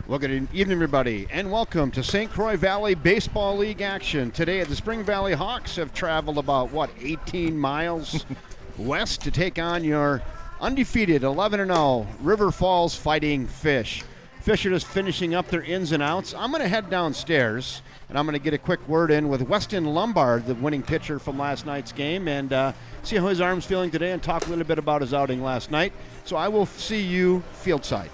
Well, good evening, everybody, and welcome to St. Croix Valley Baseball League action. Today, the Spring Valley Hawks have traveled about, 18 miles west to take on your undefeated 11-0 River Falls Fighting Fish. Fish are just finishing up their ins and outs. I'm going to head downstairs, and I'm going to get a quick word in with Weston Lombard, the winning pitcher from last night's game, and see how his arm's feeling today and talk a little bit about his outing last night. So I will see you fieldside.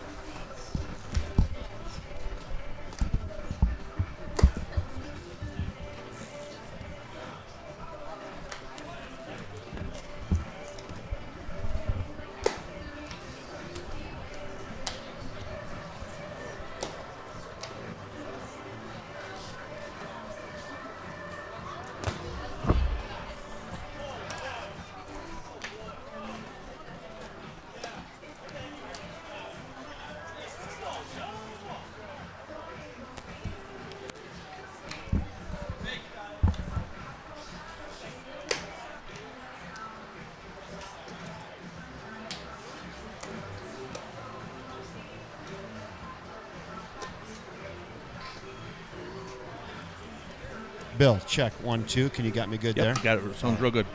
Bill, check 1, 2. Can you got me good there? Got it. Sounds real good.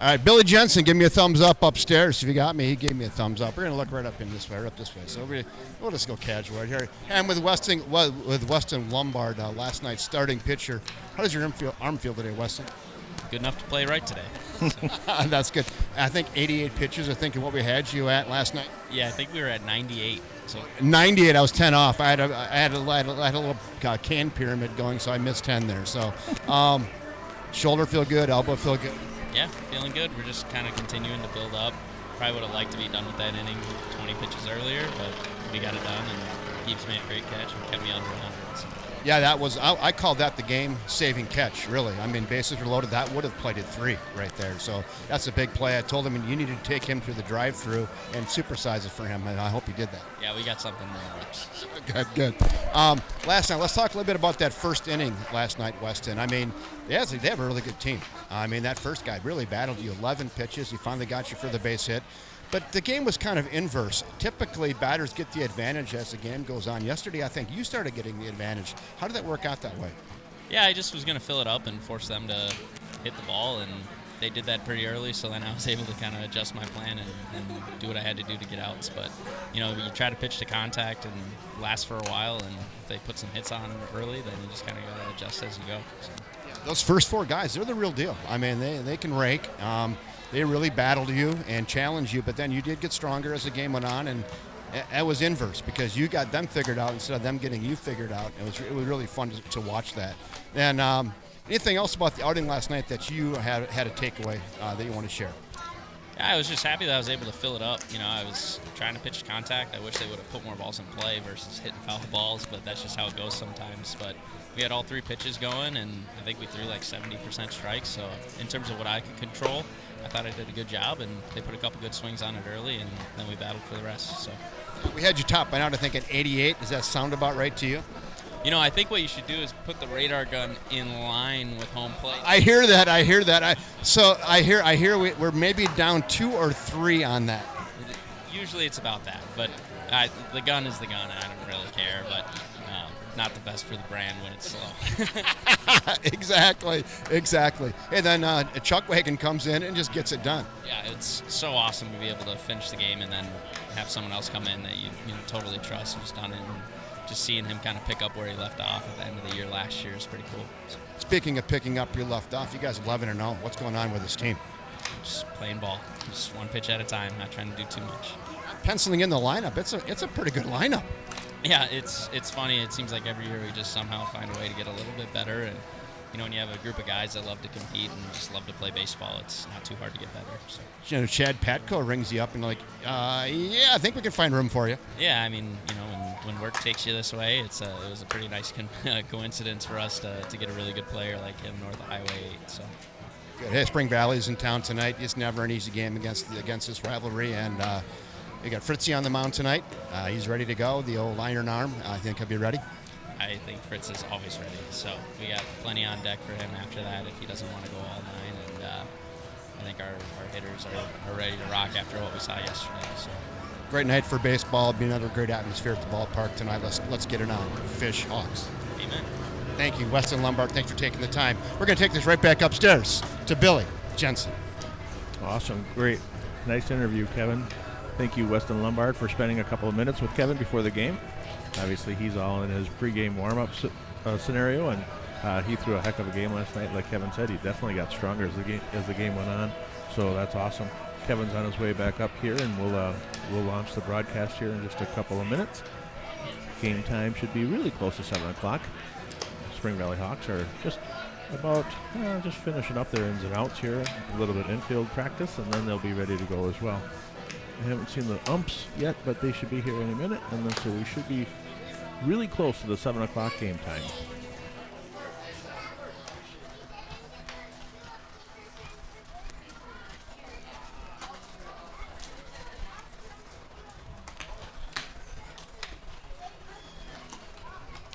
All right, Billy Jensen, give me a thumbs up upstairs. If you got me, he gave me a thumbs up. We're going to look right up in this way, right up this way. So we'll just go casual right here. And with Weston Lombard, last night's starting pitcher, how does your arm feel today, Weston? Good enough to play right today. That's good. I think 88 pitches, I think, is what we had you at last night. Yeah, I think we were at 98. So 98, I was 10 off. I had a little can pyramid going, so I missed 10 there. So shoulder feel good, elbow feel good. yeah, feeling good. We're just kind of continuing to build up. Probably would have liked to be done with that inning 20 pitches earlier, but we got it done, and Gibbs made a great catch and kept me under 100. So. Yeah, that was, I called that the game-saving catch, really. I mean, bases are loaded. That would have played it 3 right there. So that's a big play. I told him you needed to take him through the drive-through and supersize it for him, and I hope he did that. Yeah, we got something in the works. Good. Last night, let's talk a little bit about that first inning last night, Weston. I mean, they have a really good team. I mean, that first guy really battled you. 11 pitches. He finally got you for the base hit. But the game was kind of inverse. Typically, batters get the advantage as the game goes on. Yesterday, I think you started getting the advantage. How did that work out that way? Yeah, I just was going to fill it up and force them to hit the ball, and they did that pretty early, so then I was able to kind of adjust my plan and do what I had to do to get outs. But, you try to pitch to contact and last for a while, and if they put some hits on early, then you just kind of got to adjust as you go. So. Those first 4 guys, they're the real deal. I mean, they can rake. They really battled you and challenged you, but then you did get stronger as the game went on, and it was inverse because you got them figured out instead of them getting you figured out. It was really fun to watch that. And anything else about the outing last night that you had a takeaway that you want to share? Yeah, I was just happy that I was able to fill it up. I was trying to pitch to contact. I wish they would have put more balls in play versus hitting foul balls, but that's just how it goes sometimes. But we had all 3 pitches going, and I think we threw like 70% strikes. So in terms of what I could control, I thought I did a good job, and they put a couple good swings on it early, and then we battled for the rest. So we had you topping out, I think, at 88. Does that sound about right to you? I think what you should do is put the radar gun in line with home plate. I hear that. I hear we're maybe down 2 or 3 on that. Usually it's about that, but the gun is the gun. I don't really care, but not the best for the brand when it's slow. Exactly. And then Chuck Wagon comes in and just gets it done. Yeah, it's so awesome to be able to finish the game and then have someone else come in that you totally trust who's done it just seeing him kind of pick up where he left off at the end of the year last year is pretty cool. So, Speaking of picking up your left off, you guys 11-0. What's going on with this team? just playing ball, just one pitch at a time, not trying to do too much. Penciling in the lineup, it's a pretty good lineup. Yeah, it's funny. It seems like every year we just somehow find a way to get a little bit better. And when you have a group of guys that love to compete and just love to play baseball, it's not too hard to get better. So. Chad Patko rings you up and yeah, I think we can find room for you. Yeah, I mean, when work takes you this way, it was a pretty nice coincidence for us to get a really good player like him north of Highway 8. So. Good. Hey, Spring Valley's in town tonight. It's never an easy game against this rivalry, and we got Fritzy on the mound tonight. He's ready to go. The old iron arm. I think he'll be ready. I think Fritz is always ready. So we got plenty on deck for him after that if he doesn't want to go all nine. And I think our hitters are ready to rock after what we saw yesterday. So. Great night for baseball. It'll be another great atmosphere at the ballpark tonight. Let's get it on. Fish Hawks. Amen. Thank you, Weston Lombard. Thanks for taking the time. We're going to take this right back upstairs to Billy Jensen. Awesome. Great. Nice interview, Kevin. Thank you, Weston Lombard, for spending a couple of minutes with Kevin before the game. Obviously, he's all in his pregame warm-up scenario, and he threw a heck of a game last night. Like Kevin said, he definitely got stronger as the game went on. So that's awesome. Kevin's on his way back up here, and we'll launch the broadcast here in just a couple of minutes. Game time should be really close to 7 o'clock. Spring Valley Hawks are just about just finishing up their ins and outs here, a little bit infield practice, and then they'll be ready to go as well. I haven't seen the umps yet, but they should be here in a minute, and then so we should be really close to the 7 o'clock game time.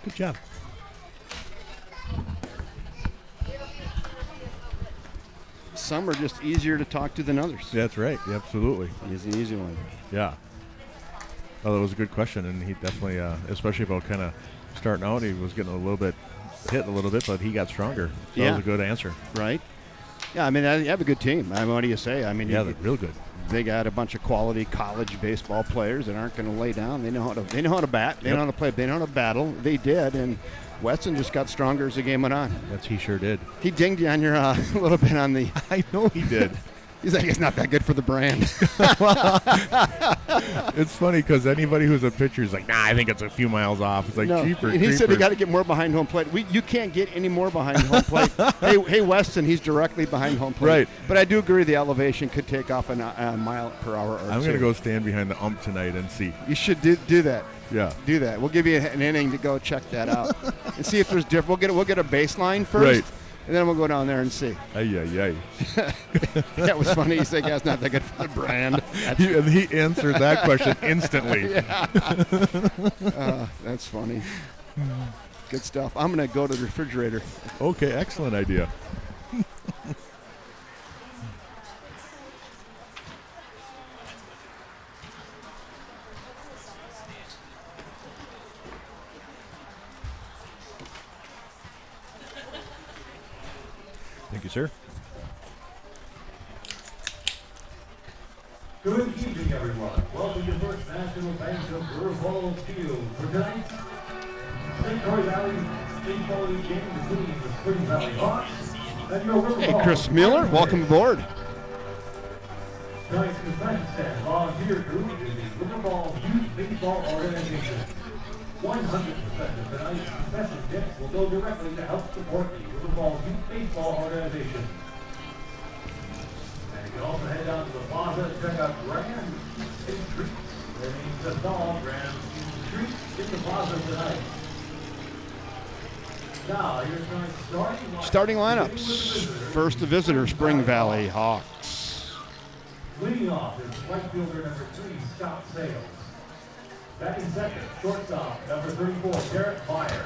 Good job. Some are just easier to talk to than others. That's right. Absolutely. He's an easy one. Yeah. Well, that was a good question, and he definitely, especially about kind of starting out, he was getting hit a little bit, but he got stronger. So that was a good answer. Right. Yeah, I mean, you have a good team. I mean, what do you say? I mean, yeah, they're real good. They got a bunch of quality college baseball players that aren't going to lay down. They know how to bat. They know how to play. They know how to battle. They did, and Weston just got stronger as the game went on. He sure did. He dinged you on your a little bit on the. I know he did. He's like, it's not that good for the brand. It's funny because anybody who's a pitcher is like, nah, I think it's a few miles off. It's like, no. cheaper. And he said he got to get more behind home plate. You can't get any more behind home plate. hey, Weston, he's directly behind home plate. Right. But I do agree the elevation could take off a mile per hour or I'm going to go stand behind the ump tonight and see. You should do that. Yeah. Do that. We'll give you an inning to go check that out and see if there's different. We'll get a baseline first. Right. And then we'll go down there and see. Ay. That was funny. He said, "That's not that good for the brand." He answered that question instantly. That's funny. Good stuff. I'm going to go to the refrigerator. Okay, excellent idea. Thank you, sir. Good evening, everyone. Welcome to First National Bank of Burr Field for tonight's St. Croix Valley Baseball League game between the Spring Valley Hawks and your River Hey, Ball. Chris Miller, welcome aboard. Tonight's defense and volunteer group is the River Ball Youth Baseball Organization. 100% of tonight's concession tips will go directly to help support the River Ball Youth Baseball Organization. And you can also head down to the plaza and check out Grand Treats. That means the song Grand Treats in the plaza tonight. Now, here's tonight's Starting lineups. First, the visitor, Spring Valley Hawks. Leading off is right fielder number 3, Scott Sales. Batting second, shortstop, number 34, Garrett Meyer.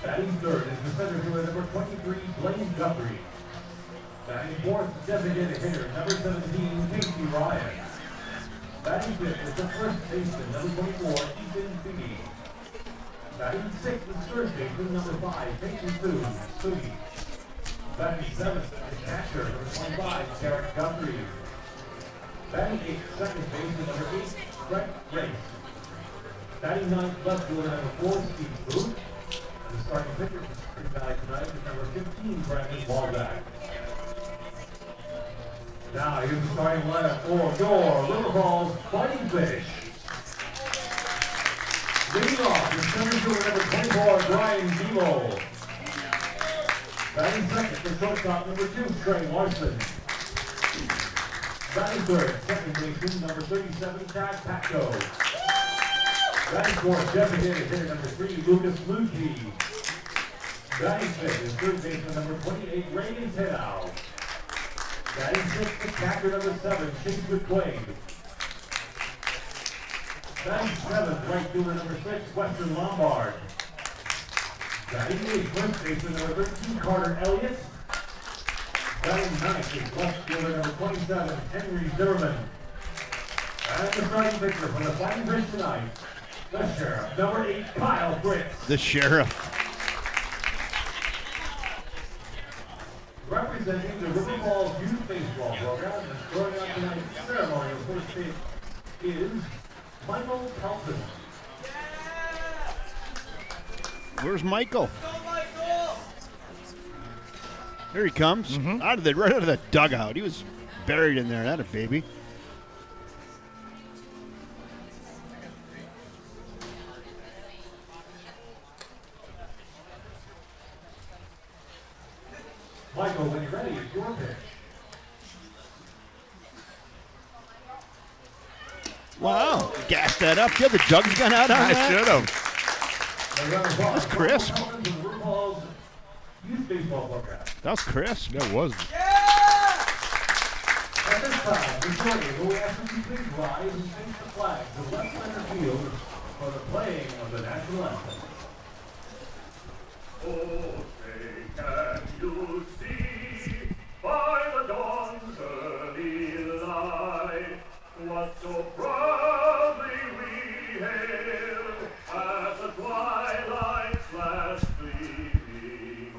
Batting third is defender fielder number 23, Blaine Guthrie. Batting fourth, designated hitter, number 17, Casey Ryan. Batting fifth is the first baseman, number 24, Ethan Feeney. Batting sixth is third baseman, number 5, Peyton Sugi. Batting seventh is catcher, number 25, Garrett Guthrie. Batting eighth, second baseman, number 8, Brett Grace. Batting ninth, left fielder number 4, Steve Booth. And the starting pitcher for Spring Valley tonight is number 15, Brandon Waldeck. Now here's the starting lineup for your River Falls Fighting Fish. Leading off is center fielder number 24, Brian Demo. Batting second for shortstop number 2, Trey Larson. Batting third, second baseman number 37, Chad Patko. Batting fourth, designated hitter number 3, Lucas Lucci. Batting fifth is third baseman number 28, Reagan Tenau. Batting sixth is catcher number 7, Chase McQuaid. Batting seventh, right fielder number 6, Weston Lombard. Batting eighth, first baseman number 13, Carter Elliott. Batting ninth is left fielder number 27, Henry Zimmerman. And the starting pitcher for the Fighting Fish tonight, the Sheriff, number 8, Kyle Fritz. The Sheriff. Representing the River Falls Youth Baseball Program and throwing out tonight's ceremony of first base is Michael Pelton. Where's Michael? Here he comes. Right out of the dugout. He was buried in there. That a baby. Michael, when you're ready, it's your pitch. Wow. Gassed that up. You had the jugs gun out on I that? should have. That's crisp. Welcome to the River Falls Youth Baseball Program. That was crisp. That was. At this time, recording, we ask that you please rise and face the flag to left center field for the playing of the national anthem. Oh, say, can you see by the dawn's early light what so proudly we hailed at the twilight's last gleaming,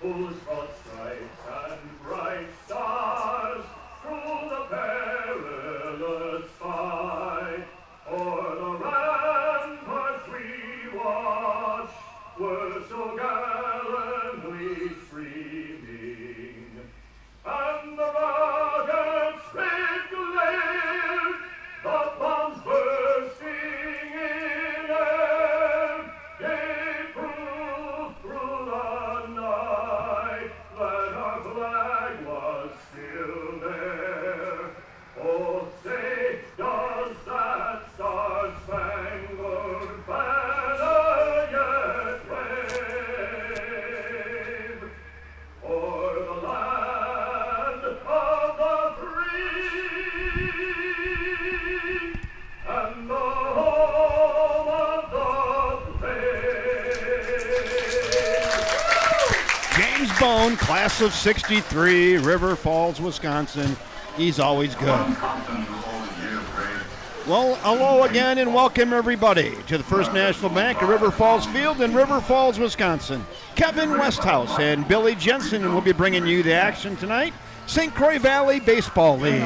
whose broad stripes and bright stars through the perilous fight o'er the ramparts we watched were so gallantly streaming, and the rockets red glared, the bombs bursting in air, gave proof through the night that our flag was still there. Oh, say, does that star-spangled banner yet wave o'er the land of the free and the home of the brave? James Bone, class of 63, River Falls, Wisconsin. He's always good. Well, hello again and welcome everybody to the First National Bank of River Falls Field in River Falls, Wisconsin. Kevin Westhouse and Billy Jensen will be bringing you the action tonight. St. Croix Valley Baseball League.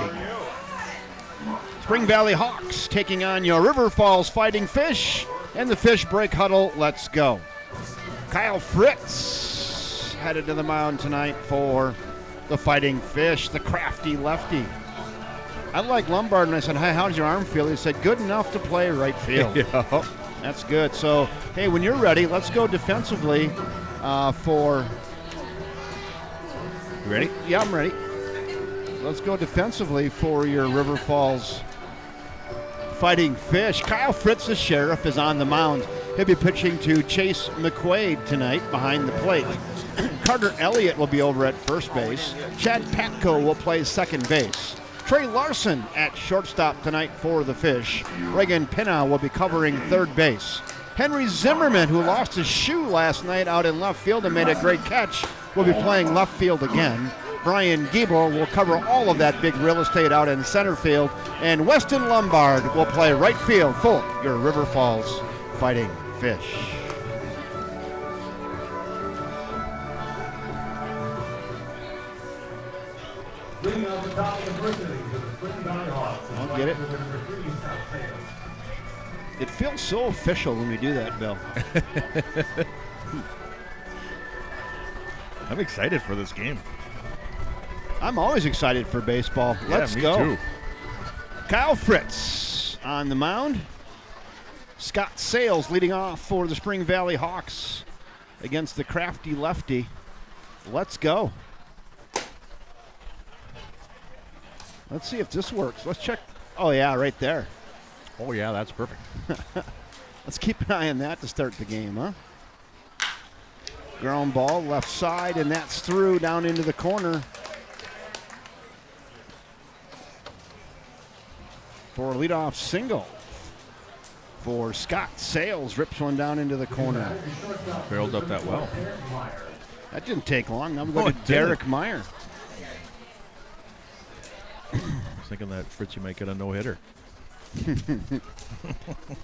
Spring Valley Hawks taking on your River Falls Fighting Fish and the Fish Break Huddle. Let's go. Kyle Fritz headed to the mound tonight for the Fighting Fish, the crafty lefty. I like Lombard, and I said, "Hi, how's your arm feel?" He said, "Good enough to play right field." Yeah. That's good. So, hey, when you're ready, let's go defensively for. You ready? Yeah, I'm ready. Let's go defensively for your River Falls Fighting Fish. Kyle Fritz, the Sheriff, is on the mound. He'll be pitching to Chase McQuaid tonight behind the plate. Carter Elliott will be over at first base. Chad Patko will play second base. Trey Larson at shortstop tonight for the Fish. Reagan Pinna will be covering third base. Henry Zimmerman, who lost his shoe last night out in left field and made a great catch, will be playing left field again. Brian Giebel will cover all of that big real estate out in center field. And Weston Lombard will play right field for your River Falls Fighting Fish. Leading off the top of the first inning for the Spring Valley Hawks. I'll get it. Number 3, South Taylor. It feels so official when we do that, Bill. I'm excited for this game. I'm always excited for baseball. Let's me go. Too. Kyle Fritz on the mound. Scott Sales leading off for the Spring Valley Hawks against the crafty lefty. Let's go. Let's see if this works. Let's check. Oh, yeah, right there. Oh, yeah, that's perfect. Let's keep an eye on that to start the game, huh? Ground ball left side, and that's through down into the corner. For a leadoff single. For Scott Sales, rips one down into the corner. Barreled up that well. That didn't take long. Now we go to it Derek didn't. Meyer. I was thinking that Fritzy might get a no-hitter.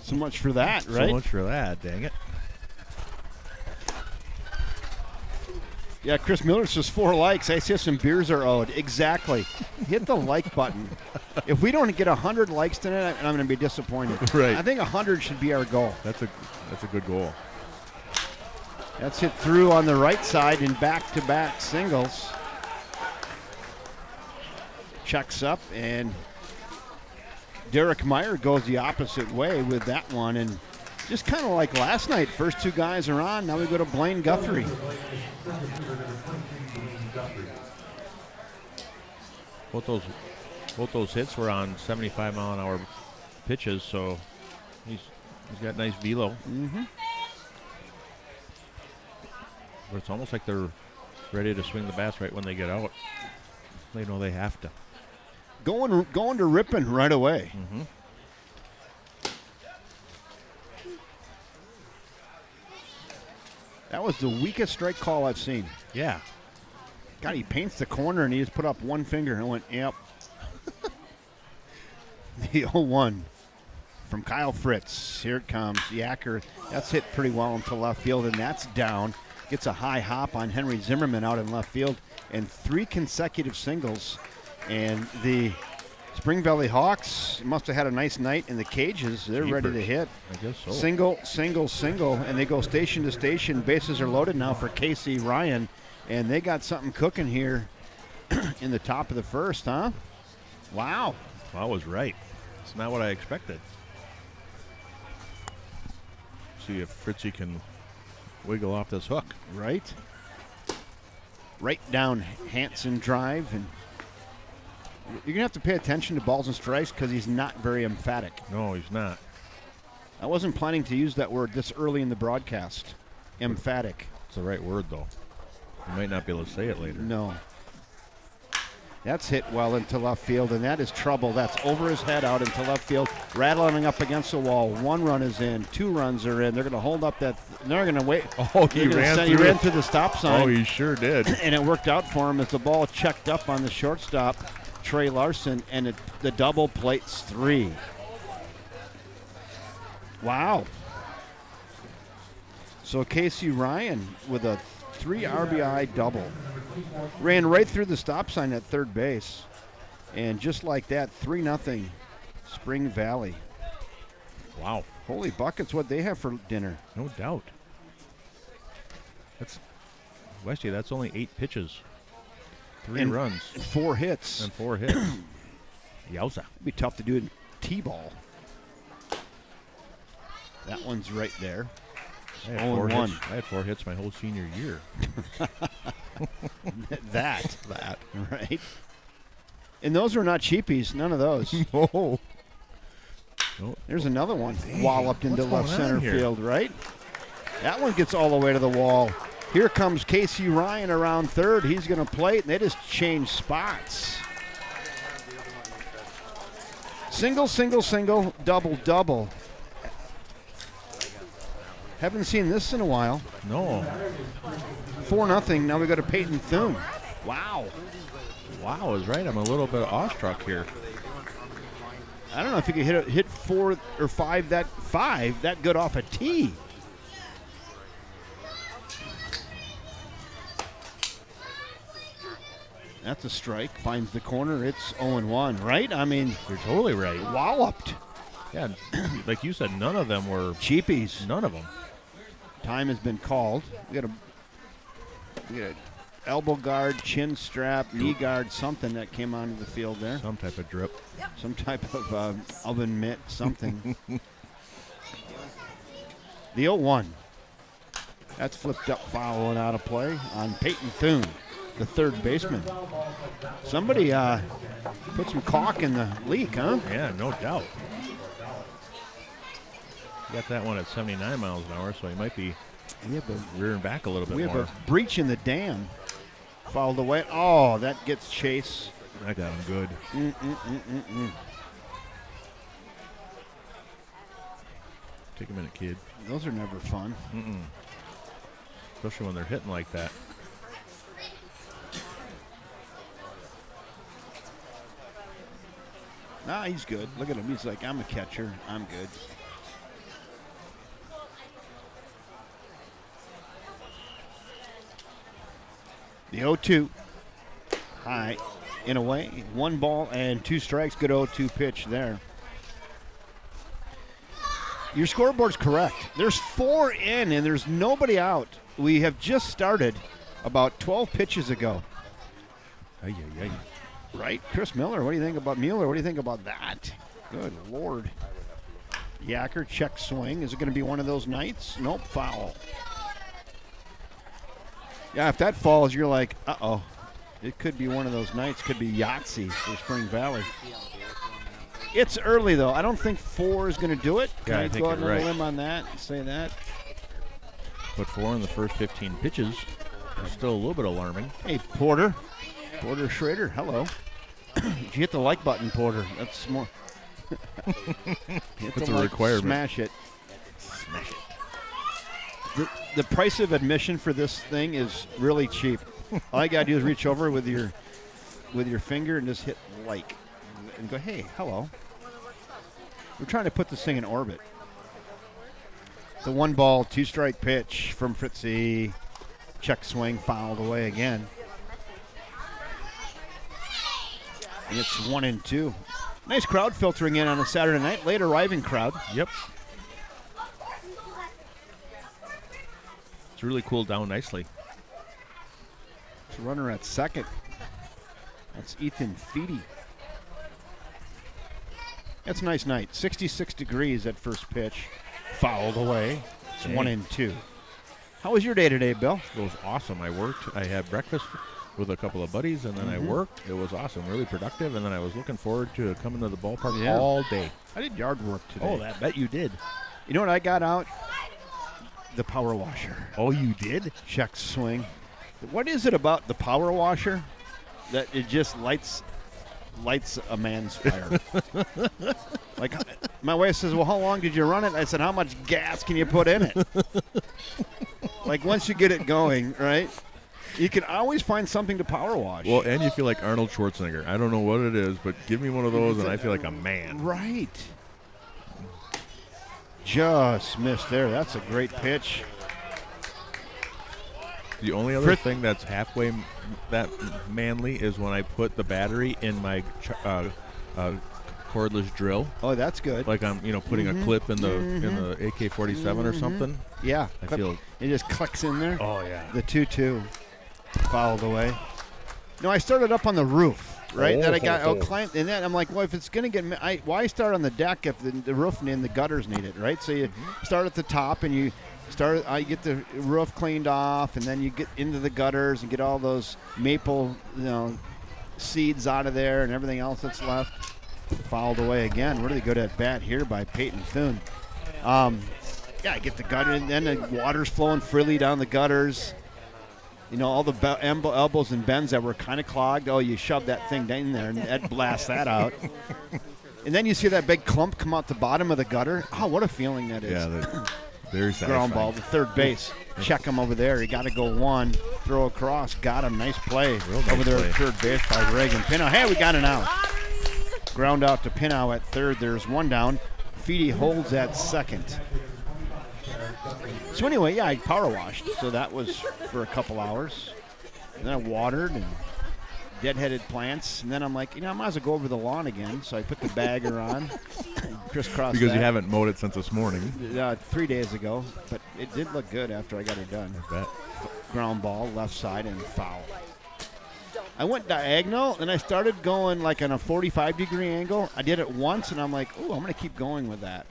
So much for that, right? So much for that, dang it. Yeah, Chris Miller says 4 likes. I see some beers are owed. Exactly. Hit the like button. If we don't get 100 likes tonight, I'm going to be disappointed. Right. I think 100 should be our goal. That's a good goal. That's hit through on the right side in back-to-back singles. Checks up, and Derek Meyer goes the opposite way with that one. And just kind of like last night, first 2 guys are on. Now we go to Blaine Guthrie. Both those hits were on 75-mile-an-hour pitches, so he's got nice velo. Mm-hmm. But it's almost like they're ready to swing the bats right when they get out. They know they have to. Going to Ripon right away. Mm-hmm. That was the weakest strike call I've seen. Yeah. God, he paints the corner and he just put up one finger and went, yep. The 0-1 from Kyle Fritz. Here it comes. Yacker, that's hit pretty well into left field, and that's down. Gets a high hop on Henry Zimmerman out in left field, and 3 consecutive singles. And the Spring Valley Hawks must have had a nice night in the cages. They're ready to hit. I guess so. Single, single, single, and they go station to station. Bases are loaded now for Casey Ryan, and they got something cooking here in the top of the first, huh? Wow. I was right. It's not what I expected. See if Fritzy can wiggle off this hook. Right. Right down Hanson Drive, and you're going to have to pay attention to balls and strikes because he's not very emphatic. No, he's not. I wasn't planning to use that word this early in the broadcast. Emphatic. It's the right word, though. You might not be able to say it later. No. That's hit well into left field, and that is trouble. That's over his head out into left field, rattling up against the wall. 1 run is in, 2 runs are in. They're going to hold up that. They're going to wait. Oh, he ran through the stop sign. Oh, he sure did. And it worked out for him as the ball checked up on the shortstop, Trey Larson, and the double plates 3. Wow. So Casey Ryan with a 3 RBI double. Ran right through the stop sign at third base. And just like that, 3-0 Spring Valley. Wow. Holy buckets, what they have for dinner. No doubt. That's Westy, that's only 8 pitches. 3 And runs 4 hits. and 4 hits. Yowza. It'd be tough to do it in T-ball. That one's right there. I had 4 0-1. hits. I had 4 hits my whole senior year. that. Right. And those were not cheapies. None of those. Oh. There's another one. Walloped into What's left going on center here? field, right? That one gets all the way to the wall. Here comes Casey Ryan around third. He's going to play it, and they just change spots. Single, single, single, double, double. Haven't seen this in a while. No. 4-0. Now we go to Peyton Thune. Wow. Wow is right. I'm a little bit awestruck here. I don't know if you could hit 4 or 5 that good off a tee. That's a strike. Finds the corner. It's 0-1, right? I mean, You're totally right. walloped. Yeah, like you said, none of them were cheapies. None of them. Time has been called. We got a elbow guard, chin strap, knee guard, something that came onto the field there. Some type of drip. Some type of oven mitt, something. The 0-1. That's flipped up foul and out of play on Peyton Thune, the third baseman. Somebody put some caulk in the leak, huh? Yeah, no doubt. Got that one at 79 miles an hour, so he might be rearing back a little bit We have more. a breach in the dam. Fouled away. Oh, that gets Chase. That got him good. Take a minute, kid. Those are never fun. Especially when they're hitting like that. Nah, he's good. Look at him. He's like, I'm a catcher. I'm good. The 0-2. High. In a way. 1 ball and 2 strikes. Good 0-2 pitch there. Your scoreboard's correct. There's 4 in and there's nobody out. We have just started about 12 pitches ago. Ay, ay, ay. Right? Chris Miller, what do you think about Mueller? What do you think about that? Good Lord. Yacker, check swing. Is it going to be one of those nights? Nope, foul. Yeah, if that falls, you're like, uh-oh. It could be one of those nights. Could be Yahtzee for Spring Valley. It's early, though. I don't think 4 is going to do it. Can Yeah, I I think go out you're on a right. limb on that and say that? But 4 in the first 15 pitches is still a little bit alarming. Hey, Porter. Porter Schrader, hello. Did you hit the like button, Porter? That's more. Hit That's the a like, requirement. Smash it. Smash it. The price of admission for this thing is really cheap. All you gotta do is reach over with your finger and just hit like and go, hey, hello. We're trying to put this thing in orbit. The 1 ball, 2 strike pitch from Fritzy. Check swing, fouled away again. And it's 1-2. Nice crowd filtering in on a Saturday night. Late arriving crowd. Yep. It's really cooled down nicely. It's a runner at second. That's Ethan Feedy. It's a nice night. 66 degrees at first pitch. Fouled away. It's Hey. 1-2. How was your day today, Bill? It was awesome. I worked. I had breakfast with a couple of buddies, and then I worked. It was awesome, really productive, and then I was looking forward to coming to the ballpark Yeah. all day. I did yard work today. Oh, that bet you did. You know what I got out? The power washer. Oh, you did? Check swing. What is it about the power washer that it just lights a man's fire? Like, my wife says, well, how long did you run it? I said, how much gas can you put in it? Like, once you get it going, right, you can always find something to power wash. Well, and you feel like Arnold Schwarzenegger. I don't know what it is, but give me one of those, and I feel like a man. Right. Just missed there. That's a great pitch. The only other thing that's halfway that manly is when I put the battery in my cordless drill. Oh, that's good. Like I'm, putting a clip in the AK-47 or something. Yeah. I feel. It just clicks in there. Oh yeah. The 2-2 fouled away. No, I started up on the roof, right? That I got climbed, and then I'm like, well, if it's gonna get, why start on the deck if the roof and the gutters need it, right? So you start at the top and you get the roof cleaned off, and then you get into the gutters and get all those maple, seeds out of there and everything else that's left. Fouled away again. Really good at bat here by Peyton Thune. Yeah, I get the gutter, and then the water's flowing freely down the gutters. All the elbows and bends that were kind of clogged. Oh, you shove that thing down there, and that blasts that out. And then you see that big clump come out the bottom of the gutter. Oh, what a feeling that is. Yeah, that's very satisfying. Ground ball to third base. Check him over there. He got to go one. Throw across. Got him. Nice play nice over there play. at third base by Reagan Pinow. Hey, we got an out. Ground out to Pinow at third. There's one down. Feedy holds at second. So anyway, yeah, I power washed. So that was for a couple hours. And then I watered and deadheaded plants. And then I'm like, I might as well go over the lawn again. So I put the bagger on. crisscross Because that. you haven't mowed it since this morning. 3 days ago, but it did look good after I got it done. I bet. Ground ball, left side, and foul. I went diagonal, and I started going like on a 45-degree angle. I did it once, and I'm like, oh, I'm going to keep going with that.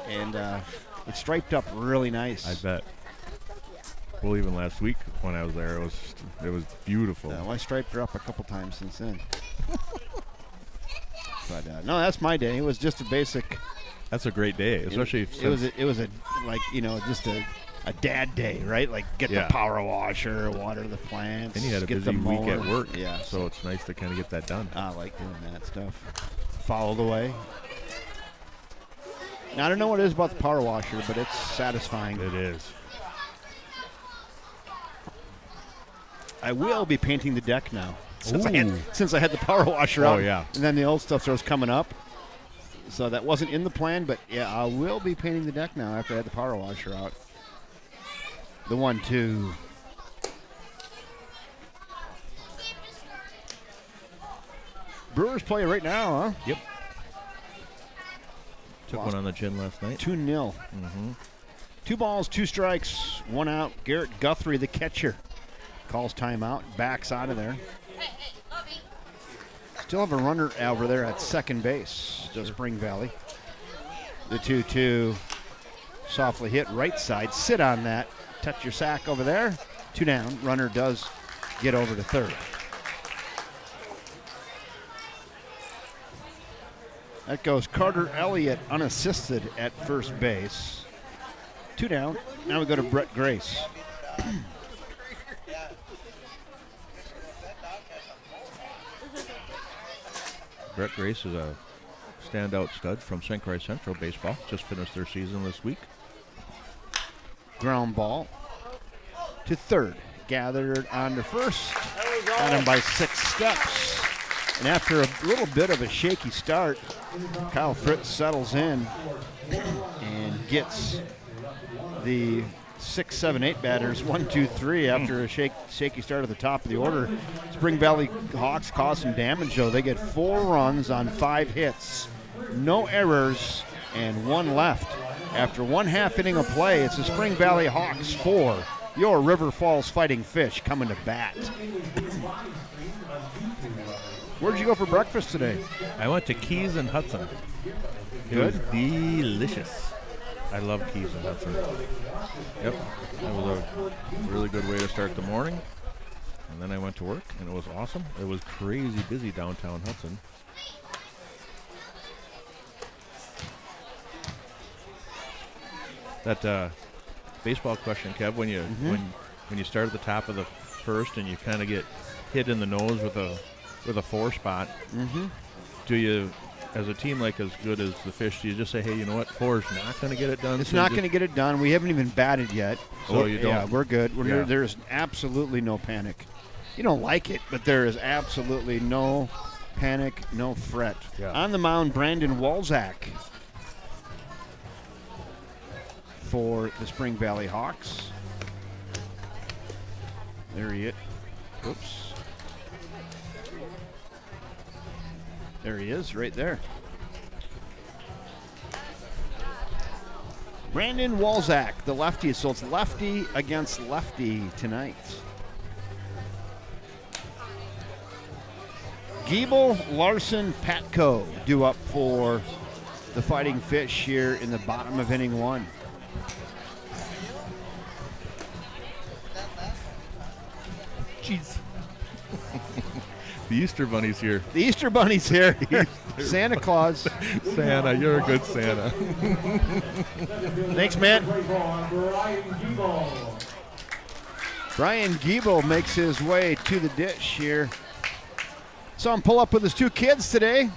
And it striped up really nice. I bet. Well, even last week when I was there, it was beautiful. I striped her up a couple times since then. But no, that's my day. It was just a basic. That's a great day, especially It was a like just a dad day, right? Like get Yeah. the power washer, water the plants. and you had a get busy the week at mower. work. Yeah, So it's nice to kind of get that done. I like doing that stuff. Follow the way. Now, I don't know what it is about the power washer, but it's satisfying. It is. I will be painting the deck now. Since I Ooh. had the power washer Oh, out. yeah. And then the old stuff starts coming up. So that wasn't in the plan, but yeah, I will be painting the deck now after I had the power washer out. The 1-2. Brewers play right now, huh? Yep. Took Lost. one on the chin last night. 2-0. Mm-hmm. 2 balls, 2 strikes, 1 out. Garrett Guthrie, the catcher, calls timeout, backs out of there. Still have a runner over there at second base, does Spring Valley. The 2-2, softly hit right side. Sit on that. Touch your sack over there. 2 down. Runner does get over to third. That goes Carter Elliott unassisted at first base. 2 down. Now we go to Brett Grace. Brett Grace is a standout stud from St. Croix Central baseball. Just finished their season this week. Ground ball to third. Gathered on to first. Got him by 6 steps. And after a little bit of a shaky start, Kyle Fritz settles in and gets the 6, 7, 8 batters 1, 2, 3 after a shaky start at the top of the order. Spring Valley Hawks caused some damage, though. They get 4 runs on 5 hits, no errors, and 1 left. After 1/2 inning of play, it's the Spring Valley Hawks 4. Your River Falls Fighting Fish coming to bat. Where'd you go for breakfast today? I went to Keys and Hudson. It was delicious. I love Keys and Hudson. Yep, that was a really good way to start the morning. And then I went to work, and it was awesome. It was crazy busy downtown Hudson. That baseball question, Kev, when you when you start at the top of the first and you kind of get hit in the nose with a 4 spot, do you, as a team like as good as the Fish, do you just say, hey, you know what, 4 is not going to get it done? It's so not you going to get it done. We haven't even batted yet. So you don't- Yeah, we're good. Yeah. There's absolutely no panic. You don't like it, but there is absolutely no panic, no fret. Yeah. On the mound, Brandon Walzak for the Spring Valley Hawks. There he is. Oops. There he is, right there. Brandon Walzak, the lefty. So it's lefty against lefty tonight. Giebel, Larson, Patco due up for the Fighting Fish here in the bottom of inning 1. Jeez. The Easter Bunny's here. The Easter Bunny's here. Santa Claus. Santa, you're a good Santa. Thanks, man. Play ball on Brian Giebel. Brian Giebel makes his way to the ditch here. Saw him pull up with his 2 kids today.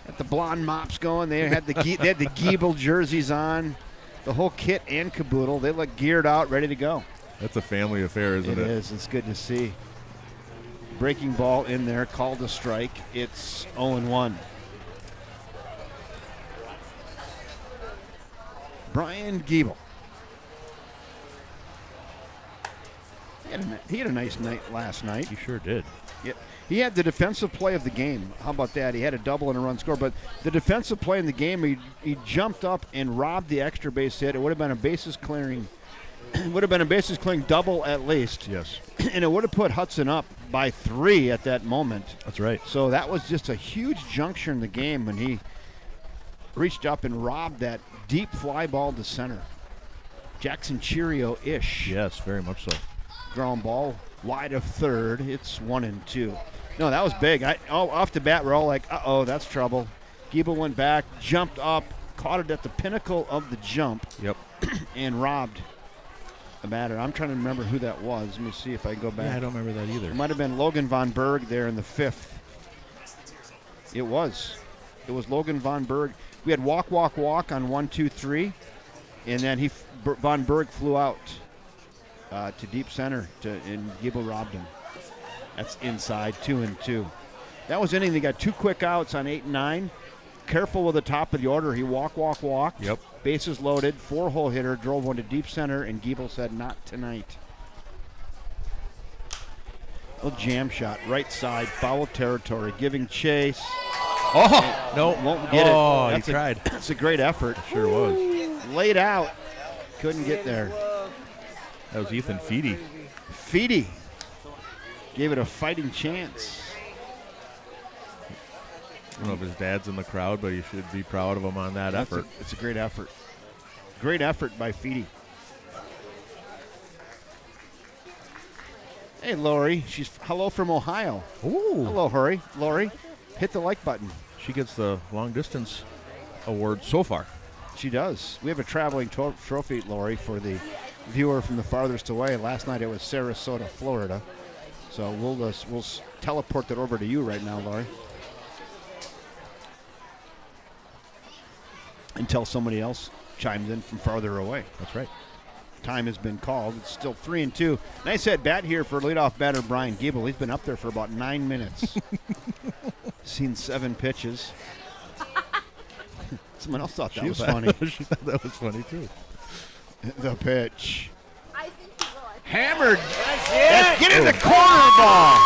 Got the blonde mops going. They had the Giebel jerseys on. The whole kit and caboodle. They look geared out, ready to go. That's a family affair, isn't it? It is. It's good to see. Breaking ball in there, called a strike. It's 0-1. Brian Giebel. He had a nice night last night. He sure did. Yeah. He had the defensive play of the game. How about that? He had a double and a run score. But the defensive play in the game, he jumped up and robbed the extra base hit. It would have been a bases clearing. Would have been a bases clearing double at least. Yes. And it would have put Hudson up by 3 at that moment. That's right. So that was just a huge juncture in the game when he reached up and robbed that deep fly ball to center. Jackson Cheerio-ish. Yes, very much so. Ground ball wide of third. It's 1-2. No, that was big. Off the bat, we're all like, uh-oh, that's trouble. Giebel went back, jumped up, caught it at the pinnacle of the jump. Yep. And robbed a batter. I'm trying to remember who that was. Let me see if I can go back. Yeah, I don't remember that either. It might have been Logan Von Berg there in the 5th. It was. It was Logan Von Berg. We had walk on 1, 2, 3, and then Von Berg flew out to deep center, and Giebel robbed him. That's inside, 2-2. That was inning. They got 2 quick outs on 8 and 9. Careful with the top of the order. He walked. Yep. Bases loaded, 4-hole hitter, drove one to deep center, and Giebel said, not tonight. Little jam shot, right side, foul territory, giving chase. Oh, no. Won't get it. Oh, he That's tried. It's a great effort. Sure was. Laid out. Couldn't get there. That was Ethan Feedy. Feedy gave it a fighting chance. I don't know if his dad's in the crowd, but he should be proud of him on that effort. It's a great effort. Great effort by Feedy. Hey, Lori. She's hello from Ohio. Ooh. Hello, Lori. Hit the like button. She gets the long distance award so far. She does. We have a traveling trophy, Lori, for the viewer from the farthest away. Last night it was Sarasota, Florida. So we'll teleport that over to you right now, Lori. Until somebody else chimes in from farther away. That's right. Time has been called. It's still 3-2. Nice at bat here for leadoff batter Brian Giebel. He's been up there for about 9 minutes. Seen 7 pitches. Someone else thought that was funny. She thought that was funny too. The pitch. I think he will. Hammered. That's get in the corner ball.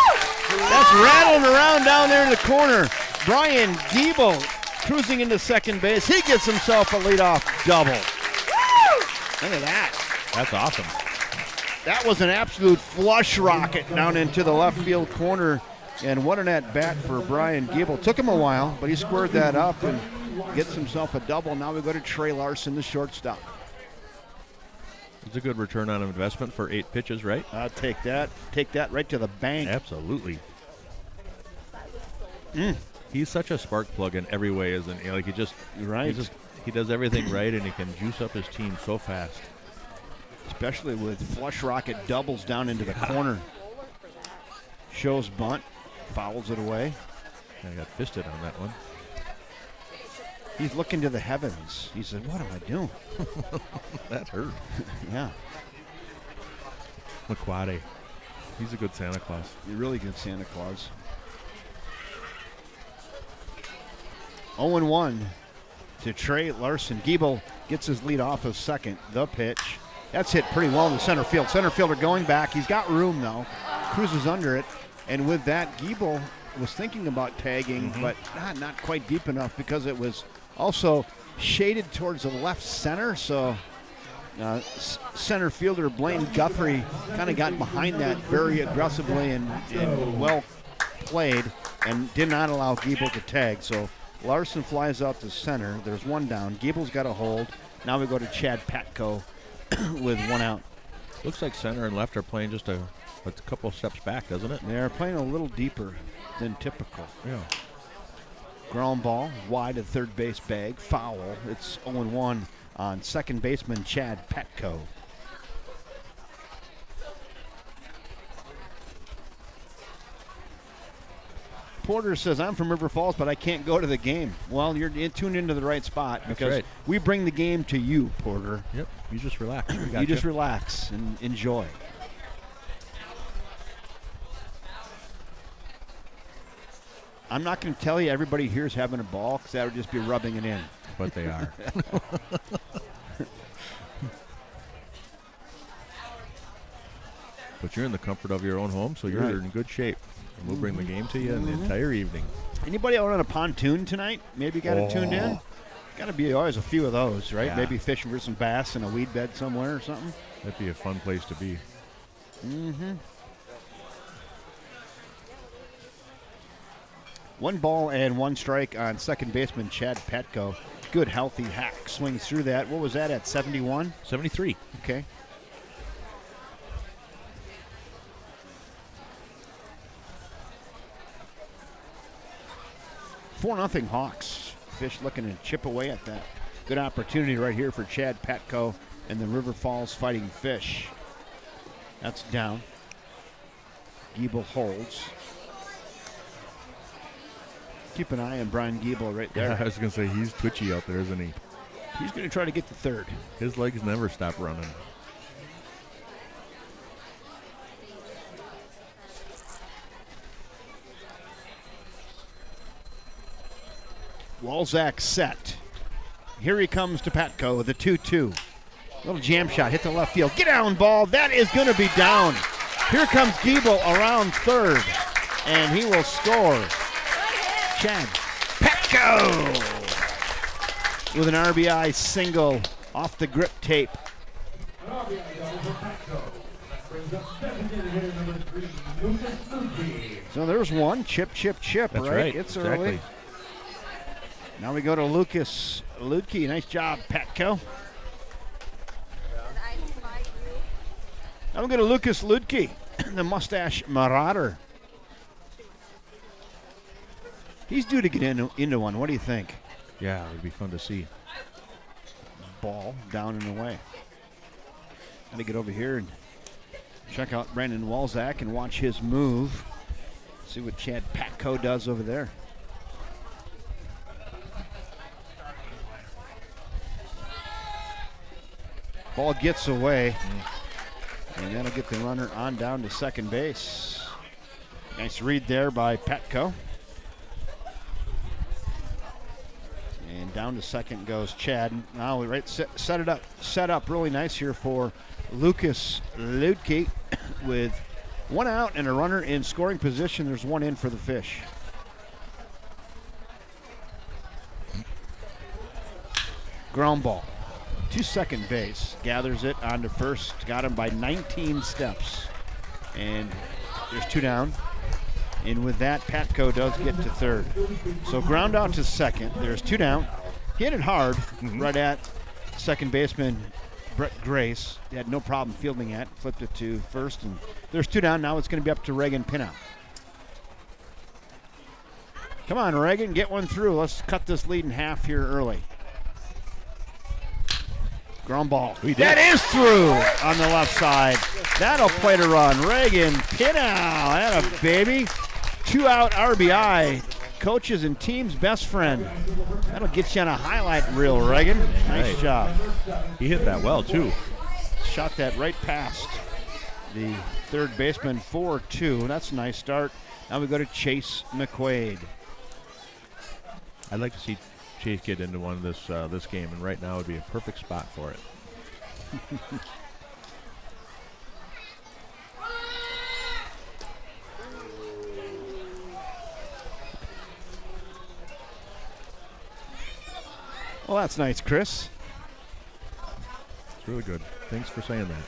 That's rattling around down there in the corner. Brian Giebel cruising into second base. He gets himself a leadoff double. Look at that. That's awesome. That was an absolute flush rocket down into the left field corner. And what an at-bat for Brian Giebel. Took him a while, but he squared that up and gets himself a double. Now we go to Trey Larson, the shortstop. It's a good return on investment for 8 pitches, right? I'll take that. Take that right to the bank. Absolutely. He's such a spark plug in every way, isn't he? Like Right. He does everything right, and he can juice up his team so fast. Especially with flush rocket doubles down into the corner. Shows bunt, fouls it away. I got fisted on that one. He's looking to the heavens. He said, what am I doing? That hurt. Yeah, McQuade. He's a good Santa Claus. you're really good Santa Claus. 0-1 to Trey Larson. Giebel gets his lead off of second. The pitch. That's hit pretty well in the center field. Center fielder going back. He's got room, though. Cruises under it. And with that, Giebel was thinking about tagging, but not quite deep enough because it was also shaded towards the left center. So center fielder Blaine Guthrie kind of got behind that very aggressively and well played and did not allow Giebel to tag. So Larson flies out to center. There's one down. Giebel's got a hold. Now we go to Chad Patko with 1 out. Looks like center and left are playing just a couple steps back, doesn't it? They're playing a little deeper than typical. Yeah. Ground ball wide at third base bag. Foul. It's 0-1 on second baseman Chad Patko. Porter says, I'm from River Falls, but I can't go to the game. Well, you're tuned into the right spot because right. we bring the game to you, Porter. Yep. You just relax. We got You just relax and enjoy. I'm not going to tell you everybody here's having a ball because that would just be rubbing it in. But they are. But you're in the comfort of your own home, so you're Right. in good shape. And we'll bring the game to you in the entire evening. Anybody out on a pontoon tonight? Maybe got it tuned in? Oh. Got to be always a few of those, right? Yeah. Maybe fishing for some bass in a weed bed somewhere or something. That'd be a fun place to be. Mm-hmm. 1 ball and 1 strike on second baseman Chad Petco. Good, healthy hack. Swings through that. What was that at 71? 73. Okay. Four nothing Hawks. Fish looking to chip away at that. Good opportunity right here for Chad Petco and the River Falls Fighting Fish. That's down. Giebel holds. Keep an eye on Brian Giebel right there. Yeah, I was going to say, he's twitchy out there, isn't he? He's going to try to get the third. His legs never stop running. Walzak set. Here he comes to Petco, the 2-2. Little jam shot, hit the left field. Get down, ball. That is going to be down. Here comes Giebel around third, and he will score. Chad Petco with an RBI single off the grip tape. An RBI double for Petco. That brings up designated hitter number 3, Lucas Luque. So there's one. Chip, chip, chip, That's right? right. It's exactly. early. Now we go to Lucas Ludke. Nice job, Petco. Now we go to Lucas Ludke, the mustache marauder. He's due to get into one. What do you think? Yeah, it would be fun to see. Ball down and away. Got to get over here and check out Brandon Walzak and watch his move. See what Chad Petco does over there. Ball gets away, and that'll get the runner on down to second base. Nice read there by Petco. And down to second goes Chad. Now right, set up really nice here for Lucas Ludke with 1 out and a runner in scoring position. There's 1 in for the Fish. Ground ball to second base. Gathers it onto first. Got him by 19 steps. And there's 2 down. And with that, Petco does get to third. So ground out to second. There's 2 down. Hit it hard right at second baseman Brett Grace. He had no problem fielding it. Flipped it to first. And there's 2 down. Now it's going to be up to Reagan Pinow. Come on, Reagan. Get one through. Let's cut this lead in half here early. Ground ball. That is through on the left side. That'll play to run. Reagan Pinow. That a baby. 2 out RBI. Coaches and team's best friend. That'll get you on a highlight reel, Reagan. Nice job. He hit that well, too. Shot that right past the third baseman 4-2. That's a nice start. Now we go to Chase McQuaid. I'd like to see Chase get into one this game, and right now would be a perfect spot for it. Well, that's nice, Chris. It's really good. Thanks for saying that.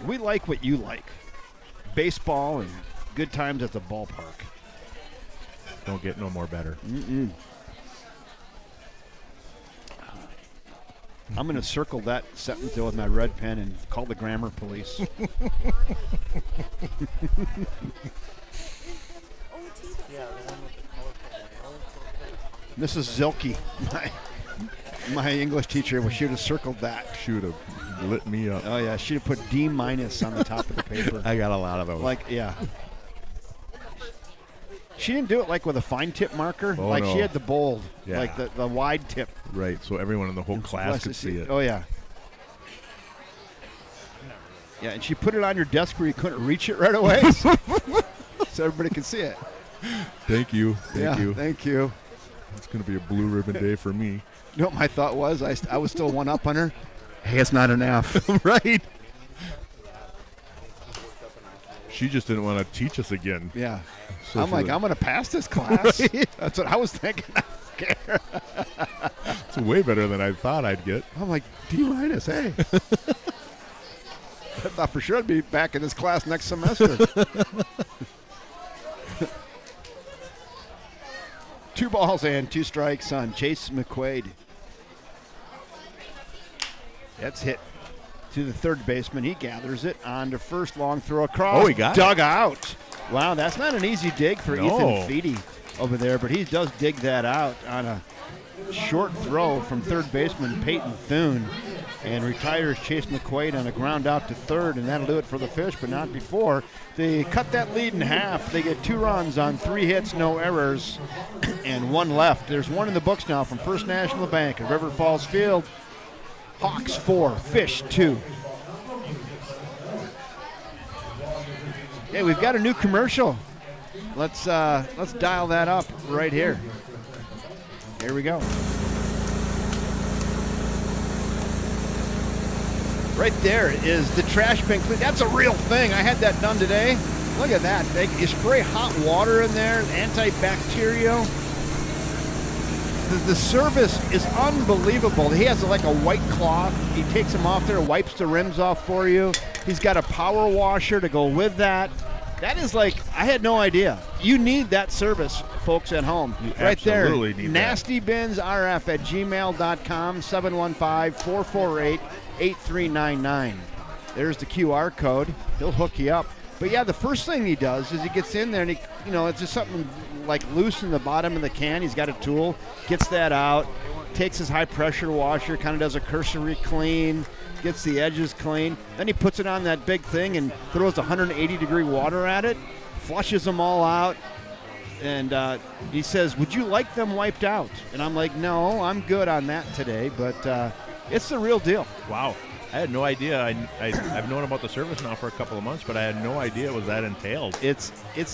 We like what you like. Baseball and good times at the ballpark. Don't get no more better. I'm going to circle that sentence with my red pen and call the grammar police. Mrs. Zilke, my English teacher, should have circled that. Should have lit me up. Oh, yeah, she'd have put D- on the top of the paper. I got a lot of those. Like, yeah. She didn't do it like with a fine tip marker. Oh, like no. she had the bold, Yeah. like the wide tip. Right, so everyone in the whole class could see it. Oh, yeah. Yeah, and she put it on your desk where you couldn't reach it right away, so everybody could see it. Thank you. Thank you. Thank you. It's going to be a blue ribbon day for me. You know what my thought was? I was still one up on her. Hey, it's not an F. Right. She just didn't want to teach us again. Yeah. So I'm she like, was- I'm going to pass this class. That's what I was thinking. I don't care. It's way better than I thought I'd get. I'm like, D-, hey. I thought for sure I'd be back in this class next semester. 2 balls and 2 strikes on Chase McQuaid. That's hit to the third baseman. He gathers it on to first, long throw across. Oh, he got it. dug out. Wow, that's not an easy dig for No. Ethan Feedy over there, but he does dig that out on a short throw from third baseman Peyton Thune, and retires Chase McQuaid on a ground out to third, and that'll do it for the Fish, but not before. They cut that lead in half. They get 2 runs on 3 hits, no errors, and 1 left. There's 1 in the books now from First National Bank at River Falls Field. Hawks 4, Fish 2. Hey, we've got a new commercial. Let's dial that up right here. Here we go. Right there is the trash bin clean. That's a real thing. I had that done today. Look at that. You spray hot water in there, antibacterial. The service is unbelievable. He has like a white cloth. He takes them off there, wipes the rims off for you. He's got a power washer to go with that. That is like, I had no idea. You need that service, folks at home. You right there. absolutely need that. nastybinsrf@gmail.com, 715-448-8399. There's the QR code. He'll hook you up. But yeah, the first thing he does is he gets in there and it's just something like loose in the bottom of the can. He's got a tool, gets that out, takes his high pressure washer, kind of does a cursory clean, gets the edges clean. Then he puts it on that big thing and throws 180-degree water at it, flushes them all out, and he says, "Would you like them wiped out?" And I'm like, "No, I'm good on that today," but it's the real deal. Wow. I had no idea. I've known about the service now for a couple of months, but I had no idea it was that entailed. It's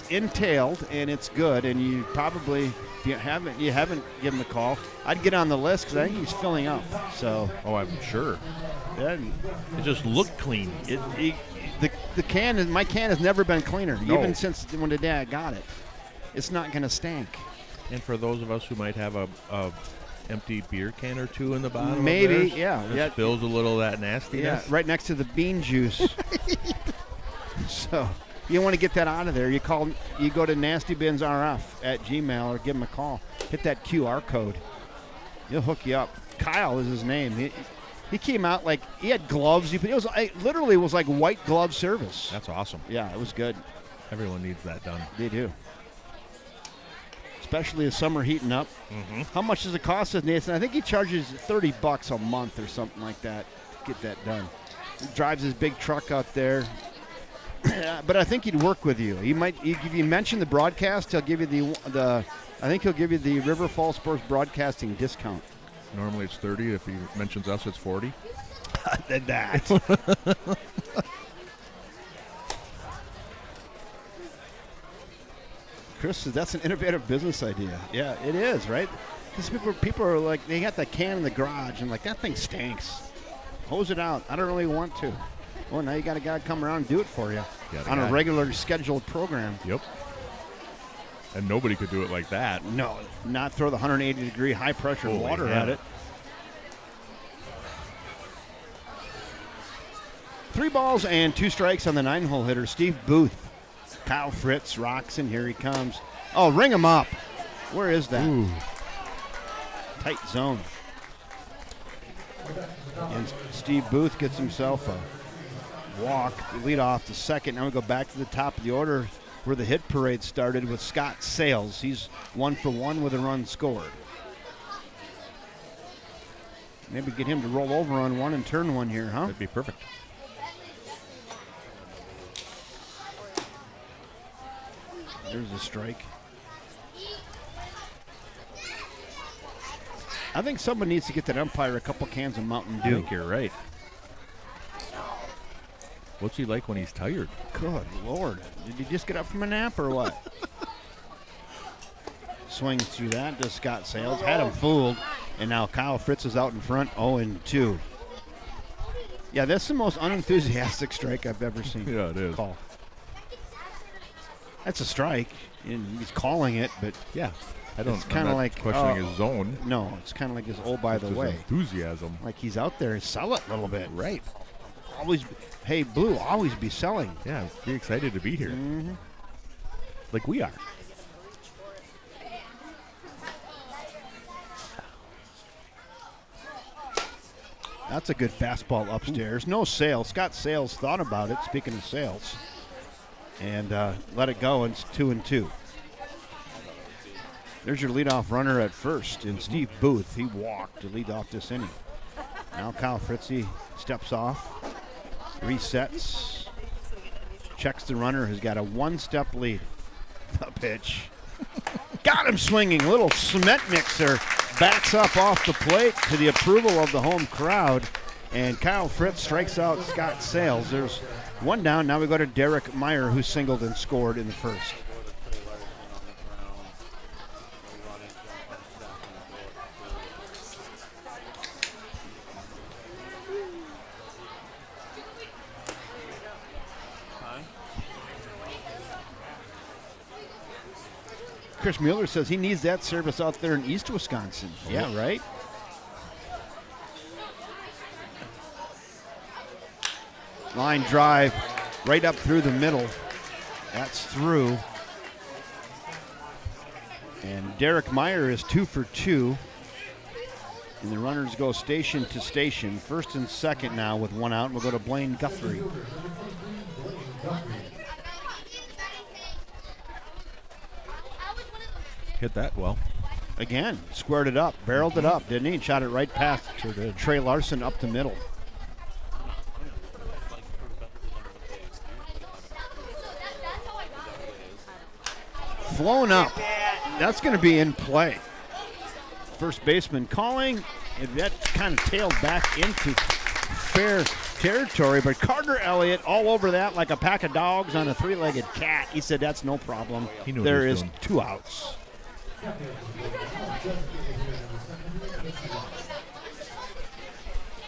entailed and it's good, and you probably, if you haven't given him a call, I'd get on the list because I think he's filling up. So Oh, I'm sure. then It just looked clean. the can, my can has never been cleaner, No. even since when the dad got it. It's not going to stink. And for those of us who might have a empty beer can or two in the bottom, Maybe, of theirs, yeah, it yeah. spills a little of that Yeah, nastiness. right next to the bean juice. So you want to get that out of there. You go to nastybinsrf@gmail or give him a call. Hit that QR code. He'll hook you up. Kyle is his name. He came out like he had gloves. It literally was like white glove service. That's awesome. Yeah, it was good. Everyone needs that done. They do. Especially as summer heating up. Mm-hmm. How much does it cost us, Nathan? I think he charges $30 a month or something like that to get that done. He drives his big truck out there. But I think he'd work with you. If you mention the broadcast, he'll give you the River Falls Sports Broadcasting discount. Normally it's 30. If he mentions us, it's 40. Than that. Chris says that's an innovative business idea. Yeah, it is, right? Because people are like, they got that can in the garage and like, that thing stinks. Hose it out. I don't really want to. Well, now you got a guy come around and do it for you Got a on guy. a regular scheduled program. Yep. And nobody could do it like that. No, not throw the 180-degree high-pressure Holy water hell. at it. 3 balls and 2 strikes on the 9-hole hitter, Steve Booth. Kyle Fritz rocks, and here he comes. Oh, ring him up. Where is that? Ooh. Tight zone. And Steve Booth gets himself a walk, lead off to second. Now we go back to the top of the order where the hit parade started with Scott Sales. He's 1 for 1 with a run scored. Maybe get him to roll over on one and turn one here, huh? That'd be perfect. There's a strike. I think someone needs to get that umpire a couple cans of Mountain I Dew. think you're right. What's he like when he's tired? Good Lord. Did he just get up from a nap or what? Swings through that to Scott Sales. Had him fooled. And now Kyle Fritz is out in front, 0-2. Yeah, that's the most unenthusiastic strike I've ever seen. Yeah, it is. Call. That's a strike, and he's calling it, but Yeah. I don't. It's I'm kinda not like, questioning his zone. no, it's kind of like his by It's the his way. enthusiasm. Like he's out there and sell it a little bit. Right. Always, hey, Blue, always be selling. Yeah. Be excited to be here. Mm-hmm. Like we are. That's a good fastball upstairs. No Sales. Scott Sales thought about it, speaking of Sales, and let it go, and it's 2-2. There's your leadoff runner at first, and Steve Booth. He walked to lead off this inning. Now Kyle Fritzy steps off, resets, checks the runner, has got a one-step lead. The pitch. Got him swinging. A little cement mixer. Backs up off the plate to the approval of the home crowd. And Kyle Fritz strikes out Scott Sales. There's one down. Now we go to Derek Meyer, who singled and scored in the first. Chris Mueller says he needs that service out there in East Wisconsin. Yeah, right? Line drive right up through the middle. That's through. And Derek Meyer is 2 for 2. And the runners go station to station. First and second now with one out. We'll go to Blaine Guthrie. Hit that well. Again, squared it up, barreled it up, didn't he? And shot it right past Trey Larson up the middle. Flown up. That's going to be in play. First baseman calling, and that kind of tailed back into fair territory, but Carter Elliott all over that like a pack of dogs on a three-legged cat. He said that's no problem. He knew what There he was is doing. 2 outs.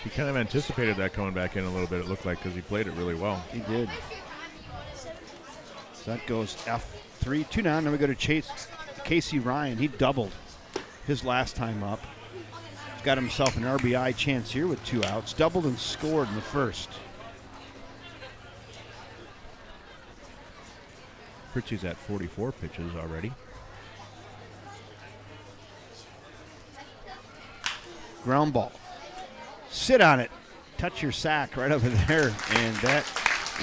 He kind of anticipated that coming back in a little bit, it looked like, because he played it really well. He did. So that goes F3. 2 down. Then we go to Casey Ryan. He doubled his last time up. He's got himself an RBI chance here with 2 outs. Doubled and scored in the first. Fritzy's at 44 pitches already. Ground ball. Sit on it. Touch your sack right over there, and that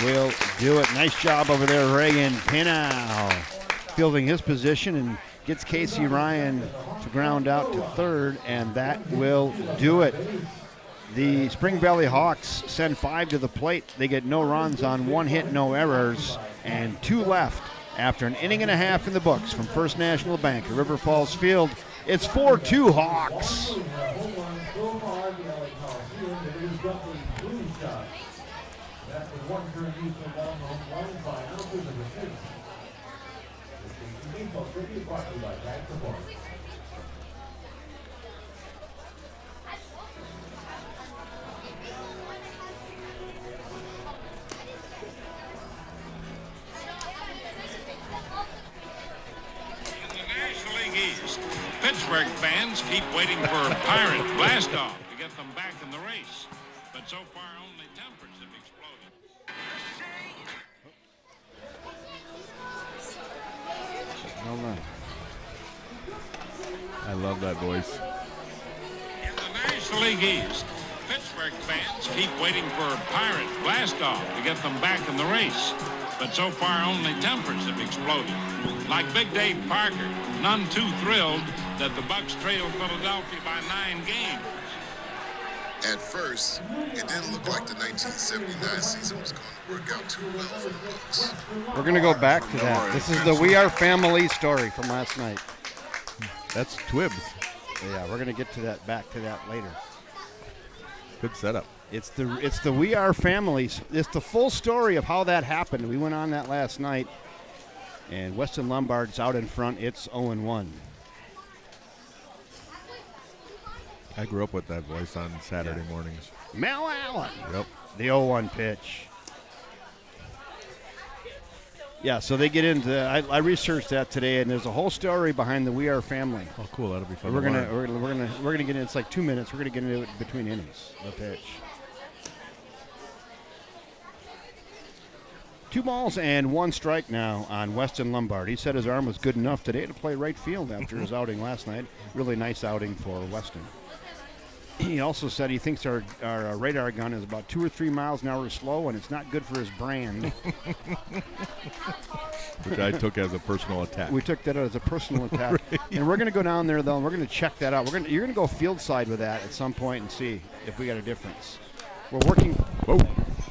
will do it. Nice job over there, Reagan Pinau, fielding his position and gets Casey Ryan to ground out to third, and that will do it. The Spring Valley Hawks send 5 to the plate. They get no runs on 1 hit, no errors, and 2 left after an inning and a half in the books from First National Bank at River Falls Field. It's 4-2 Hawks. That's the one turn use of long home line by ounces of the six. The baseball trivia brought to you by Jack Performance. In the National League East, Pittsburgh fans keep waiting for Pirate Blastoff to get them back in the race. But so far, only tempers have exploded. Hold on. I love that voice. In the National League East, Pittsburgh fans keep waiting for Pirate Blastoff to get them back in the race. But so far, only tempers have exploded. Like Big Dave Parker, none too thrilled that the Bucks trailed Philadelphia by 9 games. At first, it didn't look like the 1979 season was going to work out too well for the Bucks. We're going to go back to that. This is the We Are Family story from last night. That's Twibbs. Yeah, we're going to get to that, back to that later. Good setup. It's the We Are Families. It's the full story of how that happened. We went on that last night, and Weston Lombard's out in front. It's 0-1. I grew up with that voice on Saturday mornings. Mel Allen. Yep. The 0-1 pitch. Yeah, so they get into. I researched that today, and there's a whole story behind the We Are family. Oh, cool. That'll be fun. We're to learn. gonna get in. It's like 2 minutes. We're gonna get into it between innings. The pitch. 2 balls and 1 strike now on Weston Lombard. He said his arm was good enough today to play right field after his outing last night. Really nice outing for Weston. He also said he thinks our radar gun is about 2 or 3 miles an hour slow, and it's not good for his brand. Which I took as a personal attack. We took that as a personal attack. And we're going to go down there, though, and we're going to check that out. You're going to go field side with that at some point and see if we got a difference. We're working. Whoa.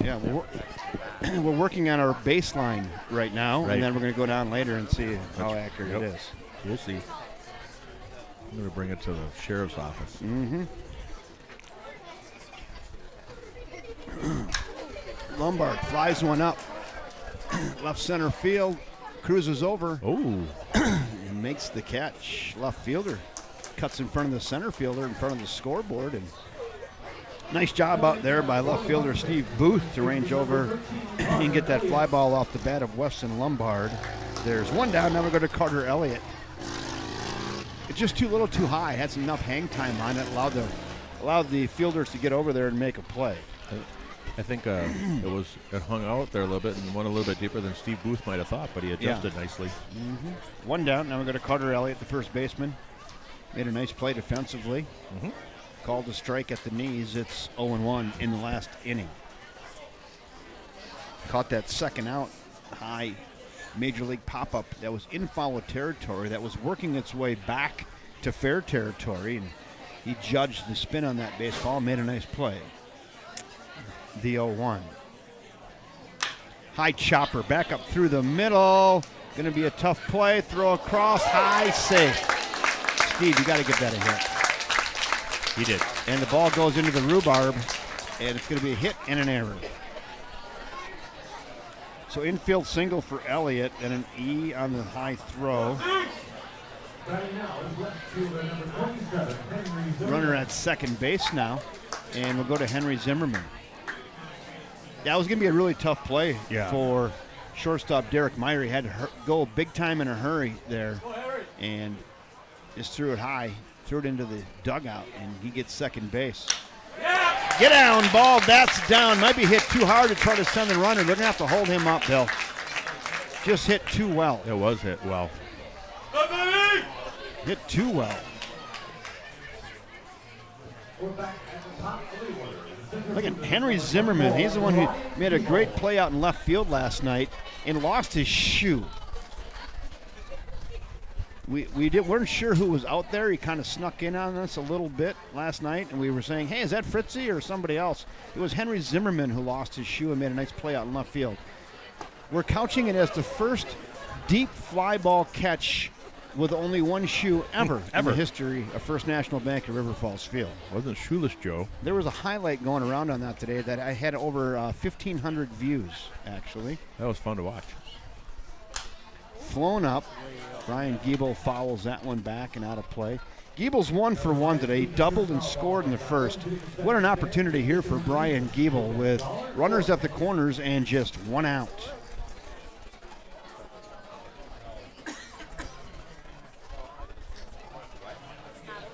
Yeah, we're working on our baseline right now, Right. and then we're going to go down later and see how accurate it is. We'll see. I'm going to bring it to the sheriff's office. Mm-hmm. Lombard flies one up. Left center field. Cruises over Oh. and makes the catch. Left fielder cuts in front of the center fielder in front of the scoreboard. And nice job out there by left fielder Steve Booth to range over and get that fly ball off the bat of Weston Lombard. There's 1 down. Now we go to Carter Elliott. It's just too little too high. Had some enough hang time on it. Allowed the fielders to get over there and make a play. I think it hung out there a little bit and went a little bit deeper than Steve Booth might have thought, but he adjusted nicely. 1 down. Now we go to Carter Elliott, the first baseman. Made a nice play defensively. Called a strike at the knees. It's 0-1 in the last inning. Caught that second out high major league pop-up that was in foul territory, that was working its way back to fair territory, and he judged the spin on that baseball, made a nice play. The 0-1. High chopper back up through the middle. Going to be a tough play. Throw across, high, safe. Steve, you got to give that a hit. He did. And the ball goes into the rhubarb, and it's going to be a hit and an error. So infield single for Elliott and an E on the high throw. Runner at second base now, and we'll go to Henry Zimmerman. That was going to be a really tough play for shortstop Derek Meyer. He had to go big time in a hurry there, and just threw it high, threw it into the dugout, and he gets second base. Get down, ball, that's down. Might be hit too hard to try to send the runner. They're going to have to hold him up, Bill. Just hit too well. It was hit well. Hit too well. Look at Henry Zimmerman. He's the one who made a great play out in left field last night and lost his shoe. We weren't sure who was out there. He kind of snuck in on us a little bit last night, and we were saying, hey, is that Fritzy or somebody else? It was Henry Zimmerman who lost his shoe and made a nice play out in left field. We're couching it as the first deep fly ball catch with only 1 shoe ever in the history of First National Bank at River Falls Field. Wasn't Shoeless Joe. There was a highlight going around on that today that I had over 1,500 views, actually. That was fun to watch. Flown up. Brian Giebel fouls that one back and out of play. Giebel's 1 for 1 today. He doubled and scored in the first. What an opportunity here for Brian Giebel with runners at the corners and just 1 out.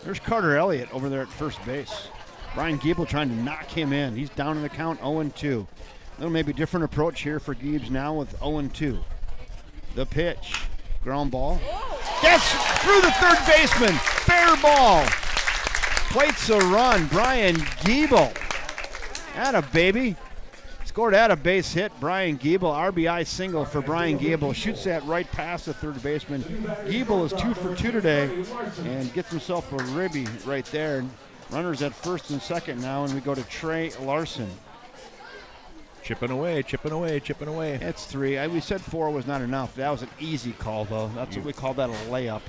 There's Carter Elliott over there at first base. Brian Giebel trying to knock him in. He's down in the count, 0-2. A little maybe different approach here for Giebs now with 0-2. The pitch. Ground ball. That's through the third baseman. Fair ball. Plates a run. Brian Giebel. Atta baby. Scored at a base hit. Brian Giebel. RBI single for Brian Giebel. Shoots that right past the third baseman. Giebel is 2 for 2 today and gets himself a ribby right there. Runners at first and second now, and we go to Trey Larson. Chipping away, chipping away, chipping away. It's 3. We said 4 was not enough. That was an easy call, though. That's what we call that a layup.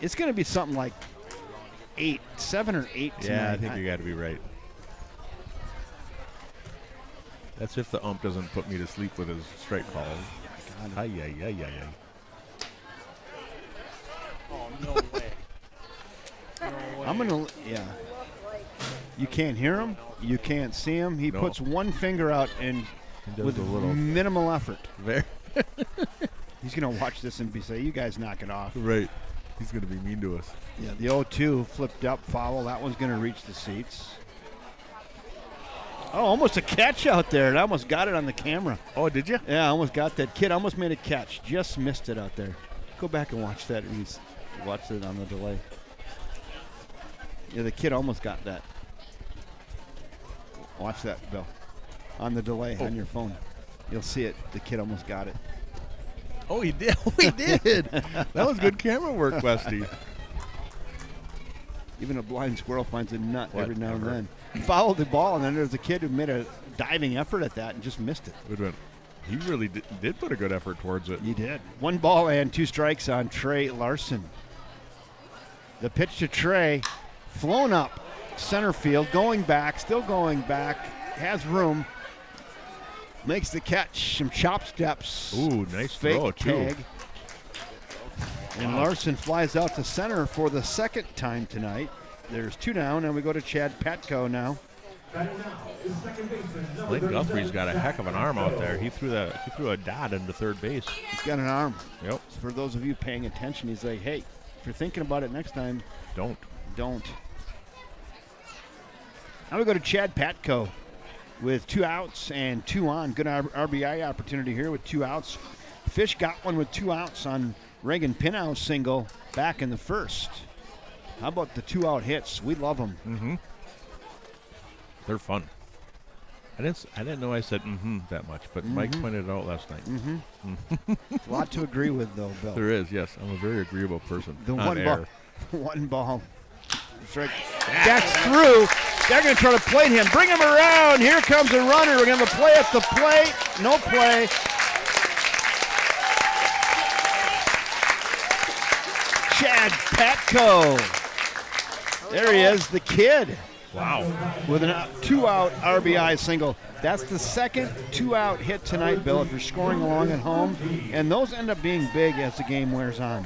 It's going to be something like 7 or 8 tonight. Yeah, I think you got to be right. That's if the ump doesn't put me to sleep with his strike call. Ay, ay, ay, ay, ay. Oh, no way. No way. I'm going to, yeah. You can't hear him. You can't see him. He No. puts one finger out and does with a little- minimal effort. Very He's going to watch this and say, you guys knock it off. right. He's going to be mean to us. Yeah, the 0-2 flipped up foul. That one's going to reach the seats. Oh, almost a catch out there. I almost got it on the camera. Oh, did you? Yeah, I almost got that. Kid almost made a catch. Just missed it out there. Go back and watch that. He's watched it on the delay. Yeah, the kid almost got that. Watch that, Bill. On the delay on your phone. You'll see it. The kid almost got it. Oh, he did. Oh, he did. That was good camera work, Westy. Even a blind squirrel finds a nut every now and Whatever. then. Followed the ball, and then there's a kid who made a diving effort at that and just missed it. He really did put a good effort towards it. He did. 1 ball and 2 strikes on Trey Larson. The pitch to Trey, flown up center field, going back, still going back, has room, makes the catch, some chop steps. Ooh, nice fake throw, too. tag. And Larson flies out to center for the second time tonight. There's 2 down, and we go to Chad Petco now. Batting now is second baseman number Lynn 37, Guthrie's got a heck of an arm out there. Petco. He threw a dot into third base. He's got an arm. Yep. For those of you paying attention, he's like, hey, if you're thinking about it next time, Don't. don't. Now we go to Chad Petco with 2 outs and 2 on. Good RBI opportunity here with 2 outs. Fish got one with 2 outs on Reagan Pinow's single back in the first. How about the 2-out hits? We love them. Mm-hmm. They're fun. I didn't know I said that much, but Mike pointed it out last night. A lot to agree with, though, Bill. There is, yes. I'm a very agreeable person. The on one air. ball. One ball. Strike. That's through. They're going to try to plate him. Bring him around. Here comes a runner. We're going to play at the plate. No play. Chad Petco. There he is, the kid, Wow. with a 2-out RBI single. That's the second 2-out hit tonight, Bill, if you're scoring along at home. And those end up being big as the game wears on.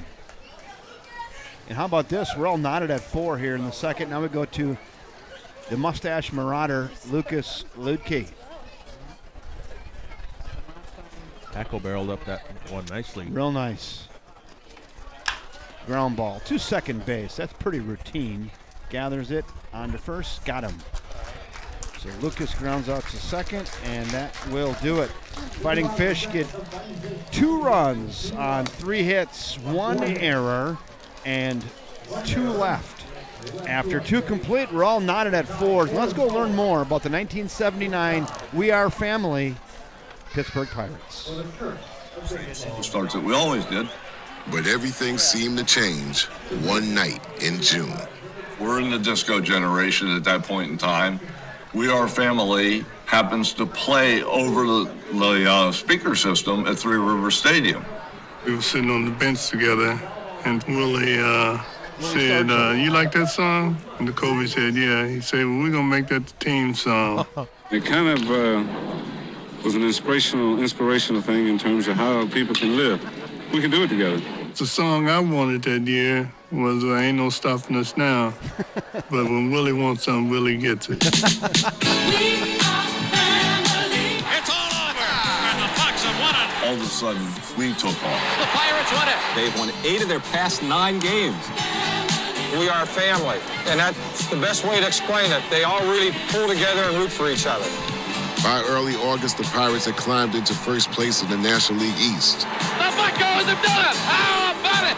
And how about this? We're all knotted at 4 here in the second. Now we go to the mustache marauder, Lucas Ludke. Tackle barreled up that one nicely. Real nice. Ground ball to second base. That's pretty routine. Gathers it on to first. Got him. So Lucas grounds out to second, and that will do it. Fighting Fish get 2 runs on 3 hits, 1 error, and 2 left. After 2 complete, we're all knotted at 4. Let's go learn more about the 1979 We Are Family Pittsburgh Pirates. Starts it. We always did. But everything seemed to change one night in June. We're in the disco generation at that point in time. We Are Family happens to play over the speaker system at Three River Stadium. We were sitting on the bench together, and Willie said, you like that song? And Kobe said, yeah. He said, well, we're going to make that the team song. It kind of was an inspirational thing in terms of how people can live. We can do it together. The song I wanted that year was Ain't No Stopping Us Now. But when Willie wants something, Willie gets it. It's all over, and the Bucks have won it. All of a sudden, we took off. The Pirates won it. They've won 8 of their past 9 games. We are family, and that's the best way to explain it. They all really pull together and root for each other. By early August, the Pirates had climbed into first place in the National League East. The Buccos have done it. How about it?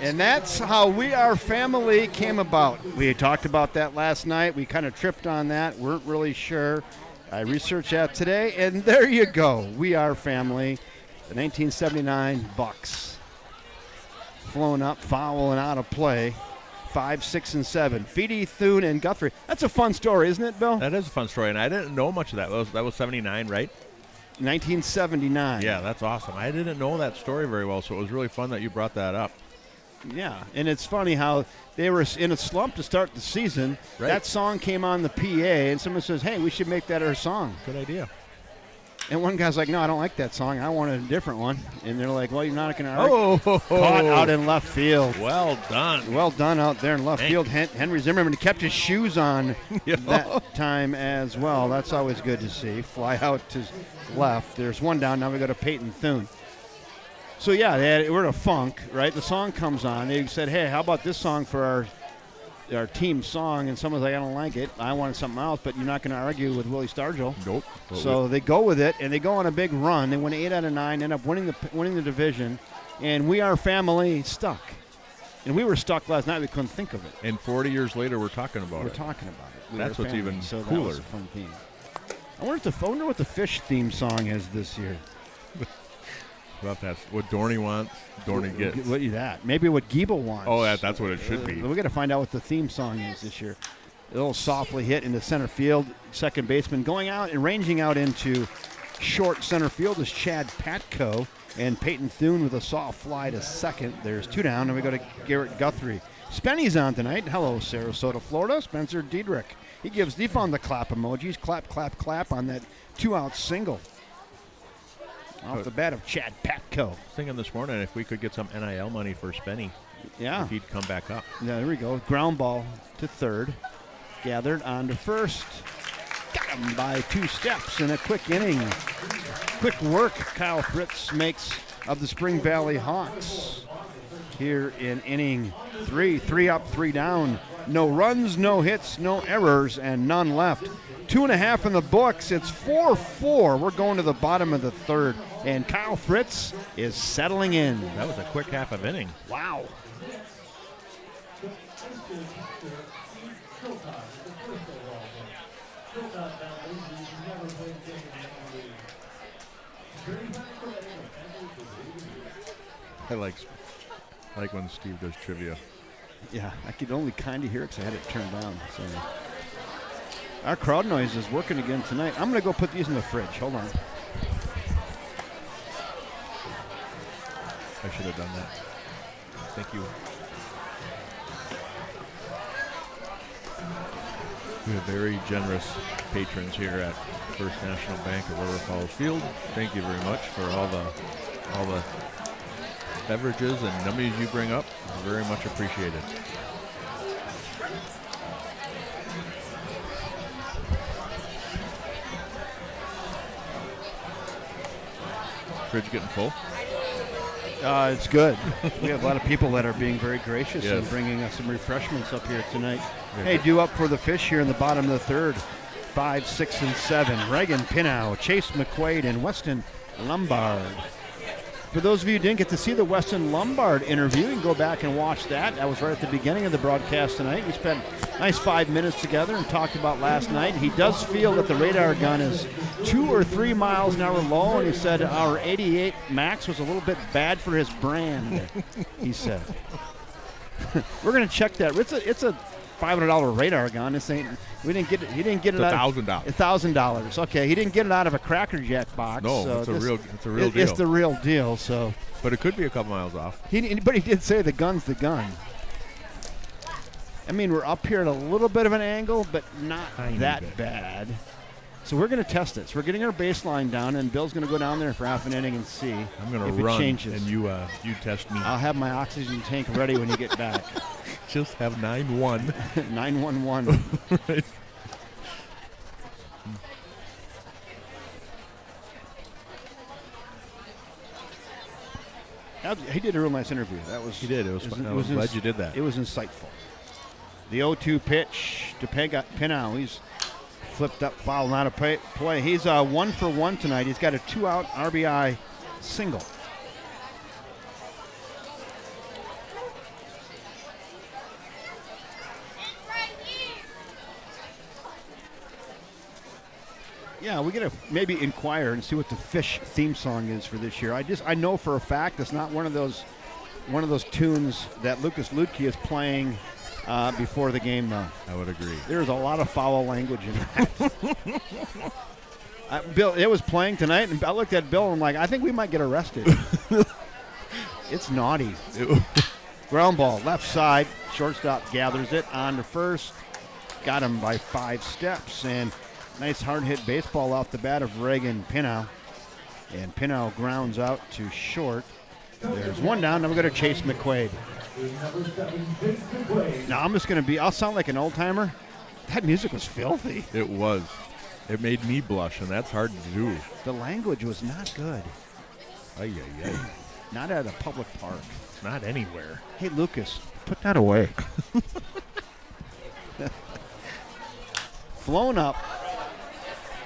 And that's how We Are Family came about. We talked about that last night. We kind of tripped on that. Weren't really sure. I researched that today, and there you go. We Are Family, the 1979 Bucks. Flown up, foul, and out of play. 5, 6, and 7. Feedy, Thune, and Guthrie. That's a fun story, isn't it, Bill? That is a fun story, and I didn't know much of that. That was 79, right? 1979. Yeah, that's awesome. I didn't know that story very well, so it was really fun that you brought that up. Yeah, and it's funny how they were in a slump to start the season. Right. That song came on the PA, and someone says, hey, we should make that our song. Good idea. And one guy's like, no, I don't like that song. I wanted a different one. And they're like, well, you're not going to argue. Caught out in left field. Well done. Well done out there in left field. Henry Zimmerman kept his shoes on that time as well. That's always good to see. Fly out to left. There's one down. Now we go to Peyton Thune. So, yeah, we're in a funk, right? The song comes on. They said, hey, how about this song for our team song? And someone's like, I don't like it. I wanted something else, but you're not going to argue with Willie Stargell. Nope. So they go with it, and they go on a big run. They win 8 out of 9, end up winning the division, and We Are Family stuck. And we were stuck last night. We couldn't think of it. And 40 years later, we're talking about it. We're talking about it. That's what's even so cooler. That was a fun theme. I wonder what the Fish theme song is this year. Well, that's what Dorney wants, Dorney gets. What is that? Maybe what Giebel wants. Oh, that's what it should be. We got to find out what the theme song is this year. A little softly hit into center field. Second baseman going out and ranging out into short center field is Chad Patko, and Peyton Thune with a soft fly to second. There's 2 down, and we go to Garrett Guthrie. Spenny's on tonight. Hello, Sarasota, Florida. Spencer Diedrich. He found the clap emojis. Clap, clap, clap on that 2-out single. Off the bat of Chad Patko. Thinking this morning if we could get some NIL money for Spenny. Yeah. If he'd come back up. Yeah, there we go. Ground ball to third. Gathered on to first. Got him by 2 steps in a quick inning. Quick work Kyle Fritz makes of the Spring Valley Hawks here in inning 3. 3 up, 3 down. No runs, no hits, no errors, and none left. 2.5 in the books. It's 4-4. We're going to the bottom of the third. And Kyle Fritz is settling in. That was a quick half of inning. Wow. I like when Steve does trivia. Yeah, I could only kind of hear it because I had it turned down. So our crowd noise is working again tonight. I'm going to go put these in the fridge. Hold on. I should have done that. Thank you. We have very generous patrons here at First National Bank of River Falls Field. Thank you very much for all the beverages and nummies you bring up. Very much appreciated. Fridge getting full? It's good. We have a lot of people that are being very gracious Yes. and bringing us some refreshments up here tonight. Hey, due up for the Fish here in the bottom of the third. 5, 6, and 7. Reagan Pinnow, Chase McQuaid, and Weston Lombard. For those of you who didn't get to see the Weston Lombard interview, you can go back and watch that. That was right at the beginning of the broadcast tonight. We spent a nice 5 minutes together and talked about last night. He does feel that the radar gun is 2 or 3 miles an hour low, and he said our 88 Max was a little bit bad for his brand, he said. We're going to check that. It's a $500 radar gun. This ain't. We didn't get it. He didn't get it. $1,000. $1,000. Okay, he didn't get it out of a Cracker Jack box. No, so it's a real deal. It's the real deal. So, but it could be a couple miles off. but he did say the gun's the gun. I mean, we're up here at a little bit of an angle, but not that bad. So we're going to test it. So we're getting our baseline down, and Bill's going to go down there for half an inning and see I'm going if to it run, changes. and you test me. I'll have my oxygen tank ready when you get back. Just have 9-1. 911. Right. He did a real nice interview. He did. It was fun. I was glad you did that. It was insightful. The 0-2 pitch to Pinnow. He's flipped up, foul, not a play. He's 1 for 1 tonight. He's got a 2-out RBI single. Yeah, we got to maybe inquire and see what the Fish theme song is for this year. I know for a fact it's not one of those tunes that Lucas Ludke is playing before the game, though. I would agree. There's a lot of foul language in that. Bill, it was playing tonight, and I looked at Bill and I'm like, I think we might get arrested. It's naughty. Ground ball, left side. Shortstop gathers it on to first. Got him by 5 steps, and nice hard hit baseball off the bat of Reagan Pinnow. And Pinell grounds out to short. There's one down. Now we're going to Chase McQuaid. Now I'm just going to be, I'll sound like an old timer. That music was filthy. It was. It made me blush, and that's hard to do. The language was not good. Ay, ay, ay. Not at a public park. Not anywhere. Hey, Lucas, put that away. Flown up.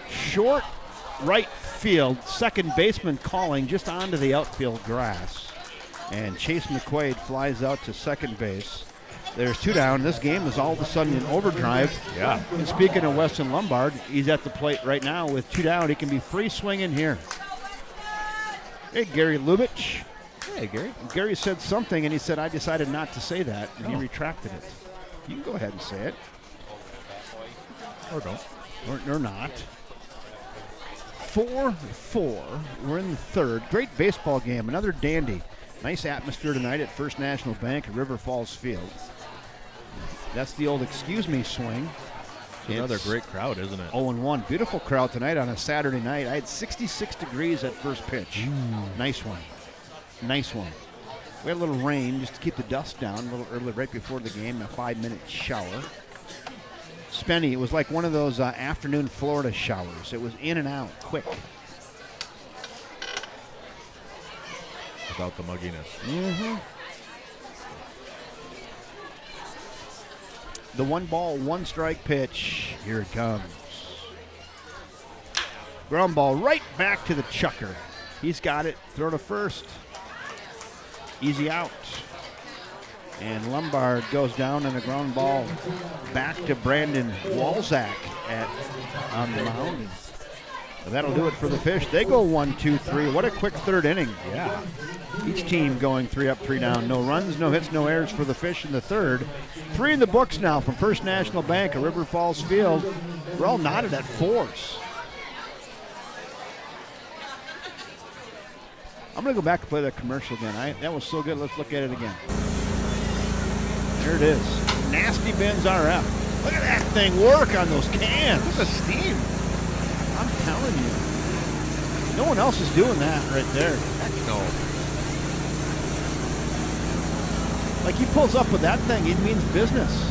Short right field. Second baseman calling just onto the outfield grass. And Chase McQuaid flies out to second base. There's 2 down. This game is all of a sudden in overdrive. Yeah. And speaking of Weston Lombard, he's at the plate right now with 2 down. He can be free swinging here. Hey, Gary Lubitsch. Hey, Gary. Gary said something, and he said, I decided not to say that, and he retracted it. You can go ahead and say it. Or don't. Or not. 4-4. We're in the third. Great baseball game. Another dandy. Nice atmosphere tonight at First National Bank at River Falls Field. That's the old excuse me swing. It's another great crowd, isn't it? 0-1. Beautiful crowd tonight on a Saturday night. I had 66 degrees at first pitch. Nice one. Nice one. We had a little rain just to keep the dust down a little early right before the game, a 5-minute shower. Spenny, it was like one of those afternoon Florida showers. It was in and out, quick. Without the mugginess. Mm-hmm. The 1 ball, 1 strike pitch. Here it comes. Ground ball right back to the chucker. He's got it. Throw to first. Easy out. And Lombard goes down on a ground ball back to Brandon Walzak on the mound. And that'll do it for the Fish. They go 1, 2, 3. What a quick third inning. Yeah. Each team going 3 up, 3 down. No runs, no hits, no errors for the Fish in the third. 3 in the books now from First National Bank at River Falls Field. We're all knotted at 4s. I'm going to go back and play that commercial again. That was so good. Let's look at it again. There it is. Nasty Bins RF. Look at that thing work on those cans. Look at the steam. I'm telling you. No one else is doing that right there. Heck no. Like he pulls up with that thing, it means business.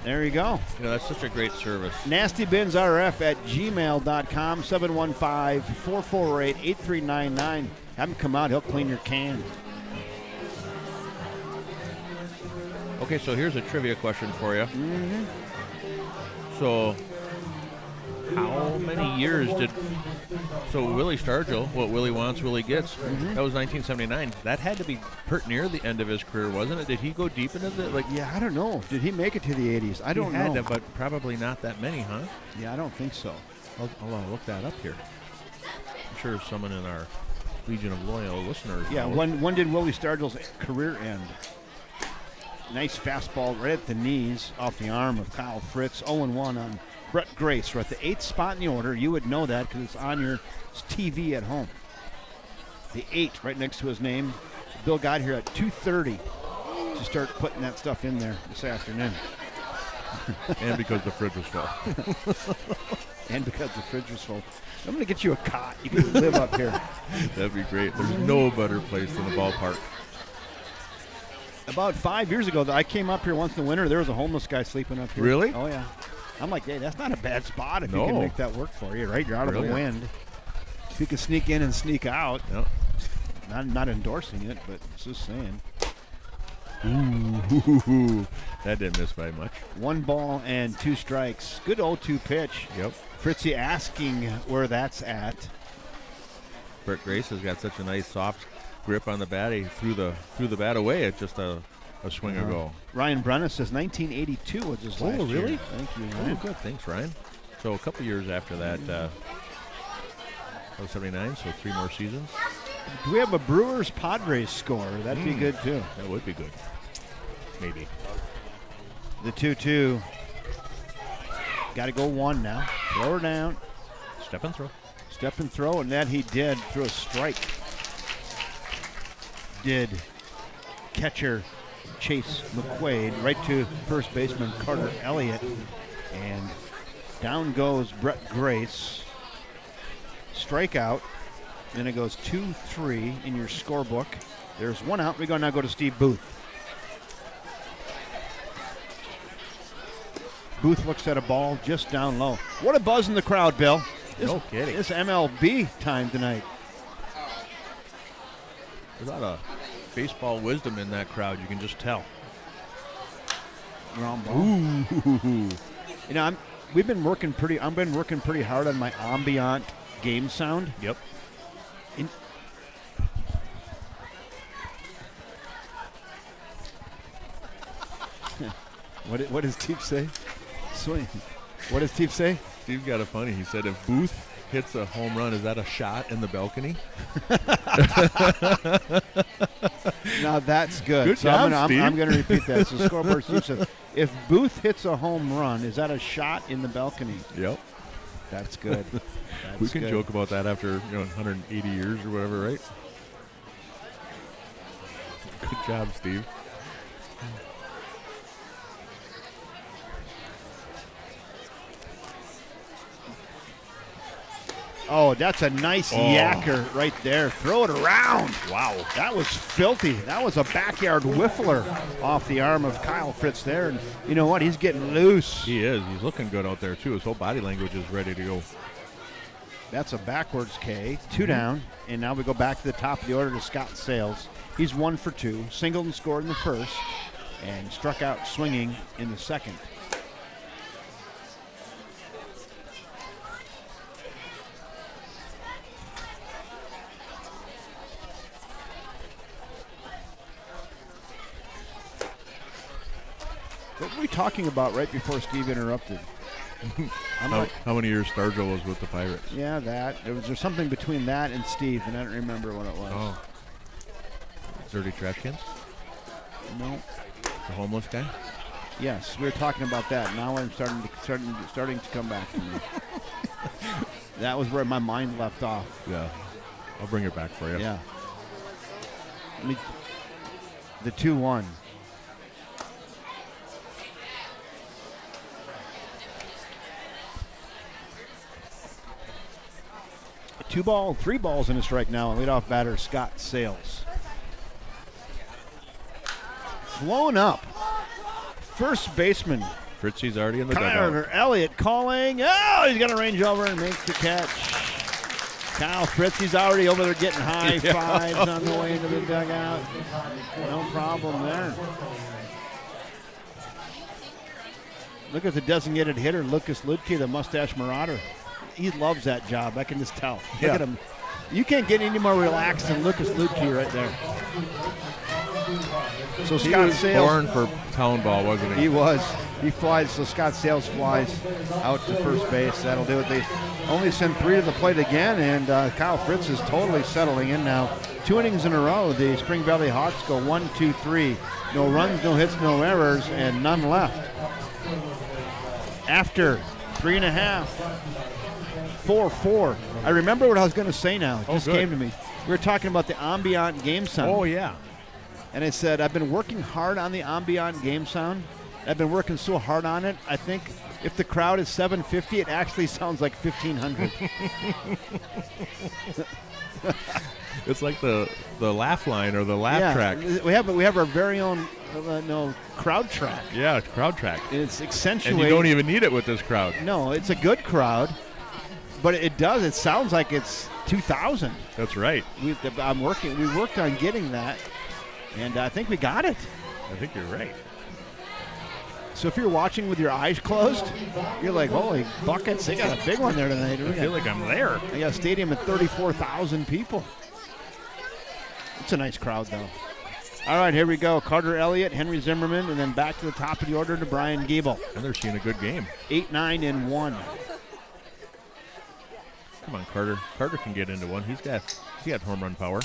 There you go. You know, that's such a great service. NastyBinsRF at gmail.com, 715-448-8399. Have him come out, he'll clean your can. Okay, so here's a trivia question for you. Mm-hmm. So, how many years so Willie Stargell, what Willie wants, Willie gets, that was 1979. That had to be pretty near the end of his career, wasn't it? Did he go deep into the, Yeah, I don't know. Did he make it to the 80s? I don't know. He had to, but probably not that many, huh? Yeah, I don't think so. I'll look that up here. I'm sure someone in our Legion of Loyal listeners. Yeah, when did Willie Stargell's career end? Nice fastball right at the knees off the arm of Kyle Fritz. 0-1 on Brett Grace. We're at the 8th spot in the order. You would know that because it's on your TV at home. The 8 right next to his name. Bill got here at 2:30 to start putting that stuff in there this afternoon. And because the fridge was full. And because the fridge was full. I'm going to get you a cot. You can live up here. That'd be great. There's no better place than the ballpark. About 5 years ago, I came up here once in the winter. There was a homeless guy sleeping up here. Really? Oh, yeah. I'm like, hey, that's not a bad spot if you No. can make that work for you, right? You're out of the wind. If you can sneak in and sneak out. Yep. Not endorsing it, but just saying. Ooh, that didn't miss by much. 1 ball and 2 strikes. Good 0-2 pitch. Yep. Fritzy asking where that's at. Brett Grace has got such a nice soft grip on the bat. He threw the bat away at just a swing ago. Ryan Brenna says 1982 was his last year. Really? Thank you, Oh, Ryan. good. Thanks, Ryan. So a couple years after that, that was 79, so 3 more seasons. Do we have a Brewers-Padres score? That'd be good, too. That would be good. Maybe. The 2-2. Got to go 1 now. Throw her down. Step and throw. Step and throw, and that he did through a strike. Did catcher Chase McQuaid right to first baseman Carter Elliott. And down goes Brett Grace. strikeout. Then it goes 2-3 in your scorebook. There's one out. We now go to Steve Booth. Booth looks at a ball just down low. What a buzz in the crowd, Bill. No kidding. It's MLB time tonight. There's a lot of baseball wisdom in that crowd. You can just tell. Ooh. You know, I've been working pretty hard on my ambient game sound. Yep. What does Steve say? Swing. What does Steve say? Steve got it funny. He said, if Booth hits a home run, is that a shot in the balcony? Now that's good. Good So job, Steve. I'm going to repeat that. So scoreboard Steve says, if Booth hits a home run, is that a shot in the balcony? Yep. That's good. We can joke about that after 180 years or whatever, right? Good job, Steve. Oh, that's a nice yacker right there. Throw it around. Wow. That was filthy. That was a backyard whiffler off the arm of Kyle Fritz there. And you know what? He's getting loose. He is. He's looking good out there, too. His whole body language is ready to go. That's a backwards K. 2 down. And now we go back to the top of the order to Scott Sales. He's 1 for 2. Singled and scored in the first. And struck out swinging in the second. What were we talking about right before Steve interrupted? How many years Stargell was with the Pirates? Yeah, that. There's something between that and Steve, and I don't remember what it was. Oh. Dirty trash cans? No. The homeless guy? Yes, we were talking about that. Now I'm starting to come back to me. That was where my mind left off. Yeah. I'll bring it back for you. Yeah. The 2-1. Three balls in a strike now, and leadoff batter Scott Sales. Flown up. First baseman Fritzy's already in the dugout. Carter Elliott calling. Oh, he's going to range over and make the catch. Kyle Fritzy's already over there getting high fives on the way into the dugout. No problem there. Look at the designated hitter, Lucas Ludke, the mustache marauder. He loves that job. I can just tell. Look at him. You can't get any more relaxed than Lucas Ludke right there. So He Scott was Sales, born for town ball, wasn't he? He was. He flies. So Scott Sales flies out to first base. That'll do it. They only send 3 to the plate again, and Kyle Fritz is totally settling in now. 2 innings in a row. The Spring Valley Hawks go 1-2-3. No runs, no hits, no errors, and none left. After 3.5. 4-4. I remember what I was going to say now. It just came to me. We were talking about the ambient game sound. Oh, yeah. And I said, I've been working hard on the ambient game sound. I've been working so hard on it, I think if the crowd is 750, it actually sounds like 1,500. It's like the laugh line or the laugh track. We have our very own crowd track. Yeah, crowd track. It's accentuated. And you don't even need it with this crowd. No, it's a good crowd. But it does. It sounds like it's 2,000. That's right. We worked on getting that, and I think we got it. I think you're right. So if you're watching with your eyes closed, you're like, holy buckets, they got a big one there tonight. I feel like I'm there. They got a stadium of 34,000 people. It's a nice crowd, though. All right, here we go. Carter Elliott, Henry Zimmerman, and then back to the top of the order to Brian Gable. And they're seeing a good game. 8-9-1. Come on, Carter. Carter can get into one. He's got home run power.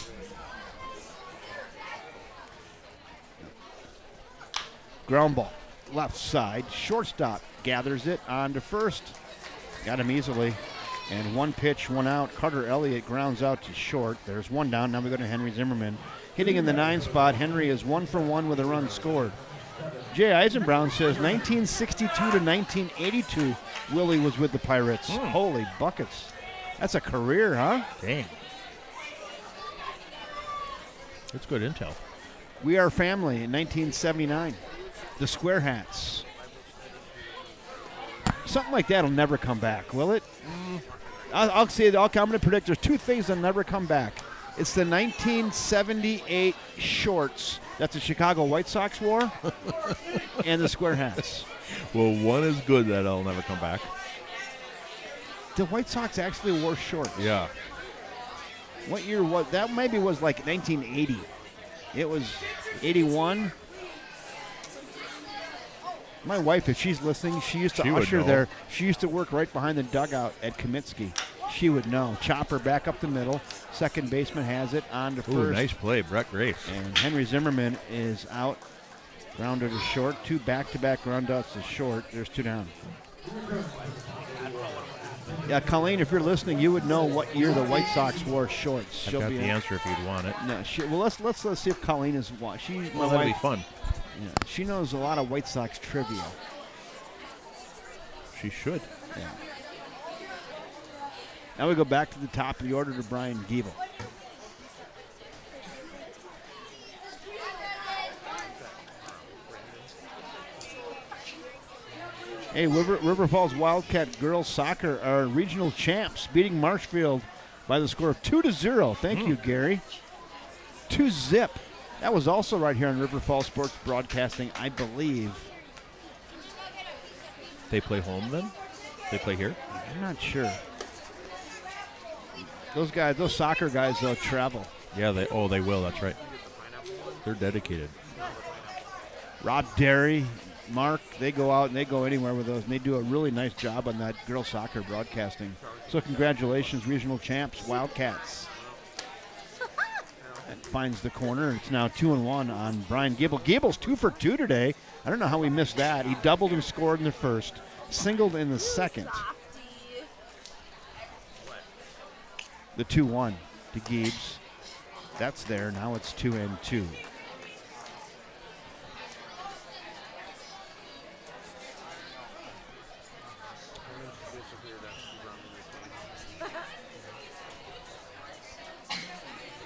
Ground ball, left side. Shortstop gathers it on to first. Got him easily. And 1 pitch, 1 out. Carter Elliott grounds out to short. There's 1 down. Now we go to Henry Zimmerman. Hitting in the 9 spot, Henry is 1 for 1 with a run scored. Jay Eisenbrown says 1962 to 1982, Willie was with the Pirates. Holy buckets. That's a career, huh? Dang. That's good intel. We Are Family in 1979. The Square Hats. Something like that will never come back, will it? I'm going to predict there's two things that'll never come back. It's the 1978 shorts that the Chicago White Sox wore and the Square Hats. Well, one is good that'll never come back. The White Sox actually wore shorts. Yeah. What year was that? Maybe was like 1980. It was 81. My wife, if she's listening, she used to She would usher know. there. She used to work right behind the dugout at Kaminsky. She would know. Chopper back up the middle. Second baseman has it on to first. Ooh, nice play, Brett Grace. And Henry Zimmerman is out. Grounded to short. Two back-to-back groundouts to short. There's two down. Yeah, Colleen, if you're listening, you would know what year the White Sox wore shorts. I've got the answer if you'd want it. No, let's see if Colleen is watching. She's my Well, that'd be wife. fun. Yeah, she knows a lot of White Sox trivia. She should. Yeah. Now we go back to the top of the order to Brian Giebel. Hey, River Falls Wildcat girls soccer are regional champs, beating Marshfield by the score of 2-0. Thank you, Gary. 2-0. That was also right here on River Falls Sports Broadcasting, I believe. They play home then? They play here? I'm not sure. Those guys, those soccer guys, they'll travel. Yeah, they will. That's right. They're dedicated. Rob Derry, Mark, they go out and they go anywhere with those, and they do a really nice job on that girls soccer broadcasting. So congratulations, regional champs, Wildcats. That finds the corner. It's now 2-1 on Brian Giebel. Giebel's 2 for 2 today. I don't know how he missed that. He doubled and scored in the first, singled in the second. The 2-1 to Giebs. That's there. Now it's 2-2.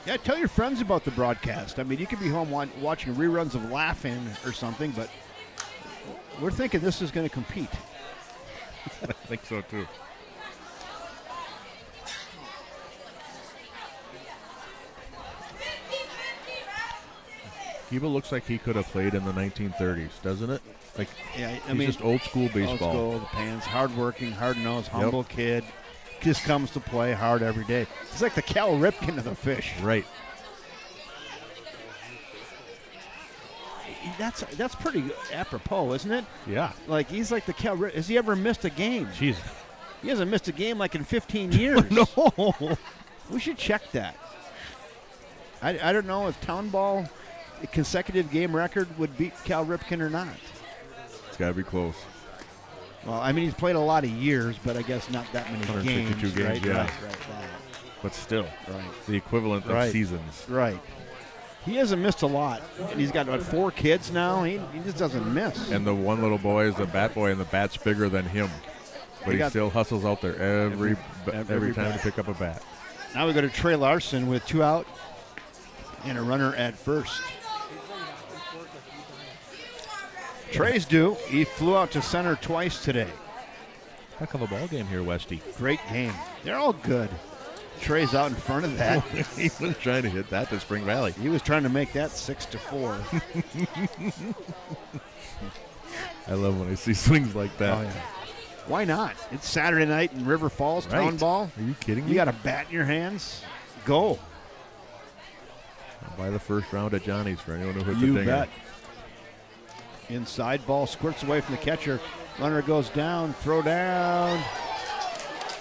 Yeah, tell your friends about the broadcast. I mean, you could be home watching reruns of Laughing or something, but we're thinking this is going to compete. I think so, too. Giebel looks like he could have played in the 1930s, doesn't it? Like, yeah, I he's mean, just old school baseball. Old school, the pants, hard-working, hard-nosed, humble kid. Just comes to play hard every day. He's like the Cal Ripken of the Fish. Right. That's pretty apropos, isn't it? Yeah. Like, he's like the Cal Ripken. Has he ever missed a game? Jeez. He hasn't missed a game like in 15 years. No. We should check that. I don't know if Town Ball consecutive game record would beat Cal Ripken or not. It's got to be close. Well, I mean, he's played a lot of years, but I guess not that many 152 games, right? yeah. Right. But still, Right. the equivalent of seasons. Right. He hasn't missed a lot, and he's got, 4 kids now? He just doesn't miss. And the one little boy is a bat boy, and the bat's bigger than him. But he still hustles out there every time to pick up a bat. Now we go to Trey Larson with 2 out and a runner at first. Trey's due. He flew out to center twice today. Heck of a ball game here, Westy. Great game. They're all good. Trey's out in front of that. He was trying to hit that to Spring Valley. He was trying to make that 6-4. I love when I see swings like that. Oh, yeah. Why not? It's Saturday night in River Falls, Right. Town Ball. Are you kidding me? You got a bat in your hands? Go. I'll buy the first round at Johnny's for anyone who hit the You dinger. bet. Inside ball squirts away from the catcher. Runner goes down, throw down.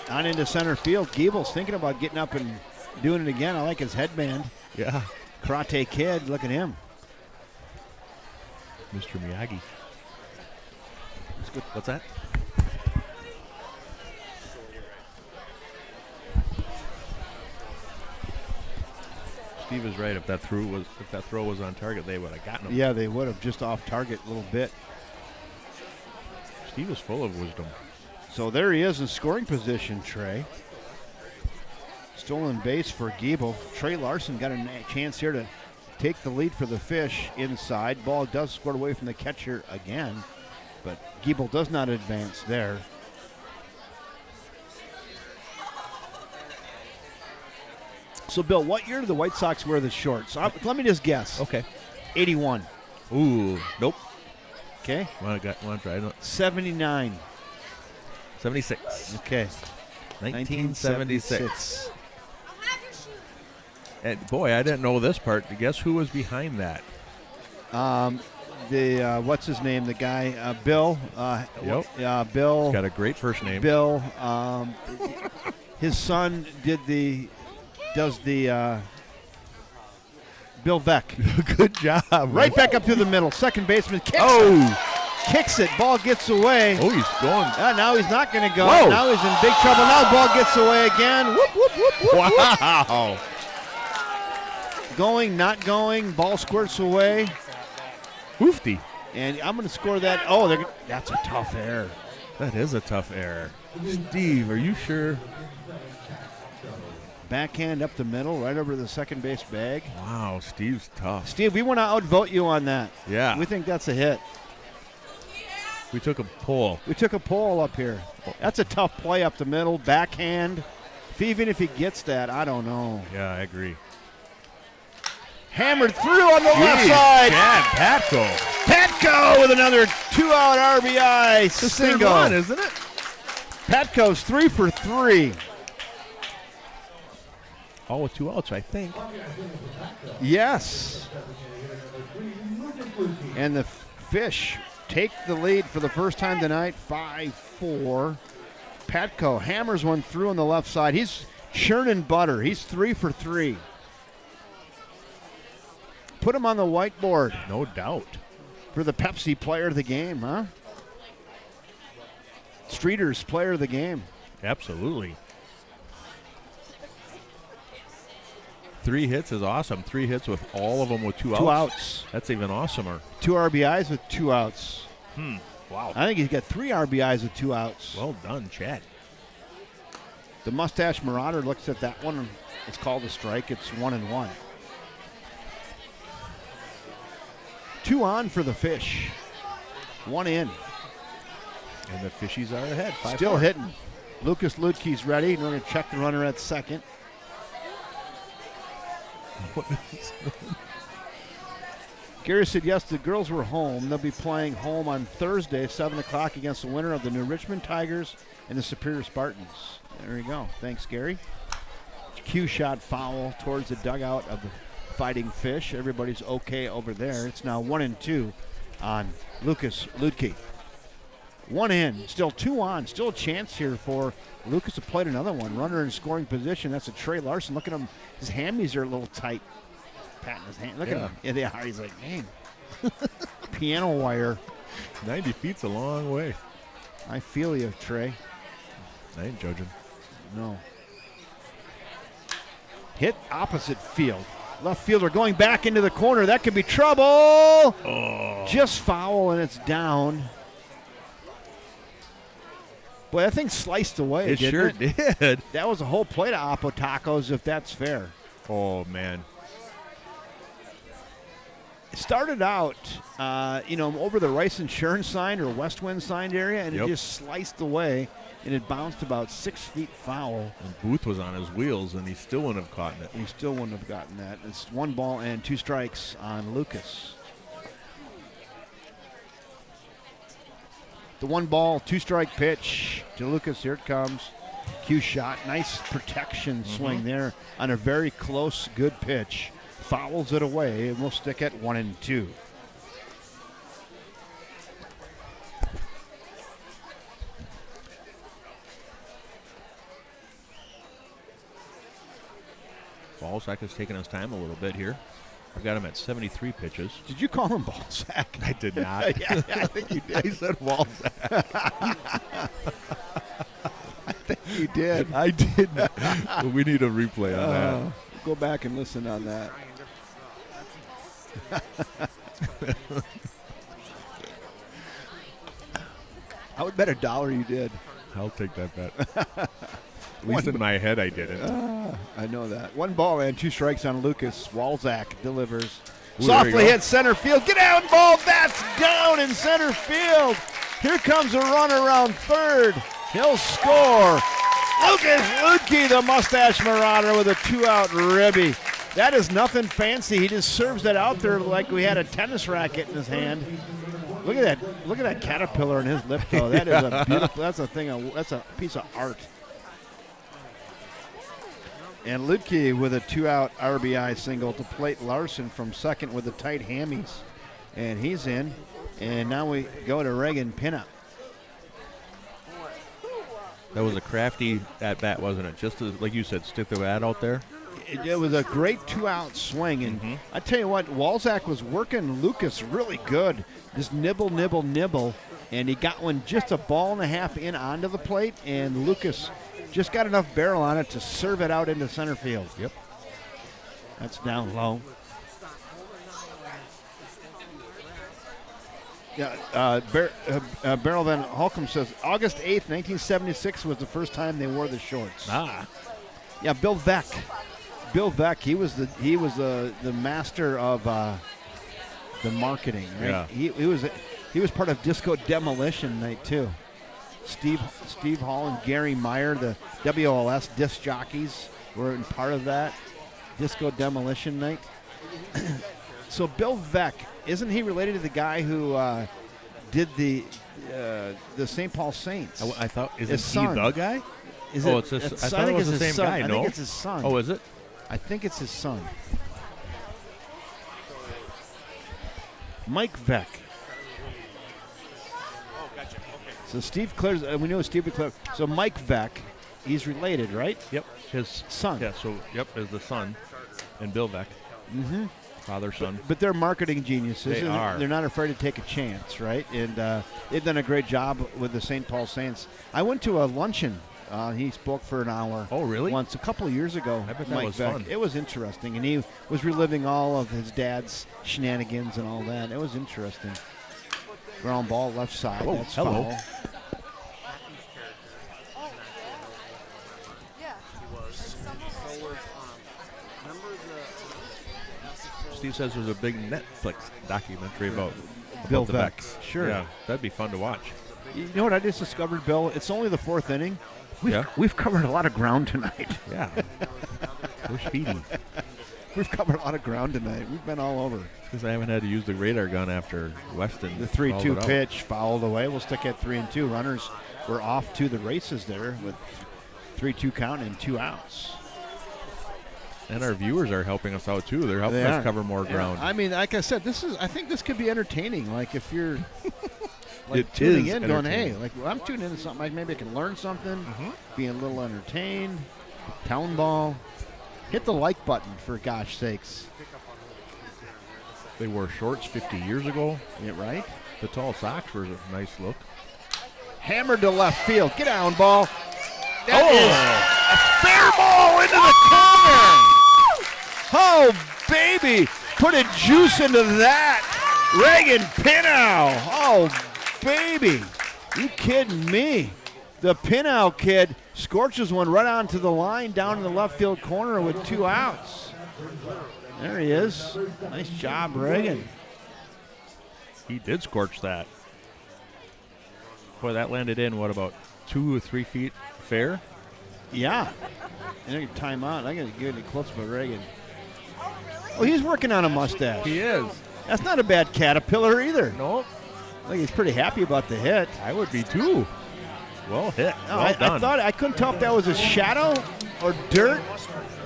On into center field. Giebel's thinking about getting up and doing it again. I like his headband. Yeah. Karate Kid, look at him. Mr. Miyagi. What's that? Steve is right. If that throw was on target, they would have gotten him. Yeah, they would have just off target a little bit. Steve is full of wisdom. So there he is in scoring position, Trey. Stolen base for Giebel. Trey Larson got a chance here to take the lead for the Fish inside. Ball does squirt away from the catcher again, but Giebel does not advance there. So, Bill, what year did the White Sox wear the shorts? Let me just guess. Okay. 81. Ooh, nope. Okay. Want to try it? 79. 76. Okay. 1976. And boy, I didn't know this part. Guess who was behind that? What's his name? The guy, Bill. Yep. Bill. He's got a great first name. Bill. His son does the Bill Veck. Good job. Right back up to the middle. Second baseman kicks it. Oh. Kicks it. Ball gets away. Oh, he's going. Now he's not going to go. Whoa. Now he's in big trouble. Now ball gets away again. Whoop, whoop, whoop, whoop, Wow. whoop. Going, not going. Ball squirts away. Hoofty. And I'm going to score that. Oh, that's a tough error. That is a tough error. Steve, are you sure? Backhand up the middle, right over the second base bag. Wow, Steve's tough. Steve, we want to outvote you on that. Yeah. We think that's a hit. We took a poll. We took a poll up here. That's a tough play up the middle, backhand. Even if he gets that, I don't know. Yeah, I agree. Hammered through on the left side. Chad Patko. Patko with another 2-out RBI single. Run, isn't it? Patko's 3 for 3. All with 2 outs, I think. Yes. And the Fish take the lead for the first time tonight, 5-4. Patko hammers one through on the left side. He's churning butter. He's 3 for 3. Put him on the whiteboard. No doubt. For the Pepsi player of the game, huh? Streeter's player of the game. Absolutely. 3 hits is awesome. 3 hits with all of them with 2 outs. 2 outs. That's even awesomer. 2 RBIs with 2 outs. Wow. I think he's got 3 RBIs with 2 outs. Well done, Chad. The Mustache Marauder looks at that one. It's called a strike. It's 1-1. 2 on for the Fish. 1 in. And the Fishies are ahead. 5-4. Still hitting. Lucas Ludke's ready. We're going to check the runner at second. Gary said, yes, the girls were home. They'll be playing home on Thursday, 7 o'clock, against the winner of the New Richmond Tigers and the Superior Spartans. There you go. Thanks, Gary. Cue shot foul towards the dugout of the Fighting Fish. Everybody's okay over there. It's now 1-2 on Lucas Ludke. 1 in. Still 2 on. Still a chance here for Lucas to play another one. Runner in scoring position. That's a Trey Larson. Look at him. His hammies are a little tight. Patting his hand. Look at him. Yeah, they are. He's like, man. Piano wire. 90 feet's a long way. I feel you, Trey. I ain't judging. No. Hit opposite field. Left fielder going back into the corner. That could be trouble. Oh. Just foul, and it's down. Boy, that thing sliced away. It sure did. That was a whole plate of Oppo tacos, if that's fair. Oh, man. It started out, over the Rice Insurance sign or West Wind signed area, and it just sliced away, and it bounced about 6 feet foul. And Booth was on his wheels, and he still wouldn't have caught it. He still wouldn't have gotten that. It's 1 ball and 2 strikes on Lucas. The 1 ball, 2 strike pitch to Lucas. Here it comes. Cue shot. Nice protection swing there on a very close, good pitch. Fouls it away, and we'll stick at 1-2. Ballsack is taking his time a little bit here. I've got him at 73 pitches. Did you call him Ballsack? I did not. Yeah, I think you did. I said Ballsack. I think you did. I did not. Well, we need a replay on that. Go back and listen on that. I would bet $1 you did. I'll take that bet. At least in my head, I didn't. I know that. 1 ball and 2 strikes on Lucas. Walzak delivers. Ooh, there you Softly go. hit center field. Get down, ball. That's down in center field. Here comes a run around third. He'll score. Lucas Luedtke, the mustache marauder, with a 2-out ribby. That is nothing fancy. He just serves that out there like we had a tennis racket in his hand. Look at that! Look at that caterpillar in his lip, though. That is a beautiful. That's a thing. That's a piece of art. And Luedtke with a 2-out RBI single to plate Larson from second with the tight hammies, and he's in. And now we go to Reagan Pinnock. That was a crafty at bat, wasn't it? Just to, like you said, stick the bat out there. It was a great 2-out swing, and I tell you what, Walzak was working Lucas really good. Just nibble, nibble, nibble, and he got one just a ball and a half in onto the plate, and Lucas just got enough barrel on it to serve it out into center field. Yep. That's down low. Yeah, Beryl Van Holcomb says August 8th, 1976 was the first time they wore the shorts. Yeah, Bill Veck. Bill Veck, he was the master of the marketing, right? Yeah. He was part of Disco Demolition Night too. Steve Hall and Gary Meyer, the WLS disc jockeys, were in part of that Disco Demolition Night. So Bill Veck, isn't he related to the guy who did the St. Paul Saints? I thought, isn't His he son. the guy? Is Oh, it? it's I thought it was the same guy. I No, think it's his son. Oh, is it? I think it's his son. Mike Veck. So Steve Clare's, we know Steve Clare. So Mike Veck, he's related, right? Yep. His son. Yeah, so, yep, is the son. And Bill Veck. Mm-hmm. Father, son. But they're marketing geniuses. They and are. They're not afraid to take a chance, right? And they've done a great job with the St. Paul Saints. I went to a luncheon. He spoke for an hour. Oh, really? Once, a couple of years ago. I bet that Mike was Veck. fun. It was interesting. And he was reliving all of his dad's shenanigans and all that. It was interesting. Ground ball left side. Oh, That's hello. foul. Steve says there's a big Netflix documentary about Bill the Veck. Becks. Sure. Yeah, that'd be fun to watch. You know what I just discovered, Bill? It's only the 4th inning. Yeah. We've covered a lot of ground tonight. Yeah. We're speedy. We've covered a lot of ground tonight. We've been all over. Because I haven't had to use the radar gun after Weston. The fouled 3-2 it out. pitch fouled away. We'll stick at 3-2. Runners were off to the races there with 3-2 count and 2 outs. And our viewers are helping us out too. They're helping us cover more ground. I mean, like I said, I think this could be entertaining. Like if you're like It tuning is in, going, "Hey, entertaining. like well, I'm tuning into something. Like maybe I can learn something, being a little entertained." Town ball, hit the like button for gosh sakes. They wore shorts 50 years ago. Yeah, right. The tall socks were a nice look. Hammered to left field. Get down, ball. That is a fair ball into the corner. Oh, baby. Put a juice into that. Reagan Pinnow. Oh, baby. You kidding me? The Pinnow kid scorches one right onto the line down in the left field corner with 2 outs. There he is. Nice job, Reagan. He did scorch that. Boy, that landed in, what, about 2 or 3 feet fair? Yeah. And I can time out. I got to get it close by Reagan. Oh, he's working on a mustache. He is. That's not a bad caterpillar either. Nope. I think he's pretty happy about the hit. I would be too. Well hit. No, Well I done. thought I couldn't tell if that was a shadow or dirt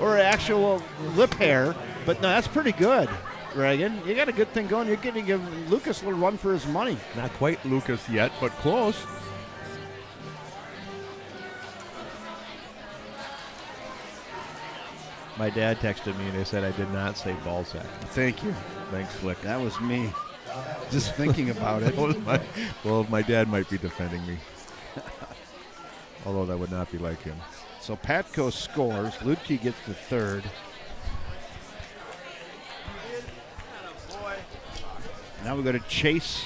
or actual lip hair, but no, that's pretty good, Reagan. You got a good thing going. You're getting to give Lucas a little run for his money. Not quite Lucas yet, but close. My dad texted me and they said I did not say ball sack. Thank you. Thanks, Flick. That was me. Just thinking about it. Well, my dad might be defending me. Although that would not be like him. So Patco scores. Luedtke gets the third. Now we go to Chase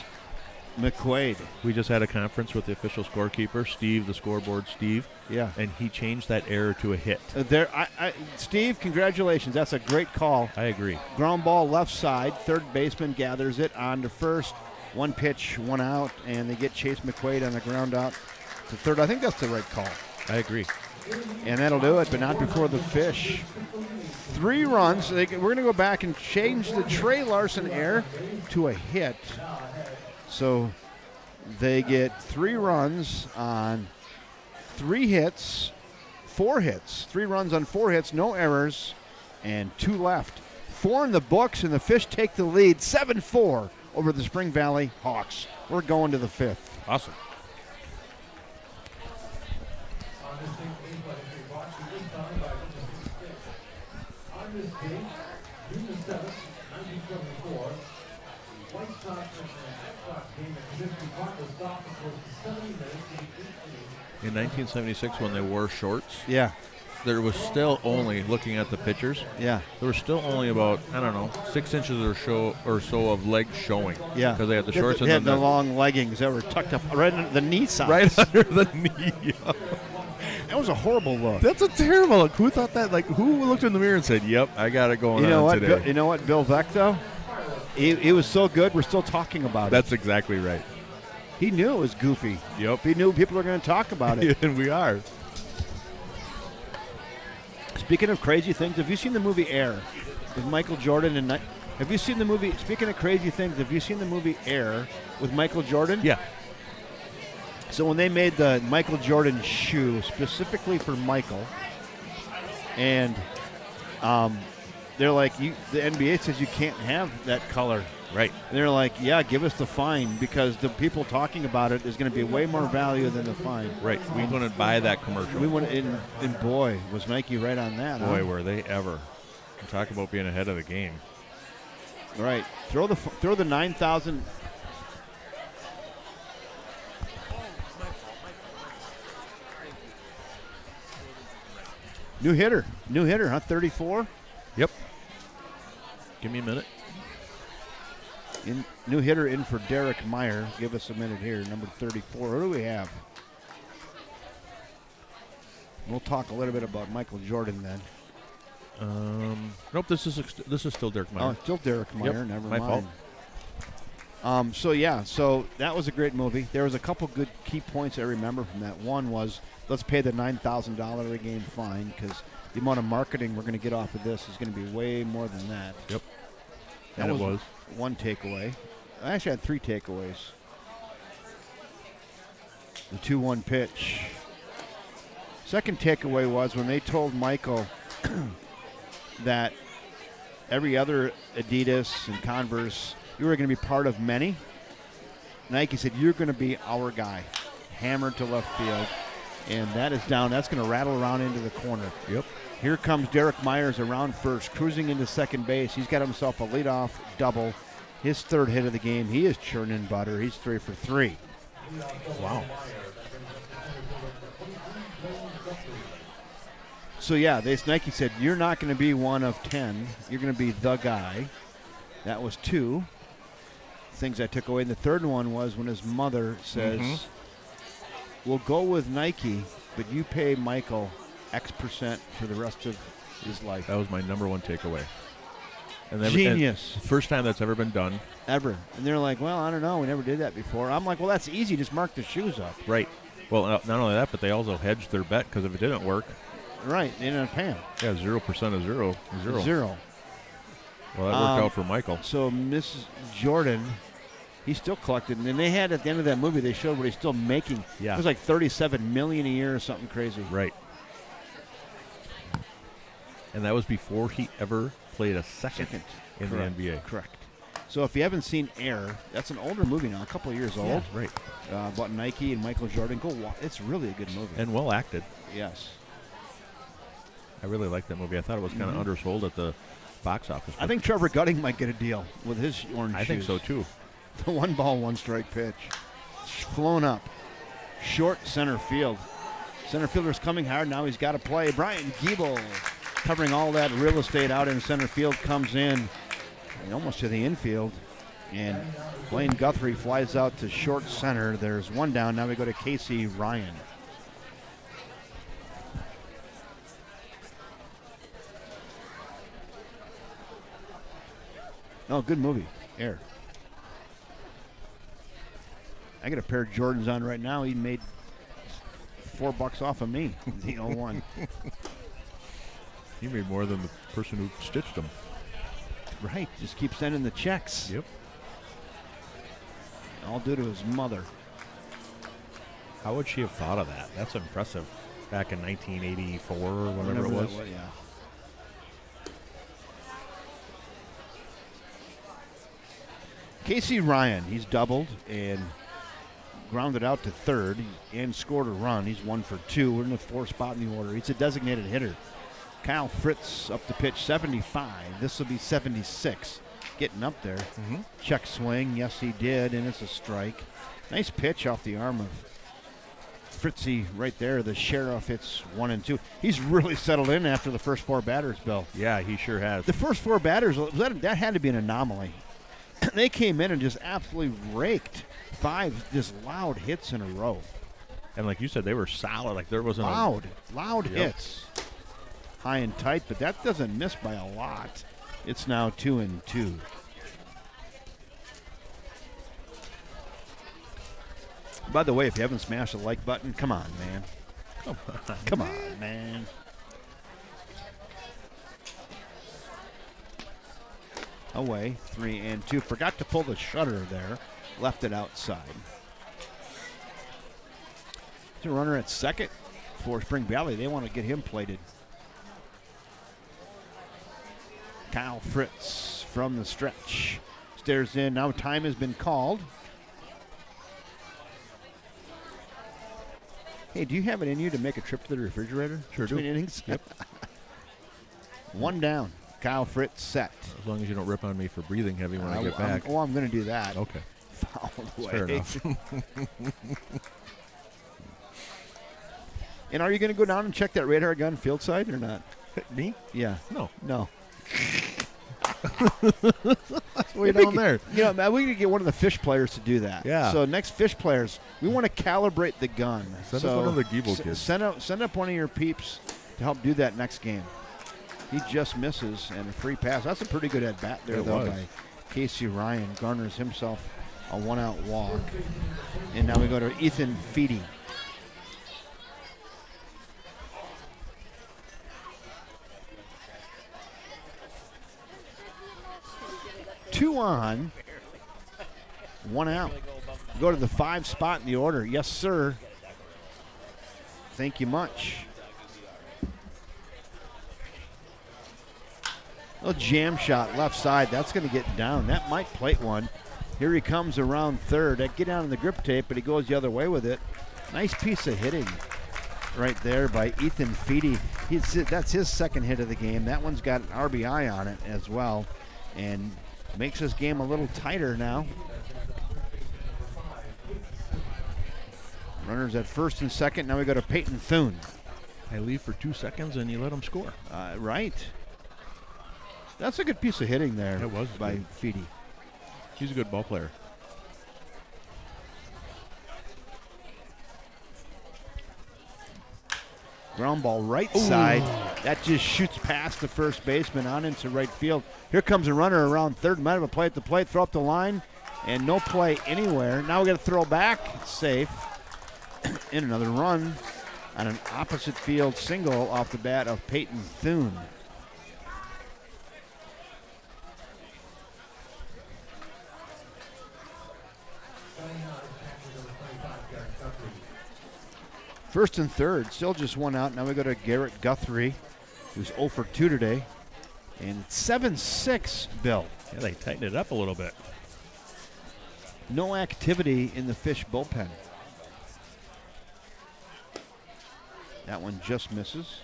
McQuaid. We just had a conference with the official scorekeeper, Steve, the scoreboard Steve. Yeah. And he changed that error to a hit. Steve, congratulations. That's a great call. I agree. Ground ball left side. Third baseman gathers it on to first. One pitch, one out, and they get Chase McQuaid on the ground out to third. I think that's the right call. I agree. And that'll do it, but not before the Fish. 3 runs. We're going to go back and change the Trey Larson error to a hit. So they get 3 runs on 3 hits, 4 hits. 3 runs on 4 hits, no errors, and 2 left. 4 in the books, and the Fish take the lead 7-4 over the Spring Valley Hawks. We're going to the 5th. Awesome. On this date, June the 7th, 1974, White Sox and Red Sox game at Comiskey Park was stopped for close to 70 minutes in the 18th. In 1976, when they wore shorts, Yeah. there was still only, looking at the pictures, Yeah. there was still only about, 6 inches or so of legs showing. Yeah. Because they had the shorts They and had the long leggings that were tucked up right under the knee size. right under the knee. That was a horrible look. That's a terrible look. Who thought that? Like, who looked in the mirror and said, "Yep, I got it going You know on what? today"? You know what? Bill Veck, though, he was so good. We're still talking about That's exactly right. it. He knew it was goofy. Yep. He knew people were going to talk about it. And we are. Speaking of crazy things, have you seen the movie Air with Michael Jordan and? Have you seen the movie? Speaking of crazy things, have you seen the movie Air with Michael Jordan? Yeah. So when they made the Michael Jordan shoe specifically for Michael, and they're like, the NBA says you can't have that color. Right. And they're like, yeah, give us the fine because the people talking about it is going to be way more value than the fine. Right. We wouldn't buy that commercial. We went and boy, was Nike right on that. Boy, huh? were they ever. Talk about being ahead of the game. Right. Throw the 9,000. New hitter, huh? 34. Yep. Give me a minute. New hitter in for Derek Meyer. Give us a minute here. Number 34. Who do we have? We'll talk a little bit about Michael Jordan then. Nope. This is still Derek Meyer. Oh, still Derek Meyer. Yep, Never my mind. fault. So that was a great movie. There was a couple good key points I remember from that. One was let's pay the $9,000 a game fine because the amount of marketing we're going to get off of this is going to be way more than that. Yep. That And it was. one takeaway. I actually had 3 takeaways. The 2-1 pitch. Second takeaway was when they told Michael that every other Adidas and Converse, you were going to be part of many. Nike said, you're going to be our guy. Hammered to left field. And that is down. That's going to rattle around into the corner. Yep. Here comes Derek Myers around first, cruising into second base. He's got himself a leadoff double. His 3rd hit of the game. He is churning butter. He's 3 for 3. Wow. So, yeah, Nike said, you're not going to be one of 10. You're going to be the guy. That was 2 things I took away. And the third one was when his mother says, we'll go with Nike, but you pay Michael X% for the rest of his life. That was my number 1 takeaway. And Genius. And first time that's ever been done. Ever. And they're like, well, I don't know. We never did that before. I'm like, well, that's easy. Just mark the shoes up. Right. Well, not only that, but they also hedged their bet because if it didn't work. Right. They didn't pay him. Yeah, 0% of zero. Zero. Well, that worked out for Michael. So Mrs. Jordan, he still collected. And then they had at the end of that movie, they showed what he's still making. Yeah. It was like $37 million a year or something crazy. Right. And that was before he ever played a second in Correct. the NBA. Correct. So if you haven't seen Air, that's an older movie now, a couple of years old. Yeah, right. About Nike and Michael Jordan. Go watch. It's really a good movie. And well acted. Yes. I really liked that movie. I thought it was kind of undersold at the box office. I think Trevor Gutting might get a deal with his orange I think shoes. so, too. The 1-ball-1-strike pitch. Flown up. Short center field. Center fielder's coming hard. Now he's got to play. Brian Giebel covering all that real estate out in center field comes in and almost to the infield. And Blaine Guthrie flies out to short center. There's one down. Now we go to Casey Ryan. Oh, good movie. Air. I got a pair of Jordans on right now. He made $4 off of me. The 01. You made more than the person who stitched them. Right. Just keep sending the checks. Yep. All due to his mother. How would she have thought of that? That's impressive. Back in 1984 or whatever it was. Yeah. Casey Ryan, he's doubled and grounded out to third and scored a run. He's 1 for 2. We're in the 4th spot in the order. He's a designated hitter. Kyle Fritz up the pitch, 75. This will be 76. Getting up there. Check swing. Yes, he did, and it's a strike. Nice pitch off the arm of Fritzy right there. The Sheriff hits 1 and 2. He's really settled in after the first 4 batters, Bill. Yeah, he sure has. The first 4 batters, that had to be an anomaly. They came in and just absolutely raked 5 just loud hits in a row. And like you said, they were solid. Like there wasn't loud hits. High and tight, but that doesn't miss by a lot. It's now 2 and 2. By the way, if you haven't smashed the like button, come on, man. Come on, man. Away, 3 and 2. Forgot to pull the shutter there. Left it outside. There's a runner at second for Spring Valley. They want to get him plated. Kyle Fritz from the stretch. Stares in. Now time has been called. Hey, do you have it in you to make a trip to the refrigerator? Sure do. Between innings? Yep. 1 down. Kyle Fritz set. As long as you don't rip on me for breathing heavy when I get back. I'm going to do that. Okay. Fouled away. Fair enough. And are you going to go down and check that radar gun field side or not? Me? Yeah. No. That's way down there. You know, man, we need to get one of the fish players to do that. Yeah. So next fish players, we want to calibrate the gun. Send us one of the Giebel kids. Send up one of your peeps to help do that next game. He just misses and a free pass. That's a pretty good at bat there, though, by Casey Ryan. Garners himself a 1-out walk. And now we go to Ethan Feedy. Two on, 1 out. Go to the 5 spot in the order. Yes, sir. Thank you much. Little jam shot left side. That's going to get down. That might plate one. Here he comes around third. That get down in the grip tape, but he goes the other way with it. Nice piece of hitting right there by Ethan Feedy. That's his second hit of the game. That one's got an RBI on it as well, and makes this game a little tighter now. Runners at first and second. Now we go to Peyton Thune. I leave for 2 seconds and you let him score. Right. That's a good piece of hitting there. It was by good. Feedy. He's a good ball player. Ground ball right side. That just shoots past the first baseman on into right field. Here comes a runner around third. Might have a play at the plate. Throw up the line. And no play anywhere. Now we got to throw back. It's safe. And another run on an opposite field single off the bat of Peyton Thune. First and third, still just 1 out. Now we go to Garrett Guthrie, who's 0 for 2 today. And it's 7-6, Bill. Yeah, they tightened it up a little bit. No activity in the Fish bullpen. That one just misses.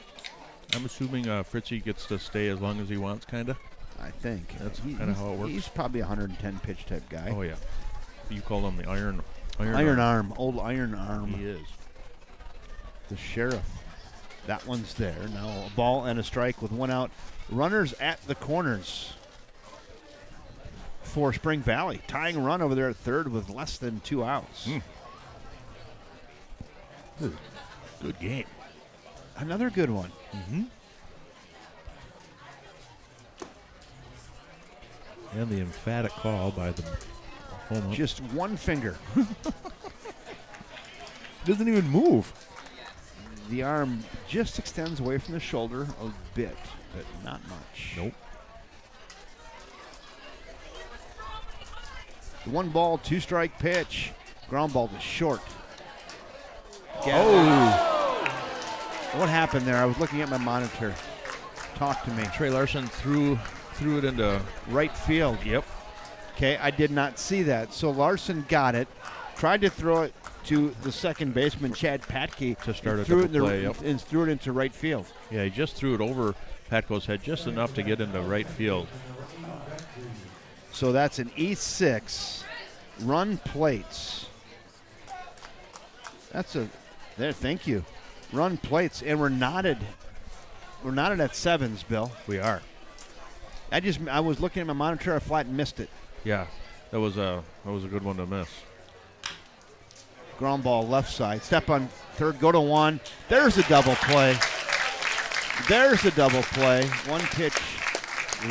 I'm assuming Fritzy gets to stay as long as he wants, kind of. I think. That's kind of how it works. He's probably a 110 pitch type guy. Oh, yeah. You call him the iron arm. Old iron arm. He is. The Sheriff. That one's there. Now a ball and a strike with 1 out. Runners at the corners. for Spring Valley. Tying run over there at third with less than 2 outs. Good game. Another good one. And the emphatic call by the home. Just one finger. Doesn't even move. The arm just extends away from the shoulder a bit, but not much. Nope. The 1-ball, 2-strike pitch. Ground ball to short. What happened there? I was looking at my monitor. Talk to me. Trey Larson threw it into right field. Yep. Okay, I did not see that. So Larson got it, tried to throw it to the second baseman, Chad Patke, to start a threw double it play. Yep. and threw it into right field. Yeah, he just threw it over Patko's head just enough to get into right field. So that's an E6. Run plates. There, thank you. Run plates, and we're knotted. We're knotted at 7s, Bill. We are. I was looking at my monitor, I flat missed it. Yeah, that was a good one to miss. Ground ball left side. Step on third, go to 1. There's a double play. One pitch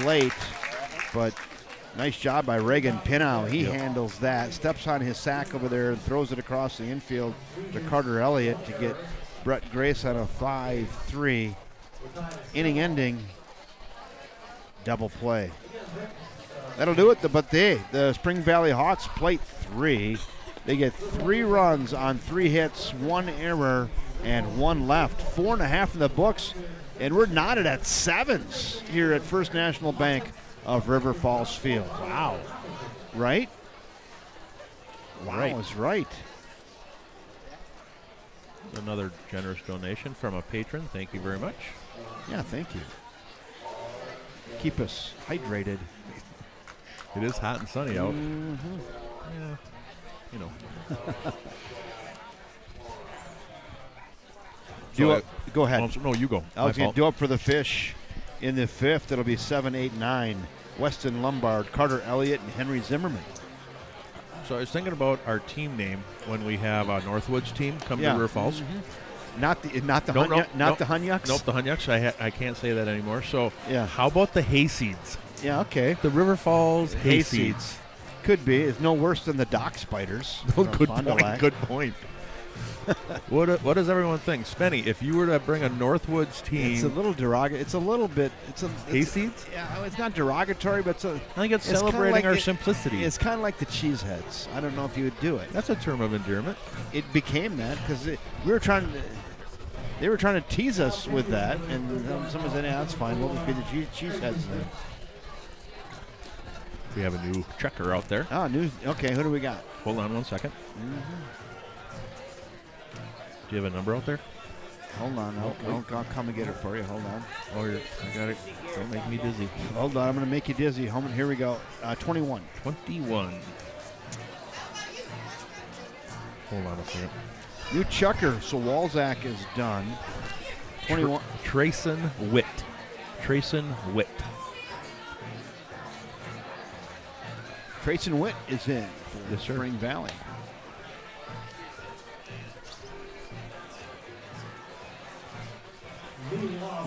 late, but nice job by Reagan Pinow. He handles that. Steps on his sack over there and throws it across the infield to Carter Elliott to get Brett Grace on a 5-3. Inning ending double play. That'll do it. But the Spring Valley Hawks plate 3. They get 3 runs on 3 hits, 1 error, and 1 left. 4.5 in the books, and we're knotted at 7s here at First National Bank of River Falls Field. Wow. Right? Wow is right. Another generous donation from a patron. Thank you very much. Yeah, thank you. Keep us hydrated. It is hot and sunny out. Yeah. You know. Go ahead. No, you go. I was going to do up for the Fish in the 5th. It'll be 7, 8, 9. Weston Lombard, Carter Elliott, and Henry Zimmerman. So I was thinking about our team name when we have a Northwoods team come to River Falls. Not the Hunyucks? Nope, the Hunyucks. I can't say that anymore. So yeah. How about the Hayseeds? Yeah, okay. The River Falls Hayseeds. Could be. It's no worse than the Dock Spiders. Good point. What does everyone think? Spenny, if you were to bring a Northwoods team. It's a little derogatory. It's a little bit. Hayseeds? Yeah, it's not derogatory, but I think it's celebrating our simplicity. It's kind of like the Cheeseheads. I don't know if you would do it. That's a term of endearment. It became that because they were trying to tease us with that, and someone said, "Yeah, that's fine. We'll just be the Cheeseheads then." We have a new checker out there. Oh, news. Okay, who do we got? Hold on 1 second. Do you have a number out there? Hold on. I'll come and get it for you. Hold on. Oh, I got it. Don't make me dizzy. Hold on. I'm going to make you dizzy. Here we go. 21. 21. Hold on a second. New chucker. So Walzak is done. 21. Trayson Witt. Trayson Witt is in for the Spring Valley.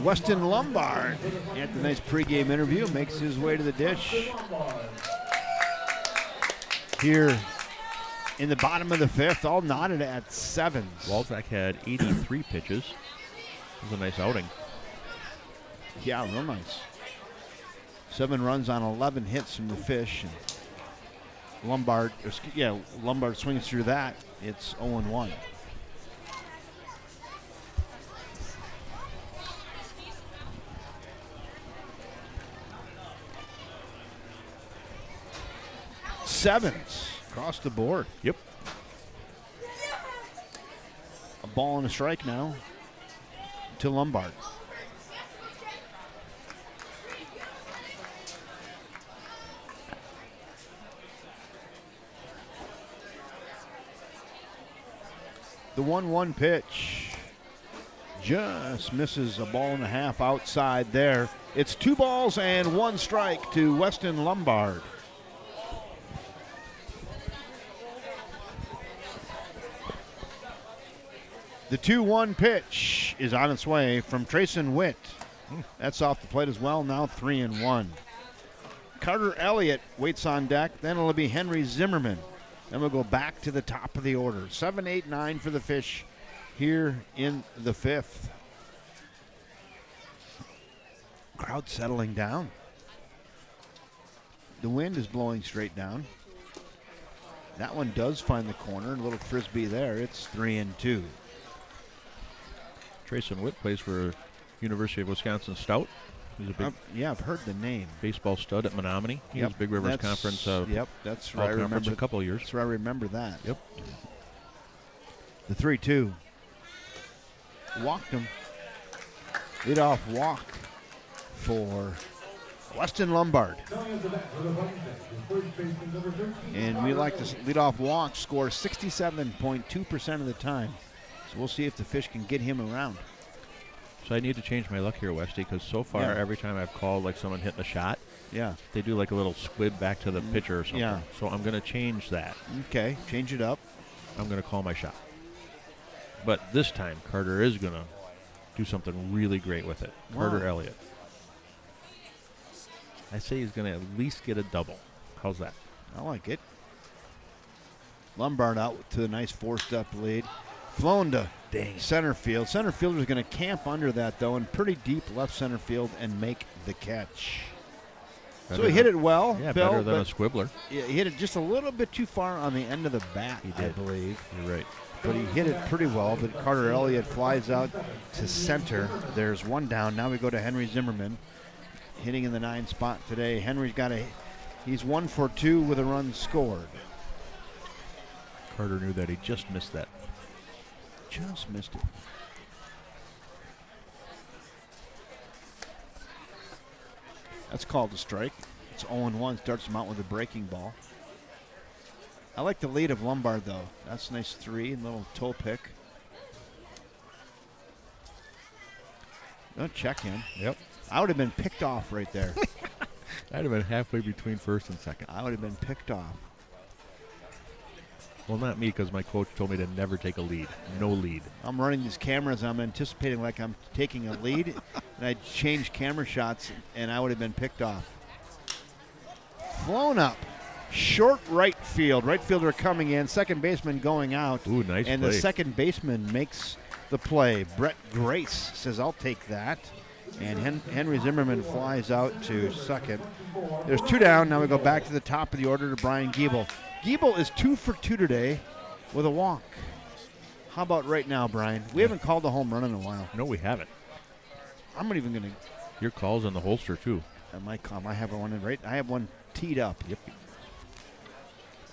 Weston Lombard at the nice pregame interview makes his way to the dish. Here in the bottom of the 5th, all knotted at 7s. Walzak had 83 pitches. It was a nice outing. Yeah, real nice. 7 runs on 11 hits from the Fish. And Lombard swings through that. It's 0-1. Sevens across the board. Yep. A ball and a strike now to Lombard. The 1-1 pitch just misses a ball and a half outside there. It's 2 balls and 1 strike to Weston Lombard. The 2-1 pitch is on its way from Trayson Witt. That's off the plate as well, now 3-1. Carter Elliott waits on deck. Then it'll be Henry Zimmerman. Then we'll go back to the top of the order. 7, 8, 9 for the Fish here in the 5th. Crowd settling down. The wind is blowing straight down. That one does find the corner. A little frisbee there. It's 3-2. Trayson Witt plays for University of Wisconsin Stout. He's a big yeah, I've heard the name. baseball stud at Menominee. He was Big Rivers Conference. Yep, that's right. I remember a couple of years. That's right. I remember that. Yep. The 3-2. Walked him. Leadoff walk for Weston Lombard. And we like to lead off walk score 67.2% of the time. So we'll see if the Fish can get him around. So I need to change my luck here, Westy, because so far every time I've called like someone hitting a shot, they do like a little squib back to the pitcher or something. Yeah. So I'm going to change that. Okay, change it up. I'm going to call my shot. But this time, Carter is going to do something really great with it. Carter Elliott. I say he's going to at least get a double. How's that? I like it. Lombard out to a nice forced-up lead. Flown to center field. Center fielder's going to camp under that, though, in pretty deep left center field and make the catch. So he hit it well, Yeah, Bill, better than a squibbler. He hit it just a little bit too far on the end of the bat, I believe. You're right. But he hit it pretty well. But Carter Elliott flies out to center. There's one down. Now we go to Henry Zimmerman, hitting in the 9 spot today. Henry's he's 1 for 2 with a run scored. Carter knew that. He just missed that. Just missed it. That's called a strike. It's 0-1. Starts him out with a breaking ball. I like the lead of Lombard, though. That's a nice 3 and little toe pick. Don't check in. Yep. I would have been picked off right there. I'd have been halfway between first and second. I would have been picked off. Well, not me, because my coach told me to never take a lead. No lead. I'm running these cameras. I'm anticipating like I'm taking a lead, and I'd change camera shots, and I would have been picked off. Flown up. Short right field. Right fielder coming in. Second baseman going out. Ooh, nice and play. The second baseman makes the play. Brett Grace says, I'll take that. And Henry Zimmerman flies out to second. There's 2 down. Now we go back to the top of the order to Brian Giebel. Giebel is 2 for 2 today with a walk. How about right now, Brian? We haven't called a home run in a while. No, we haven't. I'm not even going to. Your call's in the holster, too. I have one in right. I have one teed up. Yep.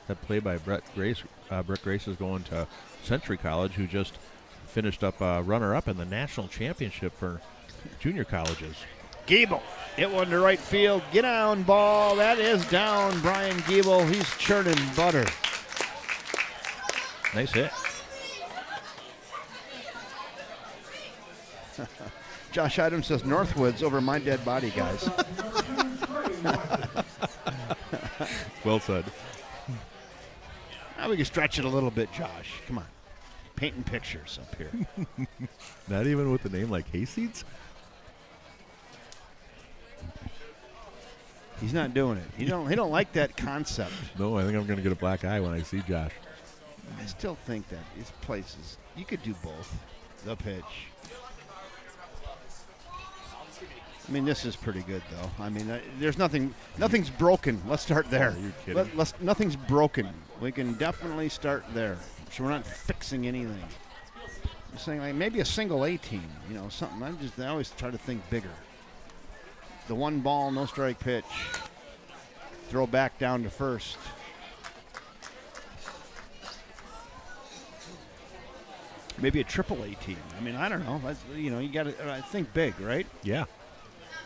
That play by Brett Grace. Brett Grace is going to Century College, who just finished up runner-up in the national championship for junior colleges. Giebel hit one to right field. Get down ball. That is down. Brian Giebel. He's churning butter. Nice hit. Josh Adams says Northwoods over my dead body, guys. Well said. Now we can stretch it a little bit, Josh. Come on. Painting pictures up here. Not even with a name like Hayseeds? He's not doing it. He don't like that concept. No, I think I'm going to get a black eye when I see Josh. I still think that these places, you could do both. The pitch. I mean, this is pretty good, though. I mean, there's nothing's broken. Let's start there. Oh, you're kidding. Nothing's broken. We can definitely start there. So we're not fixing anything. I'm saying like maybe a single A team, something. I always try to think bigger. The 1 ball, no strike pitch. Throw back down to first. Maybe a triple A team. I mean, I don't know. You got to think big, right? Yeah.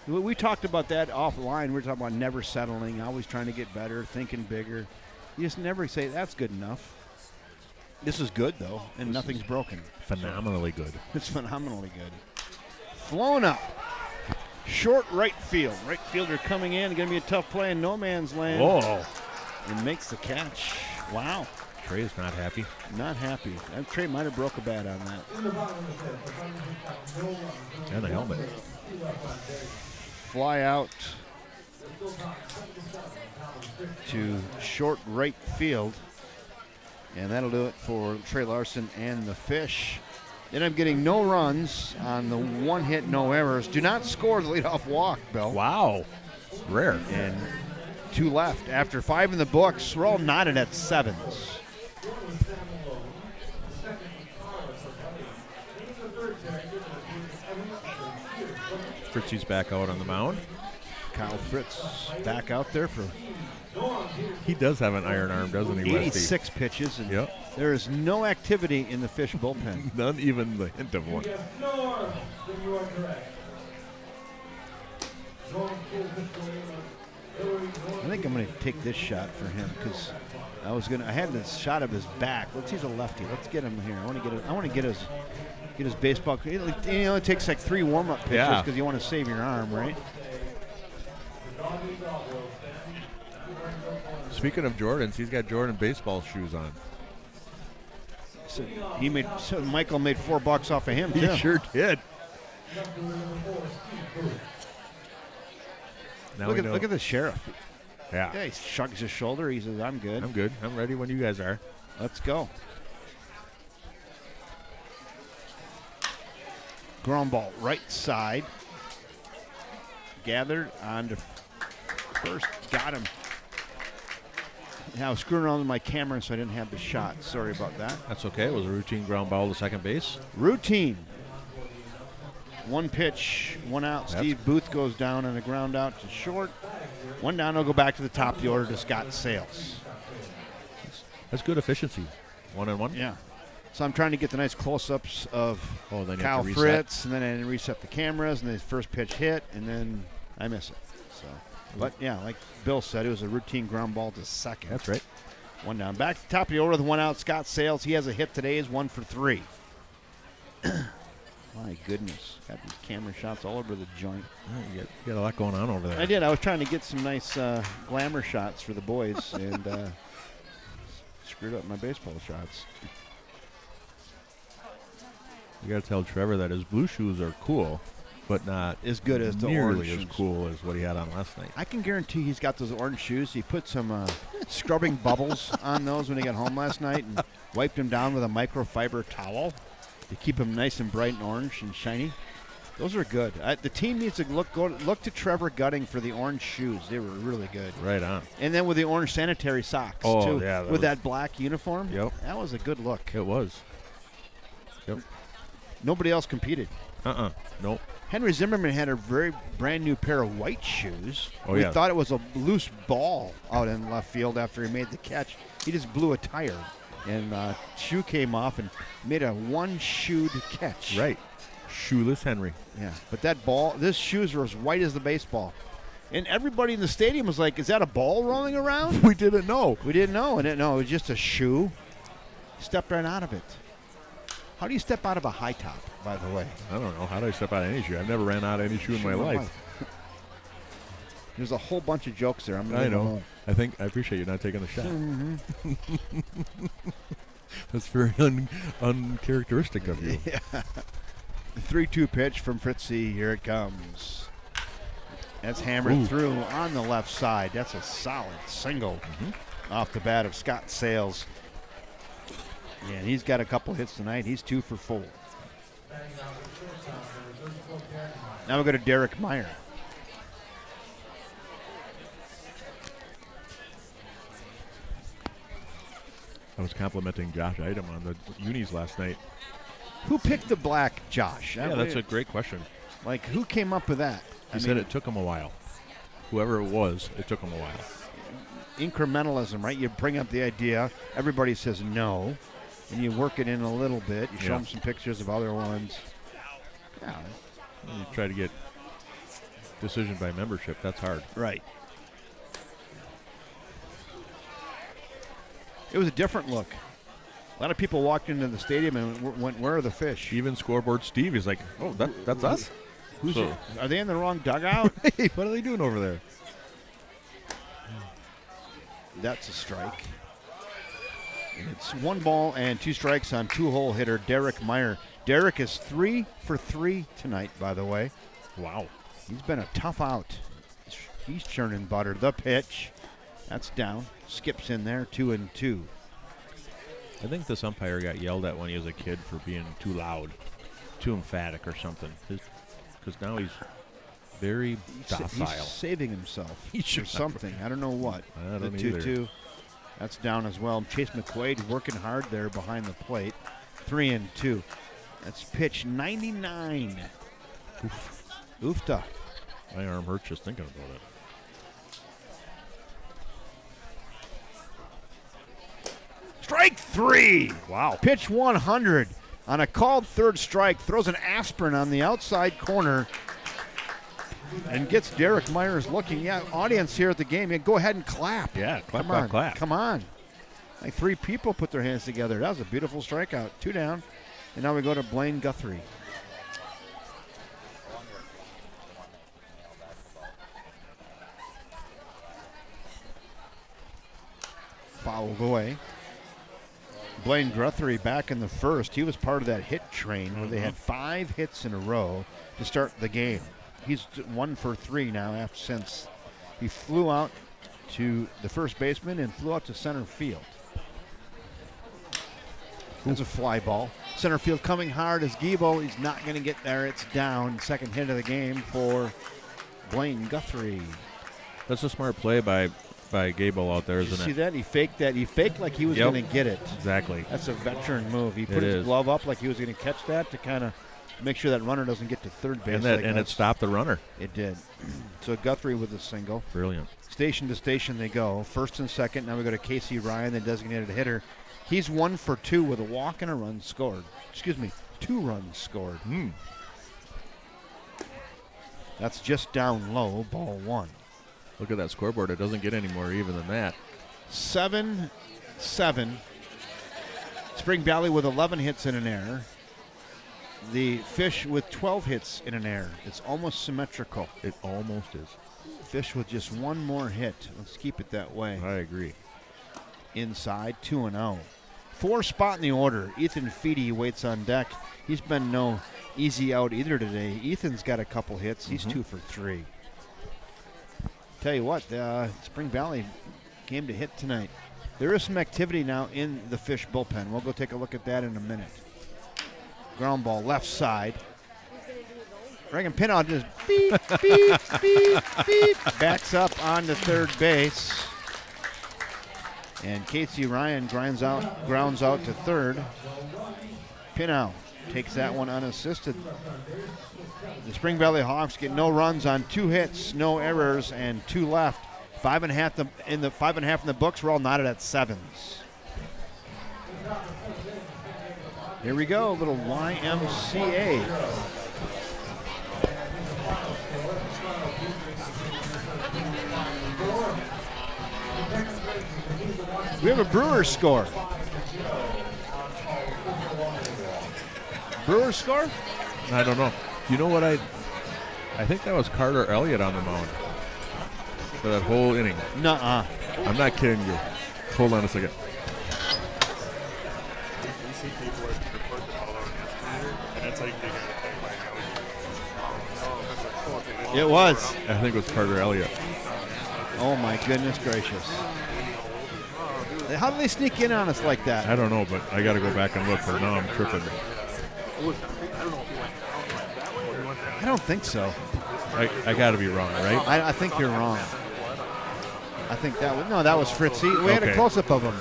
We talked about that offline. We were talking about never settling, always trying to get better, thinking bigger. You just never say that's good enough. This is good, though, and nothing's broken. Phenomenally good. It's phenomenally good. Flown up. Short right field. Right fielder coming in. Going to be a tough play in no man's land. Whoa. And makes the catch. Wow. Trey's not happy. Not happy. Trey might have broke a bat on that. And a helmet. Fly out to short right field. And that'll do it for Trey Larson and the Fish. Then I'm getting no runs on the one hit, no errors. Do not score the leadoff walk, Bill. Wow. Rare. And 2 left. After 5 in the books, we're all knotted at 7s. Fritzy's back out on the mound. Kyle Fritz back out there for He does have an iron arm, doesn't he, Westy? 86 pitches. And Yep. there is no activity in the Fish bullpen. None even the hint of one. I think I'm going to take this shot for him because I had this shot of his back. He's a lefty. Let's get him here. I want to get his baseball. It only takes like 3 warm-up pitches because you want to save your arm, right? Speaking of Jordans, he's got Jordan baseball shoes on. So Michael made $4 off of him too. He sure did. Now Look at the sheriff. Yeah. He shrugs his shoulder. He says, "I'm good. I'm good. I'm ready when you guys are." Let's go." Ground ball right side. Gathered on to first. Got him. I was screwing around with my camera, so I didn't have the shot. Sorry about that. That's okay. It was a routine ground ball to second base. Routine. 1 pitch, 1 out. Steve Booth goes down on a ground out to short. 1 down. He'll go back to the top of the order to Scott Sales. That's good efficiency. 1-on-1. Yeah. So I'm trying to get the nice close-ups of then you Kyle have to reset. Fritz, and then I reset the cameras, and his first pitch hit, and then I miss it. So, but yeah, like Bill said, it was a routine ground ball to second. That's right. 1 down. Back to the top of the order with 1 out. Scott Sales. He has a hit today. Is 1 for 3. My goodness, got these camera shots all over the joint. You got a lot going on over there. I did. I was trying to get some nice glamour shots for the boys, and screwed up my baseball shots. You got to tell Trevor that his blue shoes are cool, but not as good as the nearly orange as shoes. cool as what he had on last night. I can guarantee he's got those orange shoes. He put some scrubbing bubbles on those when he got home last night and wiped them down with a microfiber towel to keep them nice and bright and orange and shiny. Those are good. The team needs to look to Trevor Gutting for the orange shoes. They were really good. Right on. And then with the orange sanitary socks, too. Yeah, with that black uniform. Yep. That was a good look. It was. Yep. Nobody else competed. Nope. Henry Zimmerman had a very brand new pair of white shoes. Oh, we yeah. thought it was a loose ball out in left field after he made the catch. He just blew a tire, and shoe came off and made a one-shoed catch. Right. Shoeless Henry. Yeah, but that ball, this shoes were as white as the baseball. And everybody in the stadium was like, is that a ball rolling around? We didn't know. We didn't know. It was just a shoe. Stepped right out of it. How do you step out of a high top, by the way? I don't know. How do I step out of any shoe? I've never ran out of any shoe in my life. There's a whole bunch of jokes there. I know. I appreciate you not taking the shot. Mm-hmm. That's very uncharacteristic of you. Yeah. 3-2 pitch from Fritzy. Here it comes. That's hammered through on the left side. That's a solid single off the bat of Scott Sales. Yeah, and he's got a couple hits tonight. He's 2 for 4. Now we go to Derek Meyer. I was complimenting Josh Item on the unis last night. Who picked the black, Josh? Yeah, that's a great question. Like, who came up with that? He said it took him a while. Whoever it was, it took him a while. Incrementalism, right? You bring up the idea. Everybody says no. And you work it in a little bit. You show them some pictures of other ones. Yeah. You try to get decision by membership. That's hard. Right. It was a different look. A lot of people walked into the stadium and went, where are the Fish? Even scoreboard Steve is like, oh, that's us? Are they in the wrong dugout? Hey, what are they doing over there? That's a strike. And It's 1 ball and 2 strikes on 2-hole hitter Derek Meyer. Derek is 3 for 3 tonight, by the way. Wow. He's been a tough out. He's churning butter. The pitch. That's down. Skips in there, 2-2. I think this umpire got yelled at when he was a kid for being too loud, too emphatic or something. Because now he's very docile. He's saving himself He for should something. I don't know what. I don't the either. 2-2. That's down as well. Chase McQuaid working hard there behind the plate. 3-2. That's pitch 99. Oofta. My arm hurts just thinking about it. Strike 3. Wow. Pitch 100 on a called third strike. Throws an aspirin on the outside corner and gets Derek Myers looking. Yeah, audience here at the game, go ahead and clap. Yeah, clap, Come clap, on, clap. Come on. Like 3 people put their hands together. That was a beautiful strikeout. 2 down. And now we go to Blaine Guthrie. Fouled away. Blaine Guthrie back in the first. He was part of that hit train where they had 5 hits in a row to start the game. He's 1 for 3 now since he flew out to the first baseman and flew out to center field. That's a fly ball. Center field coming hard as Gibo. He's not going to get there. It's down. Second hit of the game for Blaine Guthrie. That's a smart play by Gable out there, Did you isn't see it? that? He faked that. He faked like he was Yep. going to get it. Exactly. That's a veteran move. He put It his is. glove up like he was going to catch that to kind of make sure that runner doesn't get to third base. And like it that's- stopped the runner. It did. So Guthrie with a single. Brilliant. Station to station they go. First and second. Now we go to Casey Ryan, the designated hitter. He's 1 for 2 with a walk and a run scored. 2 runs scored. That's just down low, ball 1. Look at that scoreboard. It doesn't get any more even than that. 7-7. Spring Valley with 11 hits and an error. The Fish with 12 hits in an error. It's almost symmetrical. It almost is. Fish with just 1 more hit. Let's keep it that way. I agree. Inside, 2-0. 4 spot in the order. Ethan Feedy waits on deck. He's been no easy out either today. Ethan's got a couple hits. He's 2 for 3. Tell you what, Spring Valley came to hit tonight. There is some activity now in the Fish bullpen. We'll go take a look at that in a minute. Ground ball left side. Reagan Pinow just beep, beep, beep, beep. Backs up onto third base. And Casey Ryan grounds out to third. Pinow takes that one unassisted. The Spring Valley Hawks get no runs on 2 hits, no errors, and 2 left. 5.5 in the books. We're all knotted at 7s. Here we go, a little YMCA. We have a Brewers score. Brewers score? I don't know. You know what I think that was Carter Elliott on the mound for that whole inning. Nuh-uh. I'm not kidding you. Hold on a second. It was. I think it was Carter Elliott. Oh my goodness gracious. How do they sneak in on us like that? I don't know, but I got to go back and look, but now I'm tripping. I don't think so. I got to be wrong, right? I think you're wrong. I think that was Fritzy. We had a Okay. close-up of him.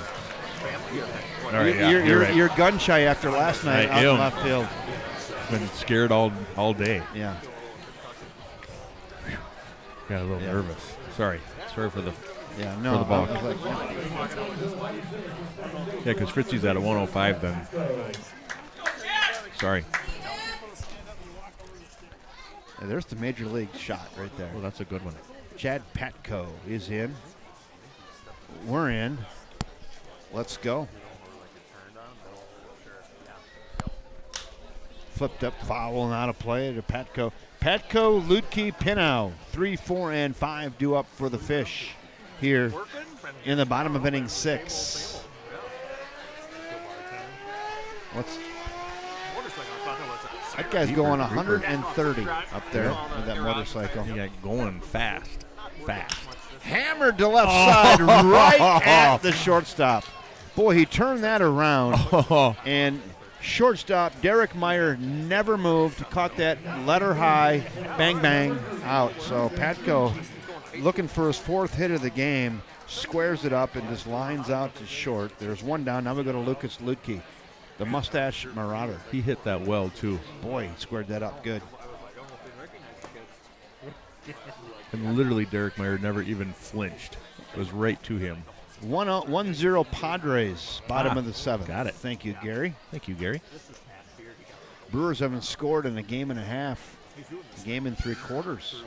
All right, yeah, you're right. You're gun shy after last night I out in am. left field. Been scared all day. Yeah. Got a little nervous. Sorry for the Yeah, for no. the ball. I was like, Yeah, because Fritzy's at a 105 then. Sorry. yeah, there's the major league shot right there. Well, that's a good one. Chad Patko is in. We're in. Let's go. Flipped up foul and out of play to Patko. Patko, Ludke, Pinow. 3, 4, and 5 due up for the Fish here in the bottom of inning 6. What's that guy's going 130 up there with that motorcycle. He got going fast. Hammered to left side right at the shortstop. Boy, he turned that around. And shortstop Derek Meyer never moved. Caught that letter high. Bang, bang, out. So Patco, looking for his 4th hit of the game, squares it up and just lines out to short. There's one down. Now we go to Lucas Lutke, the mustache marauder. He hit that well, too. Boy, he squared that up good. And literally, Derek Meyer never even flinched. It was right to him. 1-0 Padres, bottom of the 7th. Got it. Thank you, Gary. Thank you, Gary. Brewers haven't scored in a game and a half, a game and 3/4.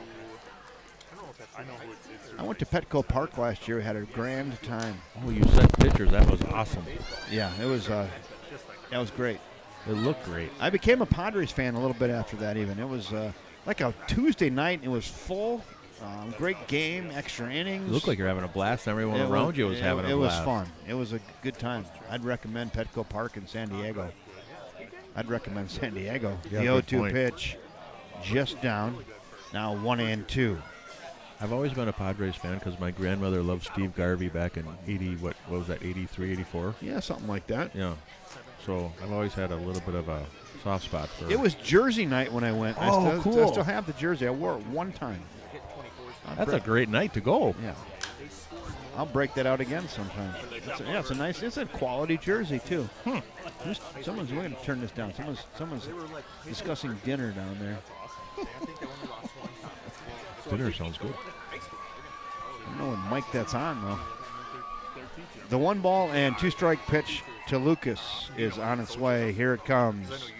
I went to Petco Park last year. We had a grand time. Oh, you sent pictures. That was awesome. Yeah, it was. That was great. It looked great. I became a Padres fan a little bit after that. Even it was like a Tuesday night. It was full. Great game, extra innings. You look like you're having a blast. Everyone around you was having a blast. It was fun. It was a good time. I'd recommend Petco Park in San Diego. I'd recommend San Diego. Yeah, the good 0-2 point. pitch, just down. Now 1-2. I've always been a Padres fan because my grandmother loved Steve Garvey back in 80, what was that, 83, 84? Yeah, something like that. Yeah. So I've always had a little bit of a soft spot for It was jersey night when I went. Oh, cool. I still have the jersey. I wore it one time. That's a great night to go. Yeah. I'll break that out again sometime. It's a quality jersey too. We're going to turn this down. Someone's discussing dinner down there. Dinner sounds good. I don't know when mic that's on though. The 1-2 strike pitch to Lucas is on its way. Here it comes.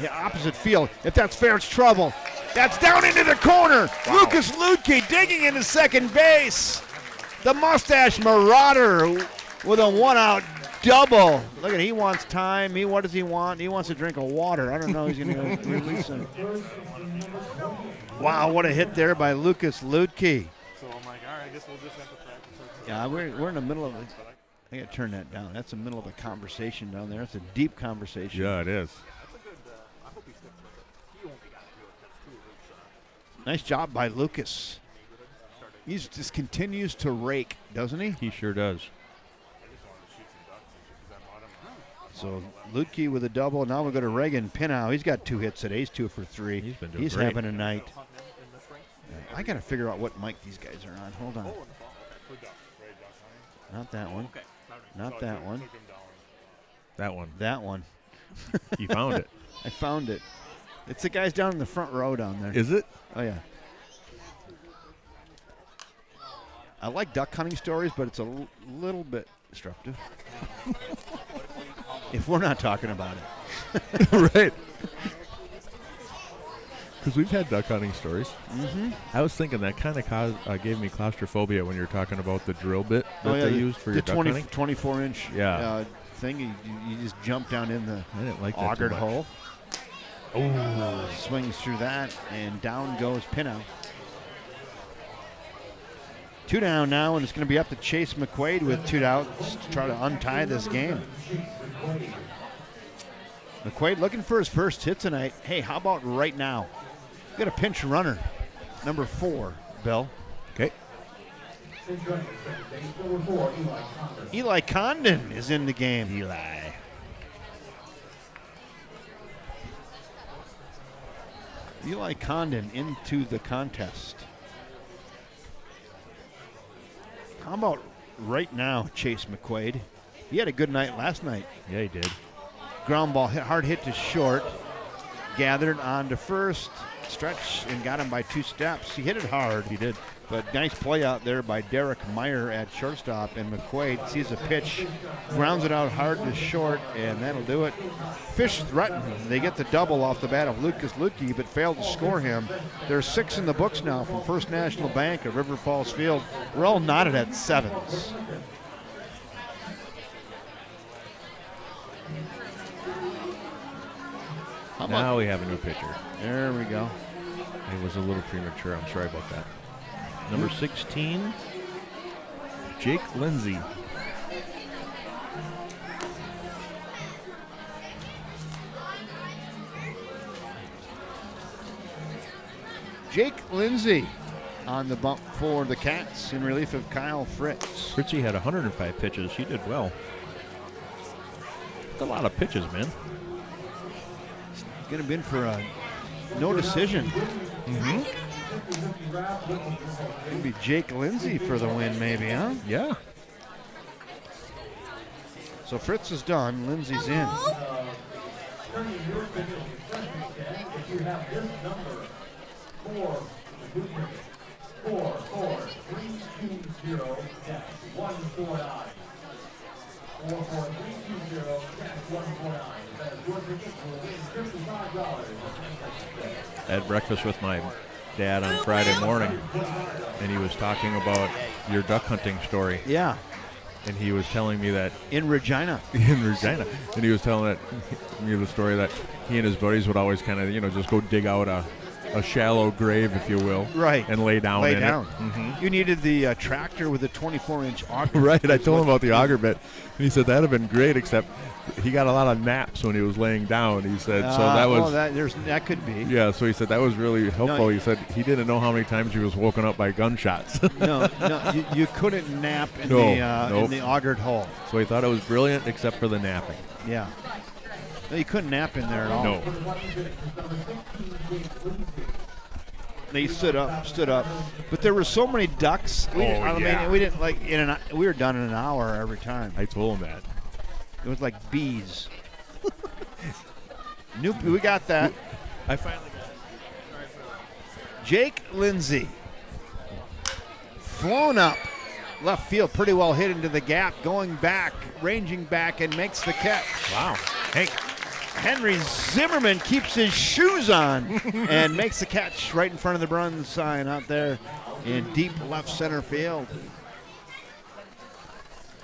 Opposite field. If that's fair, it's trouble. That's down into the corner. Wow. Lucas Lutke digging into second base. The mustache marauder with a 1-out double. Look at, he wants time. What does he want? He wants a drink of water. I don't know. He's going to release him. Wow, what a hit there by Lucas Lutke. So I'm like, all right, I guess we'll just have to practice. Yeah, we're in the middle of it. I got to turn that down. That's the middle of a conversation down there. It's a deep conversation. Yeah, it is. I hope he sticks with it. He only got to do it because 2 weeks. Nice job by Lucas. He just continues to rake, doesn't he? He sure does. So Lutke with a double. Now we go to Reagan Pinnow. He's got 2 hits today. He's 2 for 3. He's been doing He's great. having a night. I got to figure out what mic these guys are on. Hold on. Not that one. Not that one. That one. That one. You found it. I found it. It's the guys down in the front row down there. Is it? Oh, yeah. I like duck hunting stories, but it's a little bit disruptive. If we're not talking about it. Right. Because we've had duck hunting stories. Mm-hmm. I was thinking that kind of gave me claustrophobia when you were talking about the drill bit that they used for your duck hunting. 24-inch thing. You just jump down in the I didn't like that augured too much. hole. Oh, swings through that, and down goes Pinnow. 2 down now, and it's going to be up to Chase McQuaid with 2 outs to try to untie this game. McQuaid looking for his first hit tonight. Hey, how about right now? Got a pinch runner, number 4, Bill. Okay. Eli Condon is in the game. Eli Condon into the contest. How about right now, Chase McQuaid? He had a good night last night. Yeah, he did. Ground ball, hard hit to short. Gathered on to first. Stretch and got him by 2 steps. He hit it hard. He did. But nice play out there by Derek Meyer at shortstop. And McQuaid sees a pitch, grounds it out hard to short, and that'll do it. Fish threatened. They get the double off the bat of Lucas Lutke, but failed to score him. There's 6 in the books now from First National Bank at River Falls Field. We're all knotted at 7s. Now we have a new pitcher. There we go. It was a little premature. I'm sorry about that. Number 16, Jake Lindsay. Jake Lindsay on the bump for the Cats in relief of Kyle Fritz. Fritzy had 105 pitches. He did well. That's a lot of pitches, man. Going to be in for a no decision. Mm-hmm. Going to be Jake Lindsay for the win, maybe, huh? Yeah. So Fritz is done. Lindsay's in. If you have this number, 44320-149. 44320-149. That is your ticket will win $55. I had breakfast with my dad on Friday morning, and he was talking about your duck hunting story. Yeah. And he was telling me that in Regina. And he was telling me the story that he and his buddies would always kind of, just go dig out a shallow grave, if you will. Right. And lay down in it. Mm-hmm. You needed the tractor with a 24-inch auger. Right. I told him about the auger bit. And he said that would have been great, except he got a lot of naps when he was laying down. He said, so that was... that could be. Yeah, so he said that was really helpful. He said he didn't know how many times he was woken up by gunshots. No, you couldn't nap in nope. in the augered hole. So he thought it was brilliant, except for the napping. Yeah. No, you couldn't nap in there at all. No. They stood up. But there were so many ducks. We didn't we were done in an hour every time. I told him that. It was like bees. We got that. I finally got it. Jake Lindsay. Flown up. Left field, pretty well hit into the gap. Going back, ranging back, and makes the catch. Wow. Henry Zimmerman keeps his shoes on and makes the catch right in front of the Bruns sign out there in deep left center field.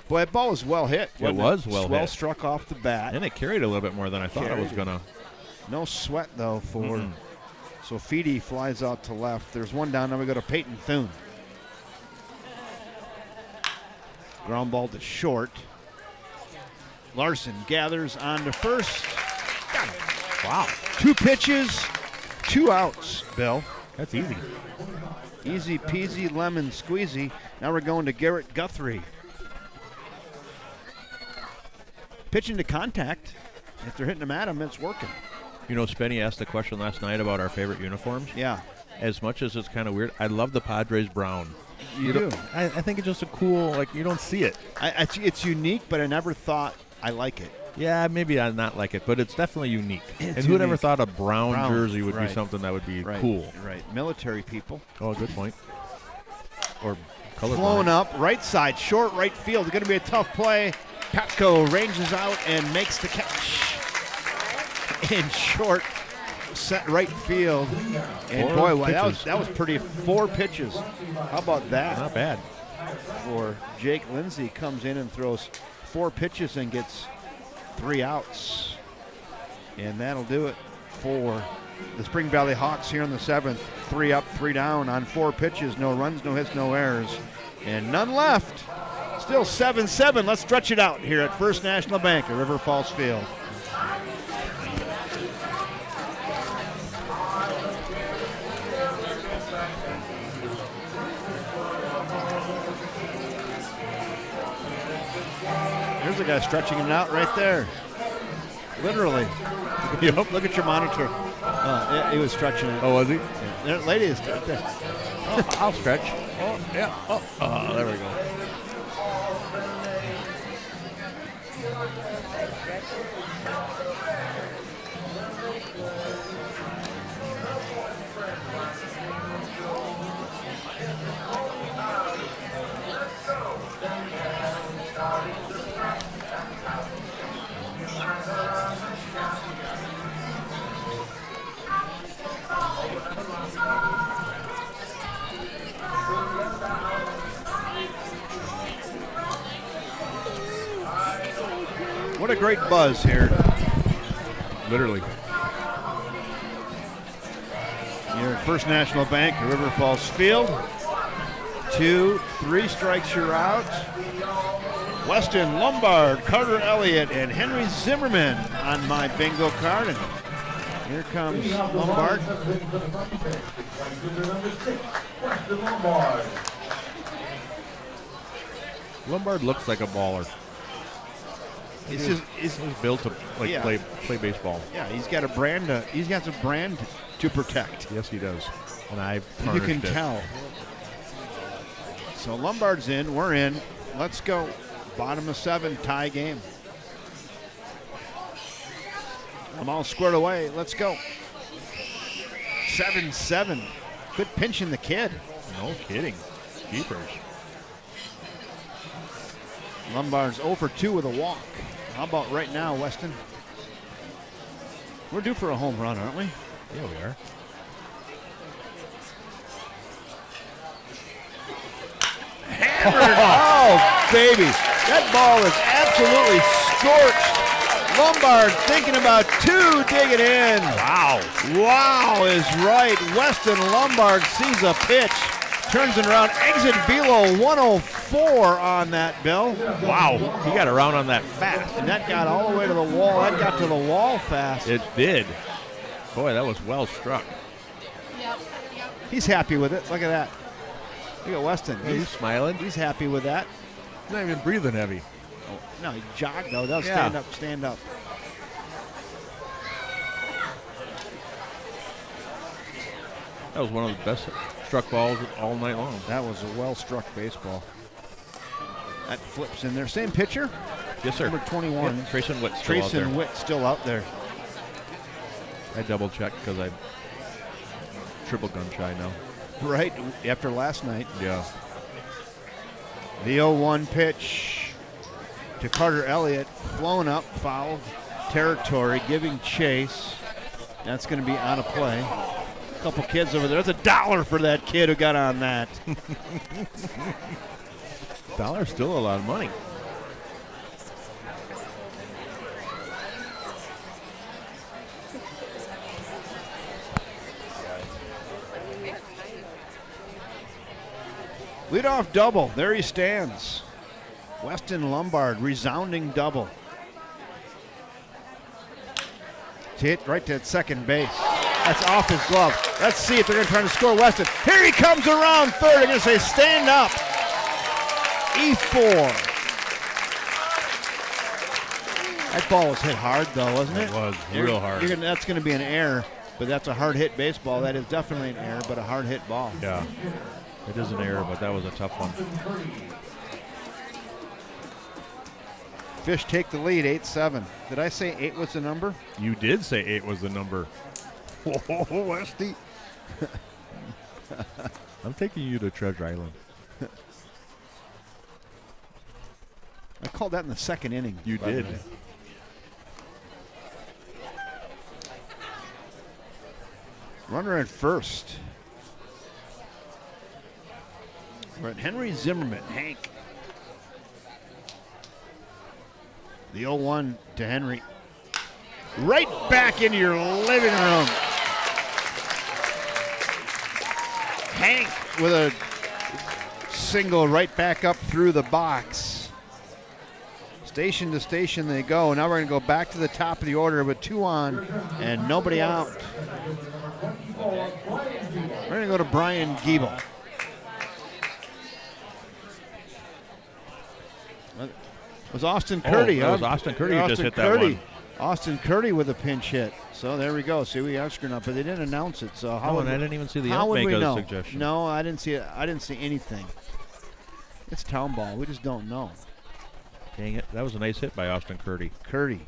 Boy, that ball was well hit. It was well hit. Well struck off the bat. And it carried a little bit more than I thought it was going to. No sweat, though, for. So Feedy flies out to left. There's one down. Now we go to Peyton Thune. Ground ball to short. Larson gathers on to first. Got it. Wow. 2 pitches, 2 outs, Bill. That's easy. Easy peasy lemon squeezy. Now we're going to Garrett Guthrie. Pitching to contact. If they're hitting them at him, it's working. Spenny asked the question last night about our favorite uniforms. Yeah. As much as it's kind of weird, I love the Padres brown. You do? I think it's just a cool, you don't see it. It's unique, but I never thought I like it. Yeah, maybe I not like it, but it's definitely unique. It's and who would ever unique. thought a brown jersey would right. be something that would be Right. cool? Right. Military people. Oh, good point. Or color. Flown up, right side, short right field. It's going to be a tough play. Patko ranges out and makes the catch. In short, set right field. And boy, that was pretty. 4 pitches. How about that? Not bad. For Jake Lindsay comes in and throws 4 pitches and gets 3 outs. And that'll do it for the Spring Valley Hawks here in the 7th. 3 up, 3 down on 4 pitches. No runs, no hits, no errors. And none left. Still 7-7. Let's stretch it out here at First National Bank at River Falls Field. There's a guy stretching it out right there. Literally. Look at your monitor. He was stretching it. Oh, was he? Yeah. There, lady is right there. I'll stretch. Oh, yeah. Oh, there we go. What a great buzz here. Literally. You're at First National Bank at River Falls Field. 2, 3 strikes, you're out. Weston Lombard, Carter Elliott, and Henry Zimmerman on my bingo card. And Here comes Leading off the Lombard. line, hitting for the front bench, white fielder number 6, Weston Lombard. Lombard looks like a baller. He's He's built to Yeah. play baseball. Yeah, he's got a brand. He's got some brand to protect. Yes, he does. And I've You tarnished can it. tell. So Lombard's in. We're in. Let's go. Bottom of 7, tie game. I'm all squared away. Let's go. 7-7. Good pinching the kid. No kidding. Keepers. Lombard's 0 for 2 with a walk. How about right now, Weston? We're due for a home run, aren't we? Yeah, we are. Oh, baby. That ball is absolutely scorched. Lombard thinking about 2, digging in. Wow. Wow is right. Weston Lombard sees a pitch, turns it around, exit velo 104 on that, Bill. Wow. He got around on that fast. And that got all the way to the wall. That got to the wall fast. It did. Boy, that was well struck. He's happy with it. Look at that. Look at Weston. He's smiling. He's happy with that. He's not even breathing heavy. Oh, no, he jogged though. They'll Yeah. stand up, stand up. That was one of the best struck balls all night long. That was a well-struck baseball. That flips in there. Same pitcher? Yes, sir. Number 21. Yep. Trayson Witt still out there. Trayson Witt still out there. I double-checked because I'm triple gun shy now. Right, after last night. Yeah. The 0-1 pitch to Carter Elliott, flown up, fouled territory, giving chase. That's going to be out of play. A couple kids over there. That's $1 for that kid who got on that. $1's still a lot of money. Leadoff double. There he stands. Weston Lombard, resounding double. To hit right to second base. That's off his glove. Let's see if they're going to try to score Weston. Here he comes around third. They're going to say stand up. E4. That ball was hit hard, though, wasn't it? It was real hard. That's going to be an error, but that's a hard hit baseball. That is definitely an error, but a hard hit ball. Yeah. It is an error, but that was a tough one. Fish take the lead, 8-7. Did I say 8 was the number? You did say 8 was the number. Oh, Westy. I'm taking you to Treasure Island. I called that in the second inning. You by the did. way. Runner at first. We're at Henry Zimmerman. Hank. The 0-1 to Henry. Right back into your living room. Hank with a single right back up through the box. Station to station they go. Now we're going to go back to the top of the order with 2 on and nobody out. We're going to go to Brian Giebel. It was Austin Curdy. That was Austin Curdy who just hit that one. Austin Curdy with a pinch hit. So there we go. See, we are screwing up, but they didn't announce it. So how Oh, would and I we- didn't even see the how ump would make we a know? suggestion. No, I didn't see it. I didn't see anything. It's town ball. We just don't know. Dang it. That was a nice hit by Austin Curdy. Curdy.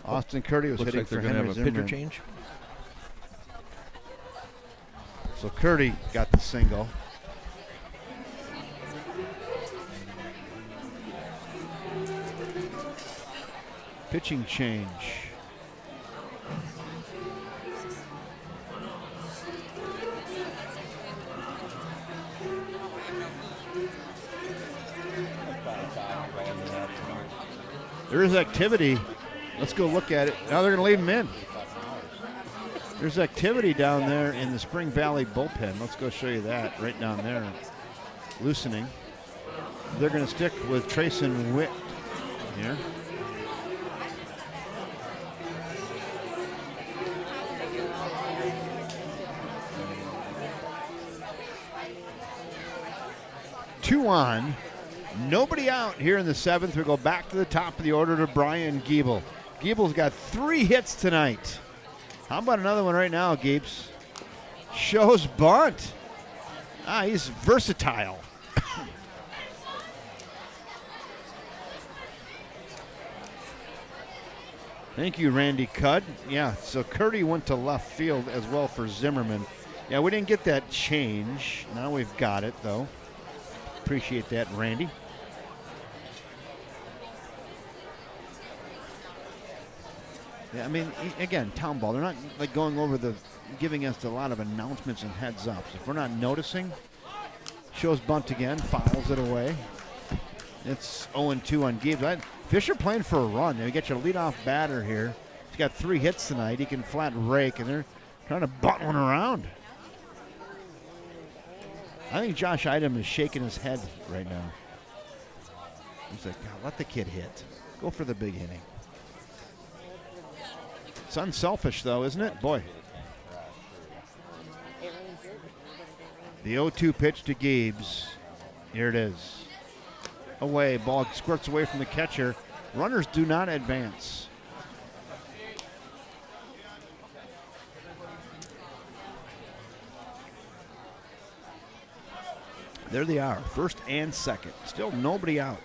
Austin Curdy was Looks hitting like they're for going to Henry have a pitcher Zimmerman. change. So Curdy got the single. Pitching change. There is activity. Let's go look at it. Now they're going to leave him in. There's activity down there in the Spring Valley bullpen. Let's go show you that right down there. Loosening. They're going to stick with Trayson Witt here. 2 on. Nobody out here in the 7th. We go back to the top of the order to Brian Giebel. Giebel's got 3 hits tonight. How about another one right now, Giebs? Shows bunt. He's versatile. Thank you, Randy Cudd. Yeah, so Curdy went to left field as well for Zimmerman. Yeah, we didn't get that change. Now we've got it, though. Appreciate that, Randy. Yeah, I mean, again, town ball. They're not like going over giving us a lot of announcements and heads ups. If we're not noticing, shows bunt again, files it away. It's 0-2 on Gibbs. Fisher playing for a run. You get your leadoff batter here. He's got 3 hits tonight. He can flat rake, and they're trying to bunt one around. I think Josh Idem is shaking his head right now. He's like, God, let the kid hit. Go for the big inning. It's unselfish, though, isn't it? Boy. The 0-2 pitch to Gibbs. Here it is. Away. Ball squirts away from the catcher. Runners do not advance. There they are, first and second. Still nobody out.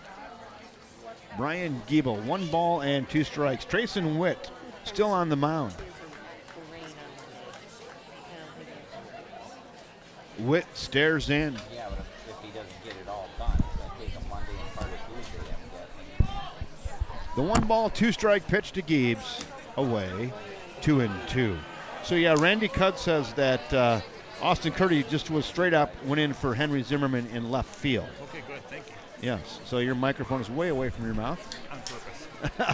Brian Giebel, 1 ball and 2 strikes. Trayson Witt still on the mound. Witt stares in. Yeah, but if he doesn't get it all done, it's going to take him Monday and part of Tuesday, I'm guessing. The 1 ball, 2 strike pitch to Gibbs. Away, 2-2. So yeah, Randy Cudd says that Austin Curdy just was straight up, went in for Henry Zimmerman in left field. Okay, good. Thank you. Yes. So your microphone is way away from your mouth. On purpose.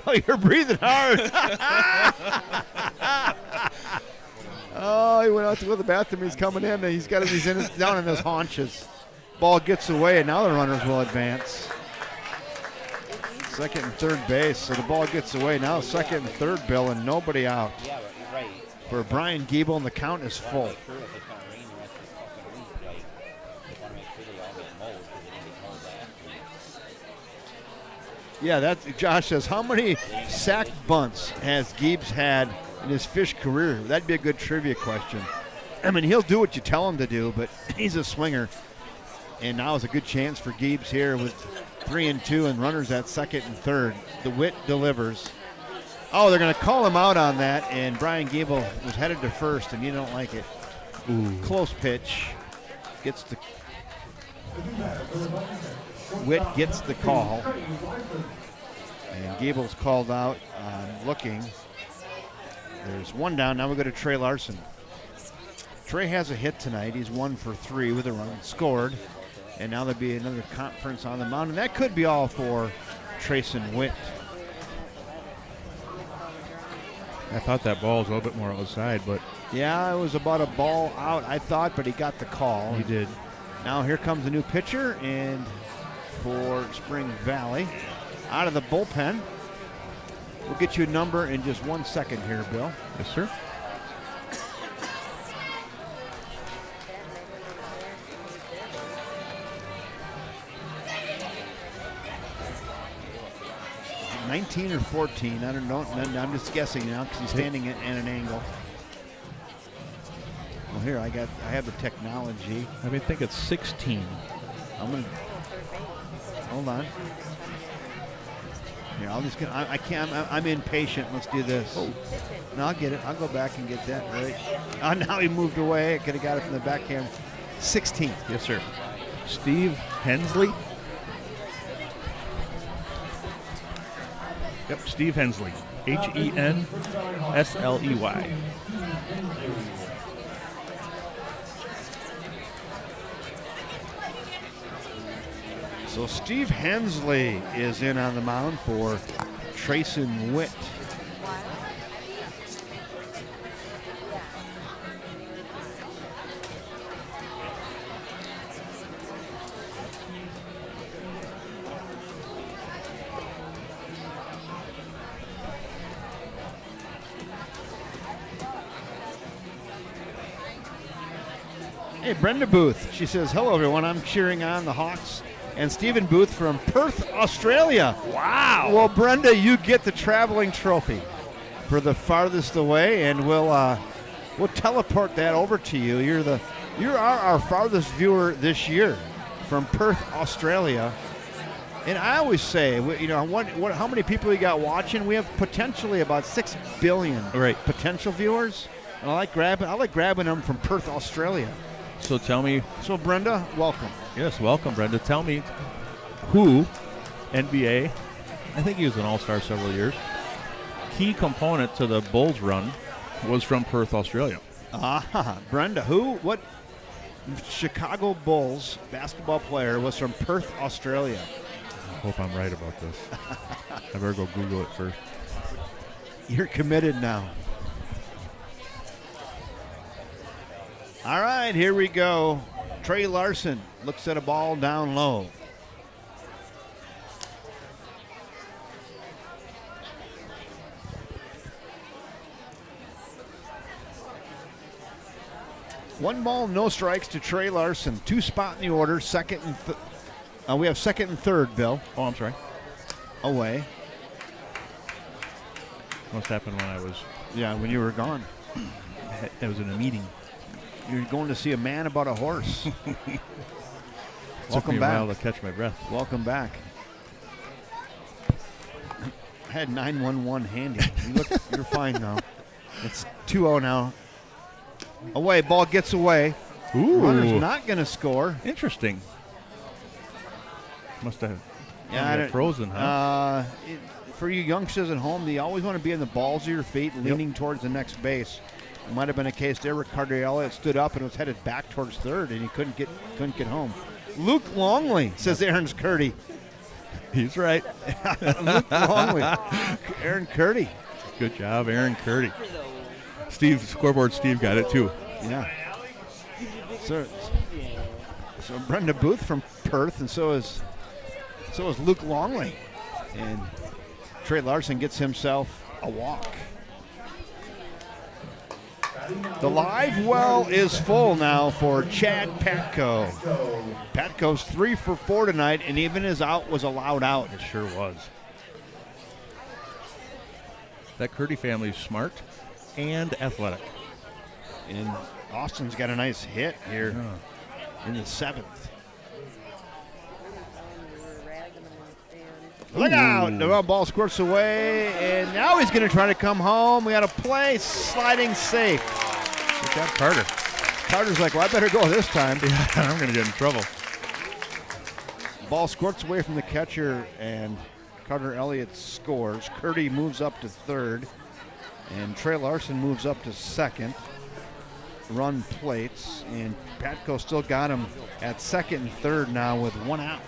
Oh, you're breathing hard. Oh, he went out to go to the bathroom. He's coming in, and he's down in his haunches. Ball gets away, and now the runners will advance. Second and third base, so the ball gets away. Now second and third, Bill, and nobody out. Yeah, but you're right. For Brian Giebel, and the count is full. Make sure if it's going to rain the rest of the fucking week, like, they want to make sure they all get mowed because they didn't get mowed last week. Yeah, Josh says, how many sack bunts has Gibbs had in his Fish career? That'd be a good trivia question. I mean, he'll do what you tell him to do, but he's a swinger. And now is a good chance for Gibbs here with 3-2 and runners at second and third. DeWitt delivers. Oh, they're going to call him out on that, and Brian Giebel was headed to first, and you don't like it. Ooh. Close pitch. Witt gets the call. And Giebel's called out looking. There's 1 down. Now we go to Trey Larson. Trey has a hit tonight. He's 1 for 3 with a run scored. And now there'll be another conference on the mound. And that could be all for Trayson Witt. I thought that ball was a little bit more outside, but... Yeah, it was about a ball out, I thought, but he got the call. He did. Now here comes a new pitcher, and for Spring Valley, out of the bullpen. We'll get you a number in just 1 second here, Bill. Yes, sir. Is it 19 or 14? I don't know. I'm just guessing now because he's standing at an angle. Well, here I have the technology. I think it's 16. I'm gonna hold on. Here, I can't. I'm impatient. Let's do this. Oh, no, I'll get it. I'll go back and get that right. Oh, now he moved away. I could have got it from the backhand. 16th. Yes, sir. Steve Hensley. Yep, Steve Hensley. Hensley. So Steve Hensley is in on the mound for Trayson Witt. Hey, Brenda Booth. She says, hello, everyone. I'm cheering on the Hawks and Stephen Booth from Perth, Australia. Wow. Well, Brenda, you get the traveling trophy for the farthest away, and we'll teleport that over to you. You are our farthest viewer this year from Perth, Australia. And I always say, how many people we got watching? We have potentially about 6 billion potential viewers. And I like grabbing them from Perth, Australia. So tell me. So Brenda, welcome. Yes, welcome, Brenda. Tell me who NBA, I think he was an all-star several years, key component to the Bulls run was from Perth, Australia. Brenda, what Chicago Bulls basketball player was from Perth, Australia? I hope I'm right about this. I better go Google it first. You're committed now. All right, here we go. Trey Larson looks at a ball down low. One ball, no strikes to Trey Larson. 2 spot in the order, second and we have second and third, Bill. Oh, I'm sorry. Away. Must happen when I was. Yeah, when you were gone. I was in a meeting. You're going to see a man about a horse. Took me a while to catch my breath. Welcome back. I had 911 handy. You're fine now. It's 2-0 now. Away, ball gets away. Ooh. Runner's not going to score. Interesting. Must have got frozen, huh? For you youngsters at home, you always want to be in the balls of your feet, leaning towards the next base. It might have been a case there where Carter Elliott stood up and was headed back towards third, and he couldn't get home. Luke Longley, says Aaron Curdy. He's right. Luke Longley. Aaron Curdy. Good job, Aaron Curdy. Scoreboard Steve got it too. Yeah. So Brenda Booth from Perth, and so is Luke Longley. And Trey Larson gets himself a walk. The live well is full now for Chad Patko. Patko's 3 for 4 tonight, and even his out was allowed out. It sure was. That Curdy family's smart and athletic. And Austin's got a nice hit here in the 7th. Look out! The ball squirts away, and now he's going to try to come home. We got a play, sliding safe. Good job, Carter. Carter's like, well, I better go this time. Yeah, I'm going to get in trouble. Ball squirts away from the catcher, and Carter Elliott scores. Curdy moves up to third, and Trey Larson moves up to second. Run plates, and Patko still got him at second and third now with 1 out.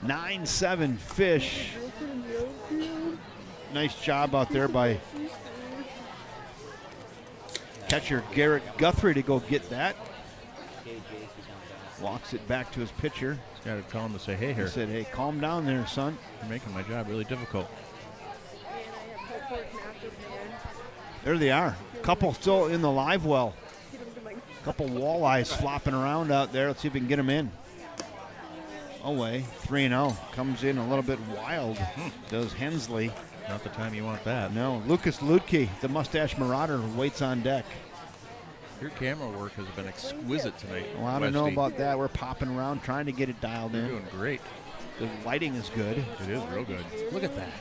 Nine-7 Fish. Nice job out there by catcher Garrett Guthrie to go get that. Walks it back to his pitcher. Got to tell him to say, hey here. He said, hey, calm down there, son. You're making my job really difficult. There they are. Couple still in the live well. Couple walleyes flopping around out there. Let's see if we can get them in. Away, 3-0. Comes in a little bit wild. Does Hensley. Not the time you want that. No. Lucas Ludke, the mustache marauder, waits on deck. Your camera work has been exquisite tonight. Well, I don't know about that. We're popping around trying to get it dialed in. You're doing great. The lighting is good. It is real good. Look at that.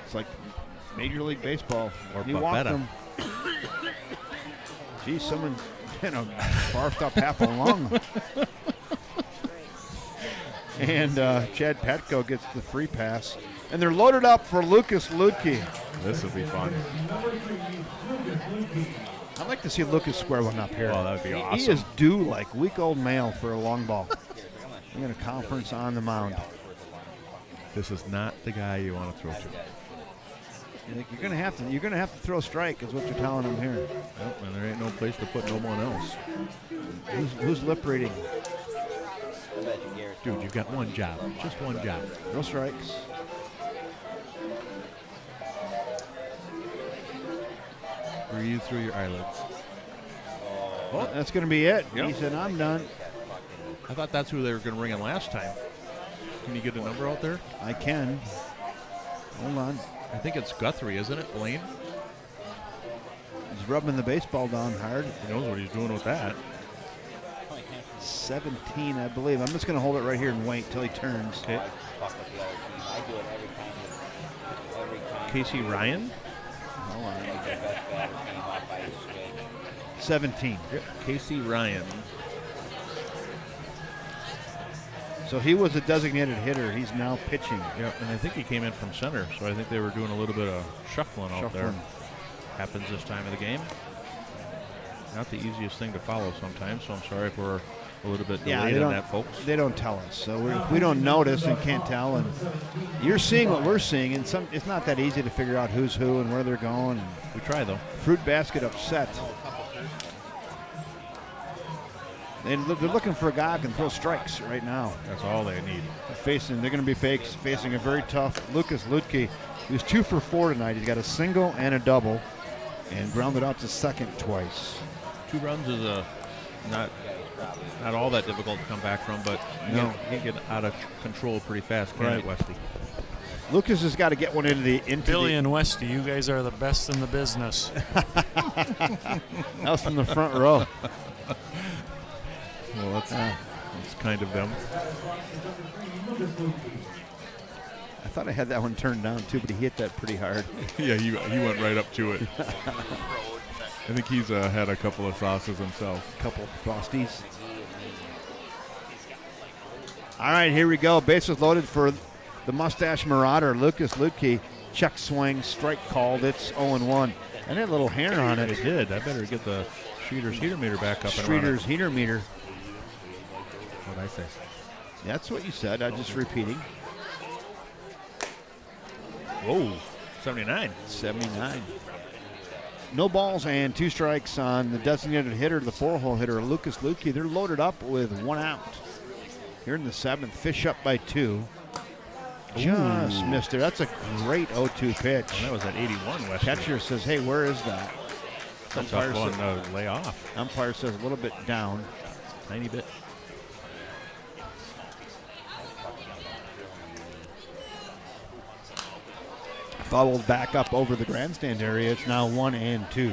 It's like Major League Baseball. Or you walk better. them. Geez, someone barfed up half a lung. And Chad Patko gets the free pass. And they're loaded up for Lucas Ludke. This will be fun. I'd like to see Lucas square one up here. Oh, that would be awesome. He is due like week-old male for a long ball. We got a conference on the mound. This is not the guy you want to throw to. You're gonna have to throw strike, is what you're telling him here. Yep, and there ain't no place to put no one else. Who's lip reading? Dude, you've got one job. Just one job. No strikes. Breathe through your eyelids. Oh, that's going to be it. Yep. He said, I'm done. I thought that's who they were going to bring in last time. Can you get a number out there? I can. Hold on. I think it's Guthrie, isn't it, Blaine? He's rubbing the baseball down hard. He knows what he's doing with that. 17, I believe. I'm just going to hold it right here and wait till he turns. Okay. Fuck with the other team. I do it every time. Casey Ryan? Hold on. Make the best batter came off ice good. 17. Yep. Casey Ryan. So he was a designated hitter. He's now pitching. Yep, and I think he came in from center, so I think they were doing a little bit of shuffling out there. Happens this time of the game. Not the easiest thing to follow sometimes, so I'm sorry if we're a little bit delayed on that, folks. They don't tell us, so if we don't notice and can't tell, and you're seeing what we're seeing, and it's not that easy to figure out who's who and where they're going. We try, though. Fruit basket upset. They're looking for a guy who can throw strikes right now. That's all they need. They're going to be facing a very tough Lucas Lutke. He was 2 for 4 tonight. He's got a single and a double, and grounded out to second twice. 2 runs is not all that difficult to come back from, but No. he can get out of control pretty fast, can't it, Westy? Lucas has got to get one into Billy and Westy, you guys are the best in the business. That was from the front row. Well, that's kind of them. I thought I had that one turned down too, but he hit that pretty hard. Yeah, he went right up to it. I think he's had a couple of sauces himself. A couple of Frosties. All right, here we go. Bases loaded for the Mustache Marauder. Lucas Lutke, check swing, strike called. It's 0-1. And that little hair on it. It did. I better get the Streeter's heater meter back up. Streeter's heater meter. What'd I say? That's what you said. I'm just repeating. Whoa, 79. 79. No balls and 2 strikes on the designated hitter, the 4-hole hitter, Lucas Lutke. They're loaded up with 1 out. Here in the 7th, Fish up by 2. Just missed it. That's a great 0-2 pitch. And that was at 81, West. Catcher says, hey, where is that? That's a tough one to lay off. Umpire says a little bit down. Tiny bit. Fouled back up over the grandstand area. It's now 1-2.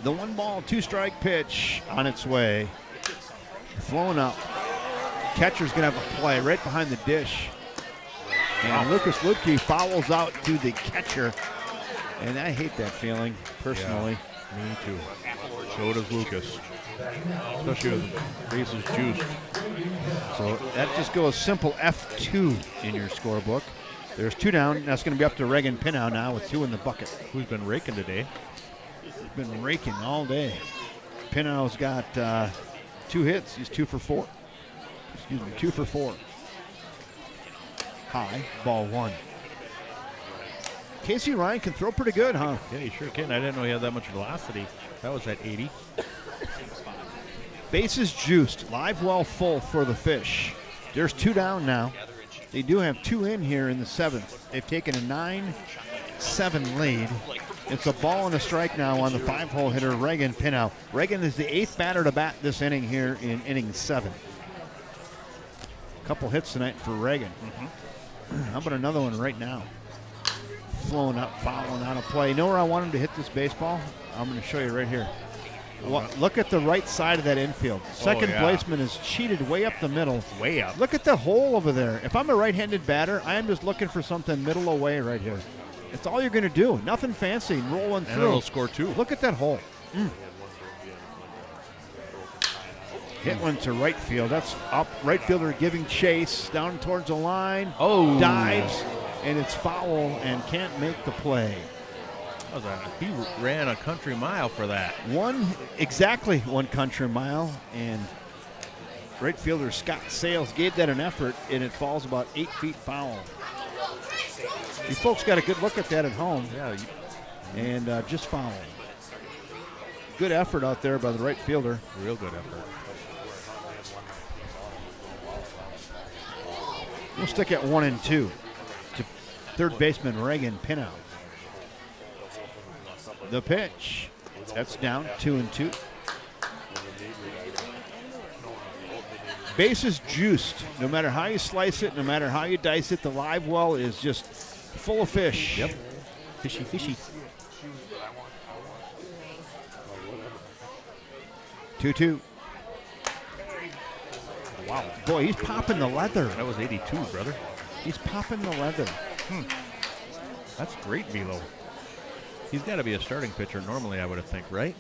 The 1-ball, 2-strike pitch on its way. Flowing up. Catcher's going to have a play right behind the dish. And Lucas Lutke fouls out to the catcher. And I hate that feeling, personally. Yeah, me too. So does Lucas. Especially with bases juiced. So that just goes simple F2 in your scorebook. There's 2 down. That's going to be up to Reagan Pinow now with 2 in the bucket. Who's been raking today? He's been raking all day. Pinow's got 2 hits. He's 2 for 4. Excuse me, 2 for 4. High, ball 1. Casey Ryan can throw pretty good, huh? Yeah, he sure can. I didn't know he had that much velocity. That was at 80. Bases juiced. Live well full for the Fish. There's 2 down now. They do have 2 in here in the 7th. They've taken a 9-7 lead. It's a ball and a strike now on the 5-hole hitter, Reagan Pinow. Reagan is the 8th batter to bat this inning here in inning 7. Couple hits tonight for Reagan. How about another one right now? Flowing up, fouling out of play. You know where I want him to hit this baseball? I'm going to show you right here. Well, look at the right side of that infield. Second baseman is cheated way up the middle. Way up. Look at the hole over there. If I'm a right-handed batter, I am just looking for something middle away right here. It's all you're going to do. Nothing fancy. Rolling through. And it'll score 2. Look at that hole. Hit one to right field. That's up. Right fielder giving chase down towards the line. Oh. Dives, and it's foul and can't make the play. He ran a country mile for that. Exactly 1 country mile, and right fielder Scott Sales gave that an effort, and it falls about 8 feet foul. You folks got a good look at that at home. Yeah. And just foul. good effort out there by the right fielder. Real good effort. We'll stick at 1 and 2 to third baseman Reagan Pinow. The pitch. That's down 2 and 2. Bases juiced. No matter how you slice it, no matter how you dice it, the live well is just full of fish. Yep. Fishy, fishy. 2-2. Wow. Boy, he's popping the leather. That was 82, brother. He's popping the leather. That's great velo. He's got to be a starting pitcher normally, I would have think, right?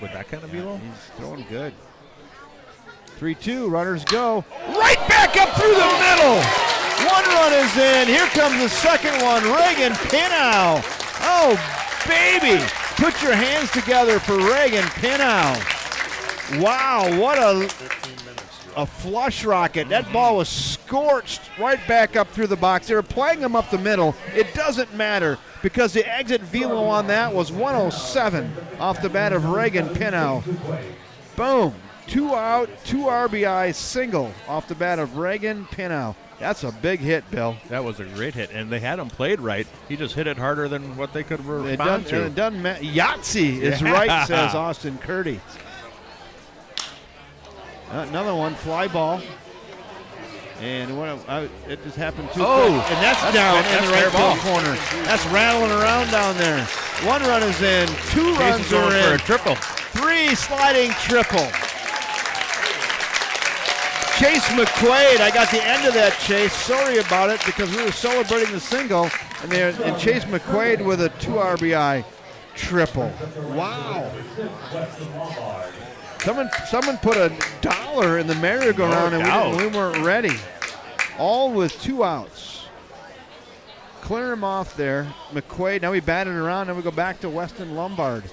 With that kind of velo? He's throwing good. 3-2, runners go. Right back up through the middle. One run is in. Here comes the second one, Reagan Pinow. Oh, baby. Put your hands together for Reagan Pinow. Wow, what a flush rocket. That ball was scorched right back up through the box. They were playing him up the middle. It doesn't matter because the exit velo on that was 107 off the bat of Reagan Pinow. Boom. 2 out, 2 RBI single off the bat of Reagan Pinow. That's a big hit, Bill. That was a great hit, and they had him played right. He just hit it harder than what they could respond to. It doesn't matter. Yahtzee is right, says Austin Curdy. Another one, fly ball. And it just happened too quick. And that's down in the right field corner. That's rattling around down there. 1 run is in. 2 runs are in. For a triple. 3 sliding triple. Chase McQuaid, I got the end of that, Chase. Sorry about it because we were celebrating the single, and Chase McQuaid with a 2 RBI triple. Wow. Someone put $1 in the merry-go-round and we weren't ready. All with 2 outs. Clear him off there. McQuaid, now we batted around, and we go back to Weston Lombard.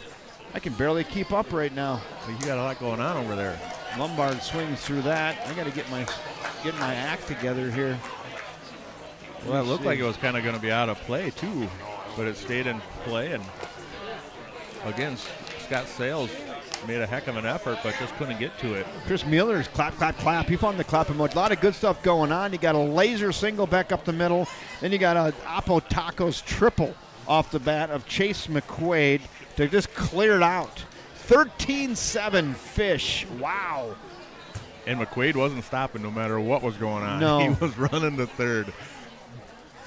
I can barely keep up right now. Well, you got a lot going on over there. Lombard swings through that. I got to get my act together here. Well, it looked like it was kind of going to be out of play, too, but it stayed in play. And again, Scott Sales made a heck of an effort, but just couldn't get to it. Chris Mueller's clap, clap, clap. He found the clap emoji. A lot of good stuff going on. You got a laser single back up the middle. Then you got a Apo Tacos triple off the bat of Chase McQuaid to just clear it out. 13-7 fish. Wow. And McQuaid wasn't stopping no matter what was going on. No. He was running to third.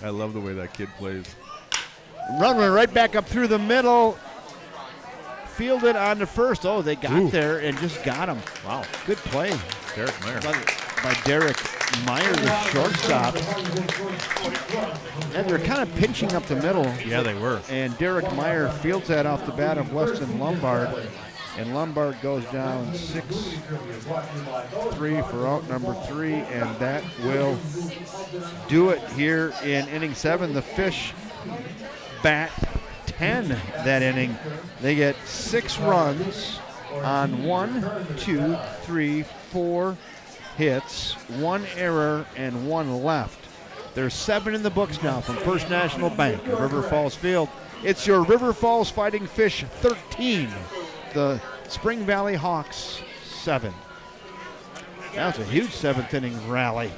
I love the way that kid plays. Running right back up through the middle. Fielded on the first. Oh, they got there and just got him. Wow. Good play. Derek Meyer. By Derek Meyer, the shortstop. And they're kind of pinching up the middle. Yeah, they were. And Derek Meyer fields that off the bat of Weston Lombard. And Lombard goes down 6-3 for out number 3. And that will do it here in inning 7. The Fish bat 10 that inning. They get 6 runs on 1, 2, 3, 4 hits, 1 error, and 1 left. There's 7 in the books now from First National Bank of River Falls Field. It's your River Falls Fighting Fish 13, the Spring Valley Hawks 7. That was a huge 7th inning rally.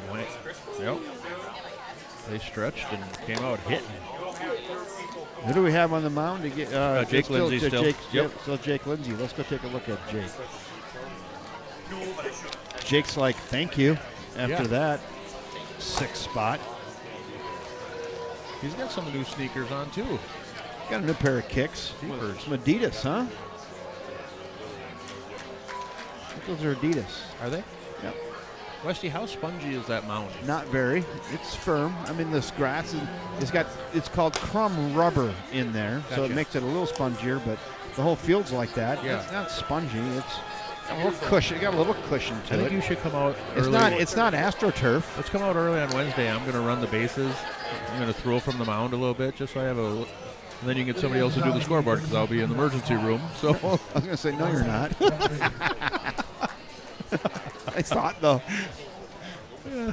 Yep. They stretched and came out hitting. Who do we have on the mound? Jake Lindsay still. Still Jake Lindsay. Let's go take a look at Jake. Jake's like, thank you after that 6th spot. He's got some new sneakers on, too. Got a new pair of kicks. Some Adidas, huh? I think those are Adidas. Are they? Yep. Westy, how spongy is that mound? Not very. It's firm. I mean, this grass, it's called crumb rubber in there, so it makes it a little spongier, but the whole field's like that. Yeah. It's not spongy. It's a little cushion. It got a little cushion to it. I think you should come out early. It's not AstroTurf. Let's come out early on Wednesday. I'm going to run the bases. I'm going to throw from the mound a little bit just so I have a... And then you can get somebody else to do the scoreboard because I'll be in the emergency room. So I was going to say, no, you're not. I thought, though. Yeah.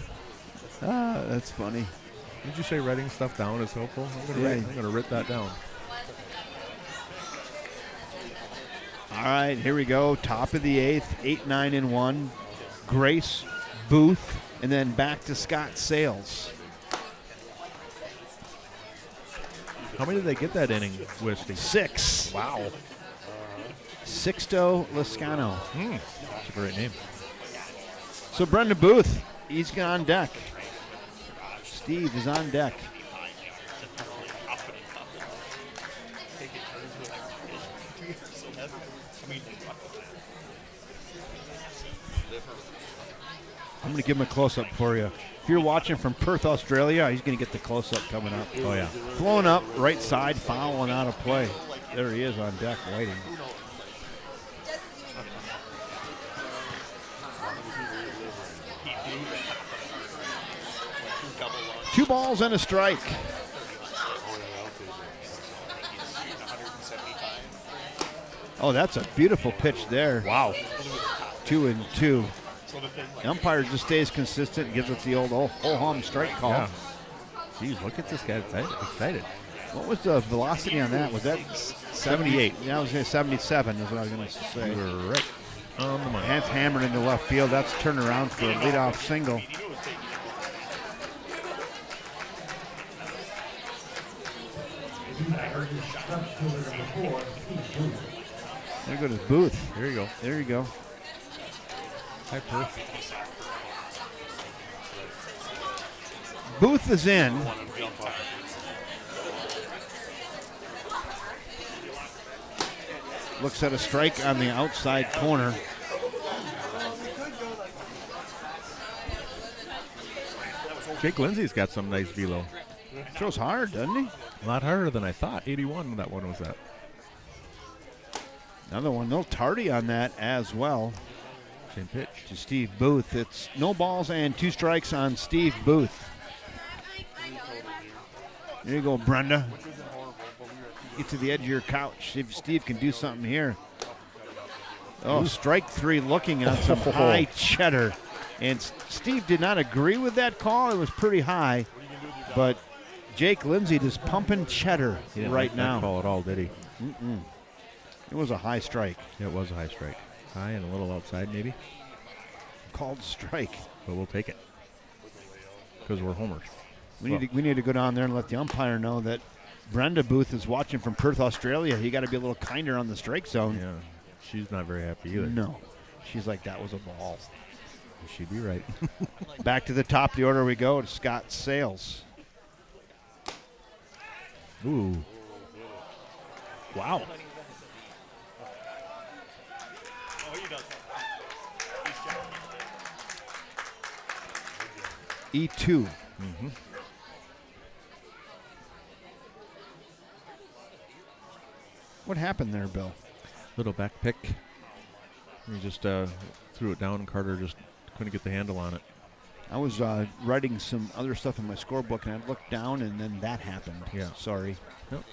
That's funny. Did you say writing stuff down is helpful? I'm going to write that down. All right, here we go. Top of the 8th, 8-9 in 1. Grace, Booth, and then back to Scott Sales. How many did they get that inning, Wisty? 6. Wow. Sixto Lascano. That's a great name. So Brenda Booth, he's on deck. Steve is on deck. I'm going to give him a close-up for you. If you're watching from Perth, Australia, he's going to get the close-up coming up. Oh, yeah. Flowing up, right side, fouling out of play. There he is on deck waiting. Two balls and a strike. Oh, that's a beautiful pitch there. Wow. 2-2. The umpire just stays consistent and gives us the old ho-hum strike call. Yeah. Geez, look at this guy excited. What was the velocity on that? Was that 78? Yeah, I was going to say 77 is what I was going to say. You were right on the money. That's hammered into left field. That's turned around for a leadoff single. There goes his Booth. There you go. There you go. Hi, Perth. Booth is in. Looks at a strike on the outside corner. Jake Lindsay's got some nice velo. Throws hard, doesn't he? A lot harder than I thought. 81 that one was at. Another one, no tardy on that as well. Same pitch. To Steve Booth. It's no balls and 2 strikes on Steve Booth. There you go, Brenda. Get to the edge of your couch. See if Steve can do something here. Oh, strike 3 looking on some high cheddar. And Steve did not agree with that call. It was pretty high. But Jake Lindsay just pumping cheddar He didn't right like now. that call at all, did he? It was a high strike. It was a high strike. High and a little outside, maybe. Called strike. But we'll take it. Because we're homers. We need to go down there and let the umpire know that Brenda Booth is watching from Perth, Australia. You got to be a little kinder on the strike zone. Yeah, she's not very happy either. No. She's like, that was a ball. She'd be right. Back to the top of the order we go to Scott Sales. Ooh. Wow. E2. What happened there, Bill? Little back pick. He just threw it down, and Carter just couldn't get the handle on it. I was writing some other stuff in my scorebook, and I looked down, and then that happened. Yeah. Sorry. Yep.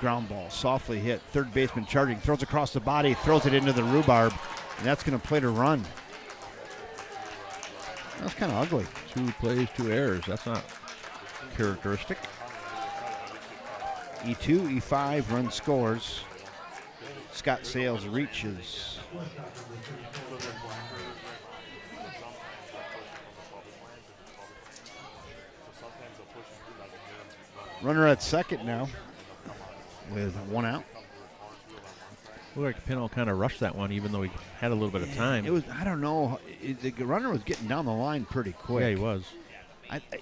Ground ball, softly hit. Third baseman charging, throws across the body, throws it into the rhubarb, and that's going to play to run. That's kind of ugly. 2 plays, 2 errors. That's not characteristic. E2, E5, run scores. Scott Sales reaches. Runner at second now with 1 out. Looked like Pinell kind of rushed that one, even though he had a little bit of time. It was, I don't know, the runner was getting down the line pretty quick. Yeah, he was.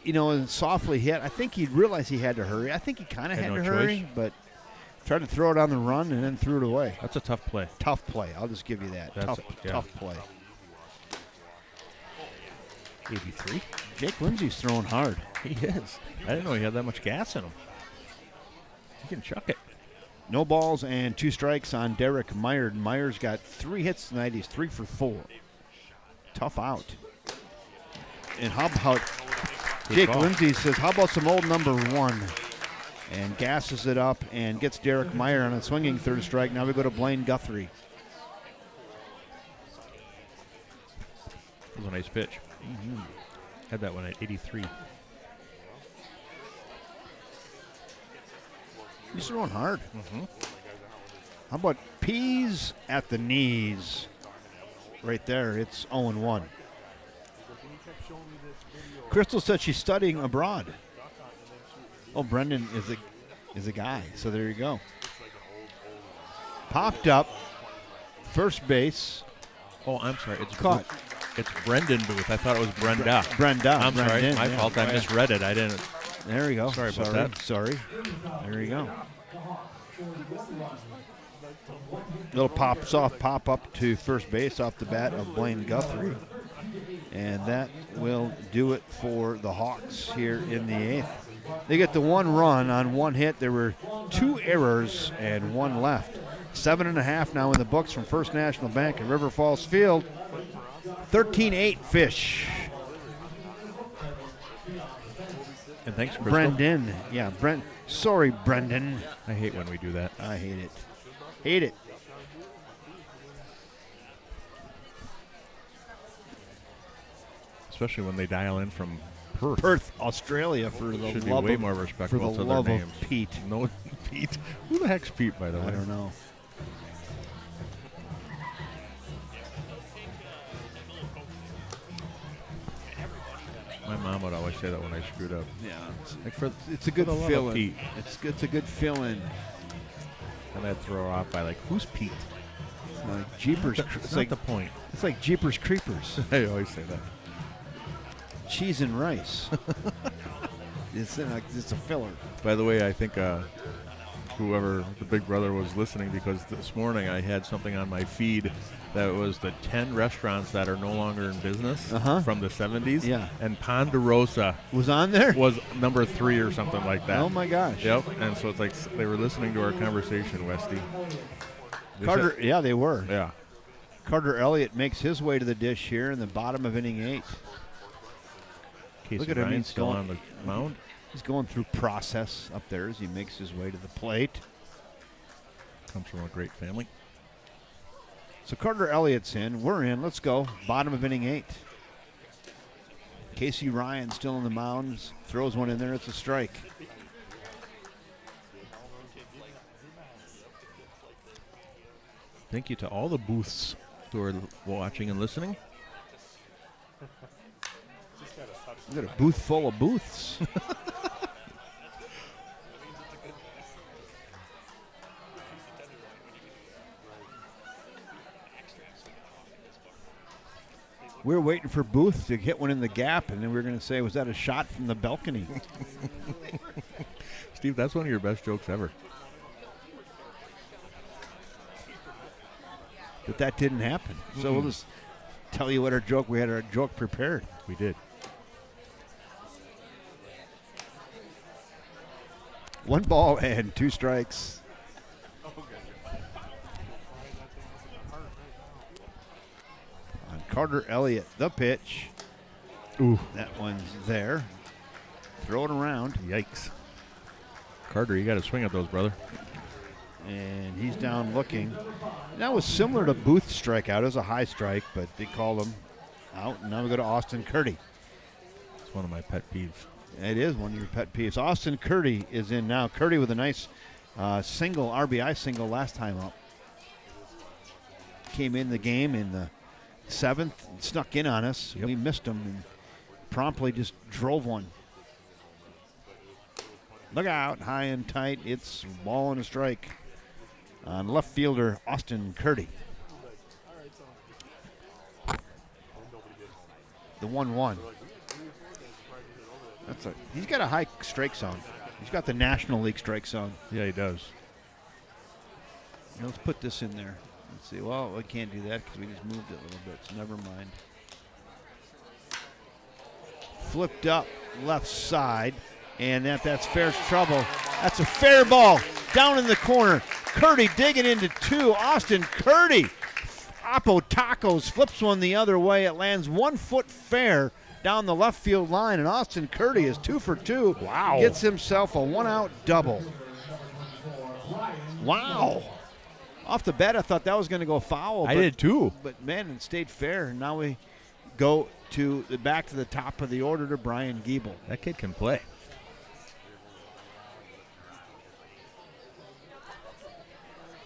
And softly hit. I think he realized he had to hurry. I think he kind of had no to hurry, choice. but tried to throw it on the run and then threw it away. That's a tough play. Tough play. I'll just give you that. Tough play. 83. Jake Lindsay's throwing hard. He is. I didn't know he had that much gas in him. He can chuck it. No balls and 2 strikes on Derek Meyer. Meyer's got 3 hits tonight. He's 3 for 4. Tough out. And how about Jake Lindsay says, how about some old number 1? And gasses it up and gets Derek Meyer on a swinging 3rd strike. Now we go to Blaine Guthrie. That was a nice pitch. Had that one at 83. He's throwing hard. Mm-hmm. How about peas at the knees? Right there, it's 0-1. Crystal said she's studying abroad. Oh, Brendan is a guy, so there you go. Popped up, first base. Oh, I'm sorry. It's caught. It's Brendan Booth. I thought it was Brenda. Brenda. I'm sorry. Brendan, My yeah. fault. I misread it. I didn't. There you go. Sorry about that. Sorry. There you go. Little pop up to first base off the bat of Blaine Guthrie. And that will do it for the Hawks here in the 8th. They get the 1 run on 1 hit. There were 2 errors and 1 left. 7.5 now in the books from First National Bank at River Falls Field. 13-8 Fish. And thanks, Crystal. Brendan. Yeah, Sorry, Brendan. I hate when we do that. I hate it. Hate it. Especially when they dial in from Perth. Perth, Australia, for the Should love be way of, more for respectful the to their love names. of Pete. No, Pete. Who the heck's Pete, by the way? I don't know. My mom would always say that when I screwed up. Yeah, Like it's a good for the love of feeling. Pete. It's a good feeling. And I'd throw her off by like, who's Pete? It's like Jeepers. That's It's not like the point. It's like Jeepers Creepers. I always say that. Cheese and rice. It's a filler. By the way, I think whoever the big brother was listening, because this morning I had something on my feed that was the 10 restaurants that are no longer in business from the 70s. Yeah. And Ponderosa Was on there? was number 3 or something like that. Oh my gosh. Yep. And so it's like they were listening to our conversation, Westy. They Carter, said- yeah, they were. yeah. Carter Elliott makes his way to the dish here in the bottom of inning 8. Casey Look at him, Ryan's he's still going- on the mound. He's going through process up there as he makes his way to the plate. Comes from a great family. So Carter Elliott's in. We're in. Let's go. Bottom of inning 8. Casey Ryan still on the mound. Throws one in there. It's a strike. Thank you to all the booths who are watching and listening. We got a booth full of booths. We were waiting for Booth to hit one in the gap, and then we were going to say, was that a shot from the balcony? Steve, that's one of your best jokes ever. But that didn't happen. So we'll just tell you what our joke, we had our joke prepared. We did. 1 ball and 2 strikes. On Carter Elliott, the pitch. Ooh. That one's there. Throw it around. Yikes. Carter, you got to swing at those, brother. And he's down looking. That was similar to Booth's strikeout. It was a high strike, but they called him out. And now we go to Austin Curdy. It's one of my pet peeves. It is one of your pet peeves. Austin Curdy is in now. Curdy with a nice single, RBI single last time up. Came in the game in the 7th, snuck in on us. Yep. We missed him and promptly just drove one. Look out, high and tight. It's ball and a strike on left fielder Austin Curdy. The 1-1. He's got a high strike zone. He's got the National League strike zone. Yeah, he does. Now let's put this in there. Let's see. Well, we can't do that because we just moved it a little bit, so never mind. Flipped up left side, and that's fair trouble. That's a fair ball down in the corner. Curdy digging into 2. Austin Curdy. Oppo Tacos flips one the other way. It lands 1 foot fair down the left field line, and Austin Curdy is 2 for 2. Wow. Gets himself a 1-out double. Wow. Off the bat, I thought that was going to go foul. I did too. But, man, it stayed fair. And now we go back to the top of the order to Brian Giebel. That kid can play.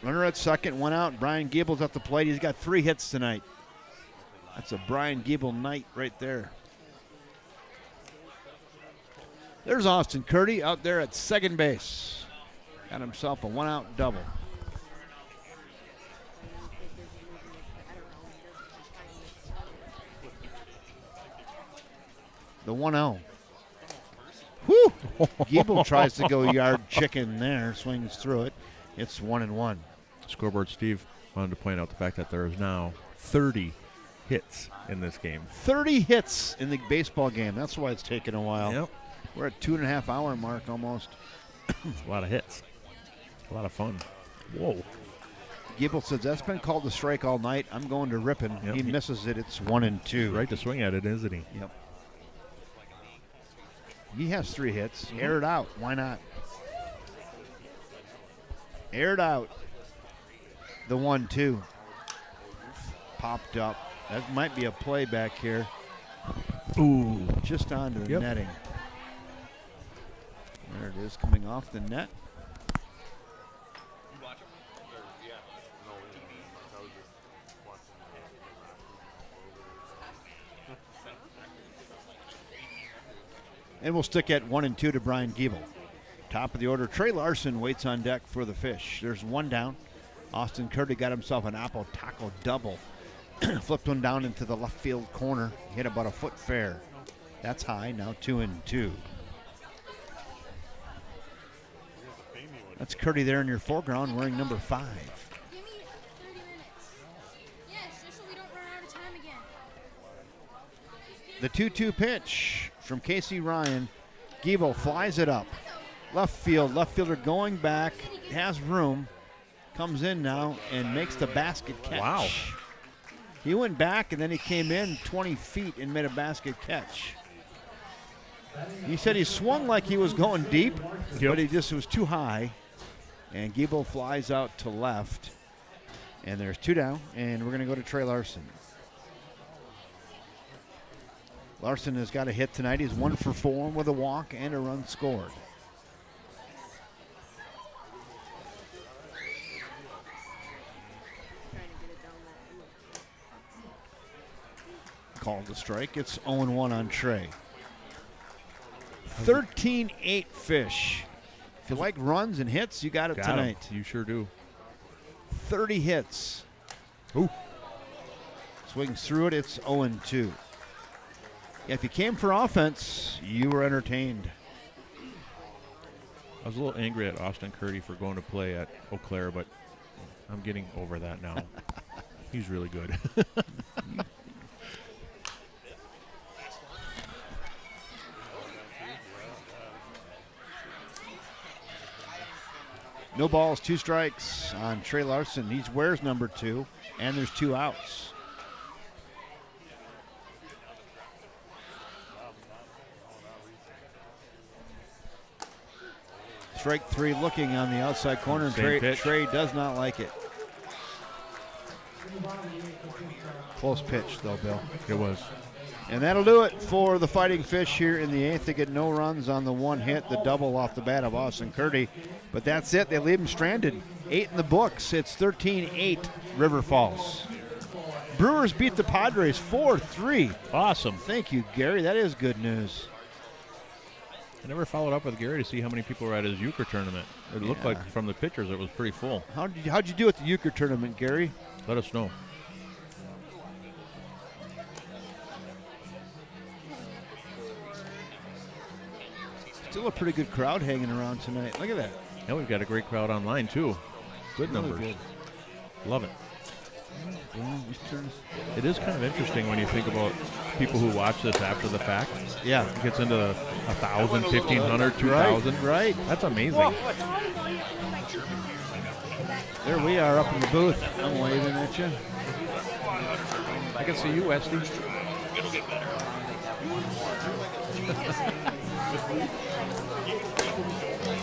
Runner at second, one out. Brian Giebel's at the plate. He's got 3 hits tonight. That's a Brian Giebel night right there. There's Austin Curdy out there at second base. Got himself a 1-out double. The 1-0. Whew! Giebel tries to go yard chicken there, swings through it. It's 1-1. Scoreboard Steve wanted to point out the fact that there is now 30 hits in this game. 30 hits in the baseball game. That's why it's taken a while. Yep. We're at 2.5 hour mark almost. A lot of hits. A lot of fun. Whoa. Giebel says, that's been called a strike all night. I'm going to Ripon. Yep. He misses it. It's 1-2. Right to swing at it, isn't he? Yep. He has 3 hits. Air it out. Why not? Air it out. The 1-2. Popped up. That might be a play back here. Ooh. Just onto the netting. There it is, coming off the net. And we'll stick at 1-2 to Brian Giebel. Top of the order, Trey Larson waits on deck for the Fish. There's 1 down. Austin Curdy got himself an apple taco double. Flipped one down into the left field corner. Hit about a foot fair. That's high, now 2-2. That's Curdy there in your foreground wearing number 5. Give me 30 minutes. Yes, just so we don't run out of time again. The 2-2 pitch from Casey Ryan. Giebel flies it up. Left field, left fielder going back, has room, comes in now and makes the basket catch. Wow. He went back and then he came in 20 feet and made a basket catch. He said he swung like he was going deep, but he just was too high. And Giebel flies out to left. And there's 2 down, and we're going to go to Trey Larson. Larson has got a hit tonight. He's 1 for 4 with a walk and a run scored. Called the strike. It's 0-1 on Trey. 13-8 Fish. If you like runs and hits, you got it tonight. You sure do. 30 hits. Ooh. Swings through it. It's 0-2. If you came for offense, you were entertained. I was a little angry at Austin Curdy for going to play at Eau Claire, but I'm getting over that now. He's really good. No balls, 2 strikes on Trey Larson. He wears number 2, and there's 2 outs. Strike 3 looking on the outside corner. Trey does not like it. Close pitch, though, Bill. It was. And that'll do it for the Fighting Fish here in the 8th. They get no runs on the 1 hit, the double off the bat of Austin Curdy. But that's it. They leave him stranded. 8 in the books. It's 13-8 River Falls. Brewers beat the Padres 4-3. Awesome. Thank you, Gary. That is good news. I never followed up with Gary to see how many people were at his euchre tournament. It looked like from the pictures it was pretty full. How'd you do at the euchre tournament, Gary? Let us know. Still a pretty good crowd hanging around tonight. Look at that. Yeah, we've got a great crowd online, too. Good Really numbers. good. Love it. It is kind of interesting when you think about people who watch this after the fact. Yeah. It gets into 1,000, 1,500, 2,000. Right. That's amazing. There we are up in the booth. I'm waving at you. I can see you, Westy.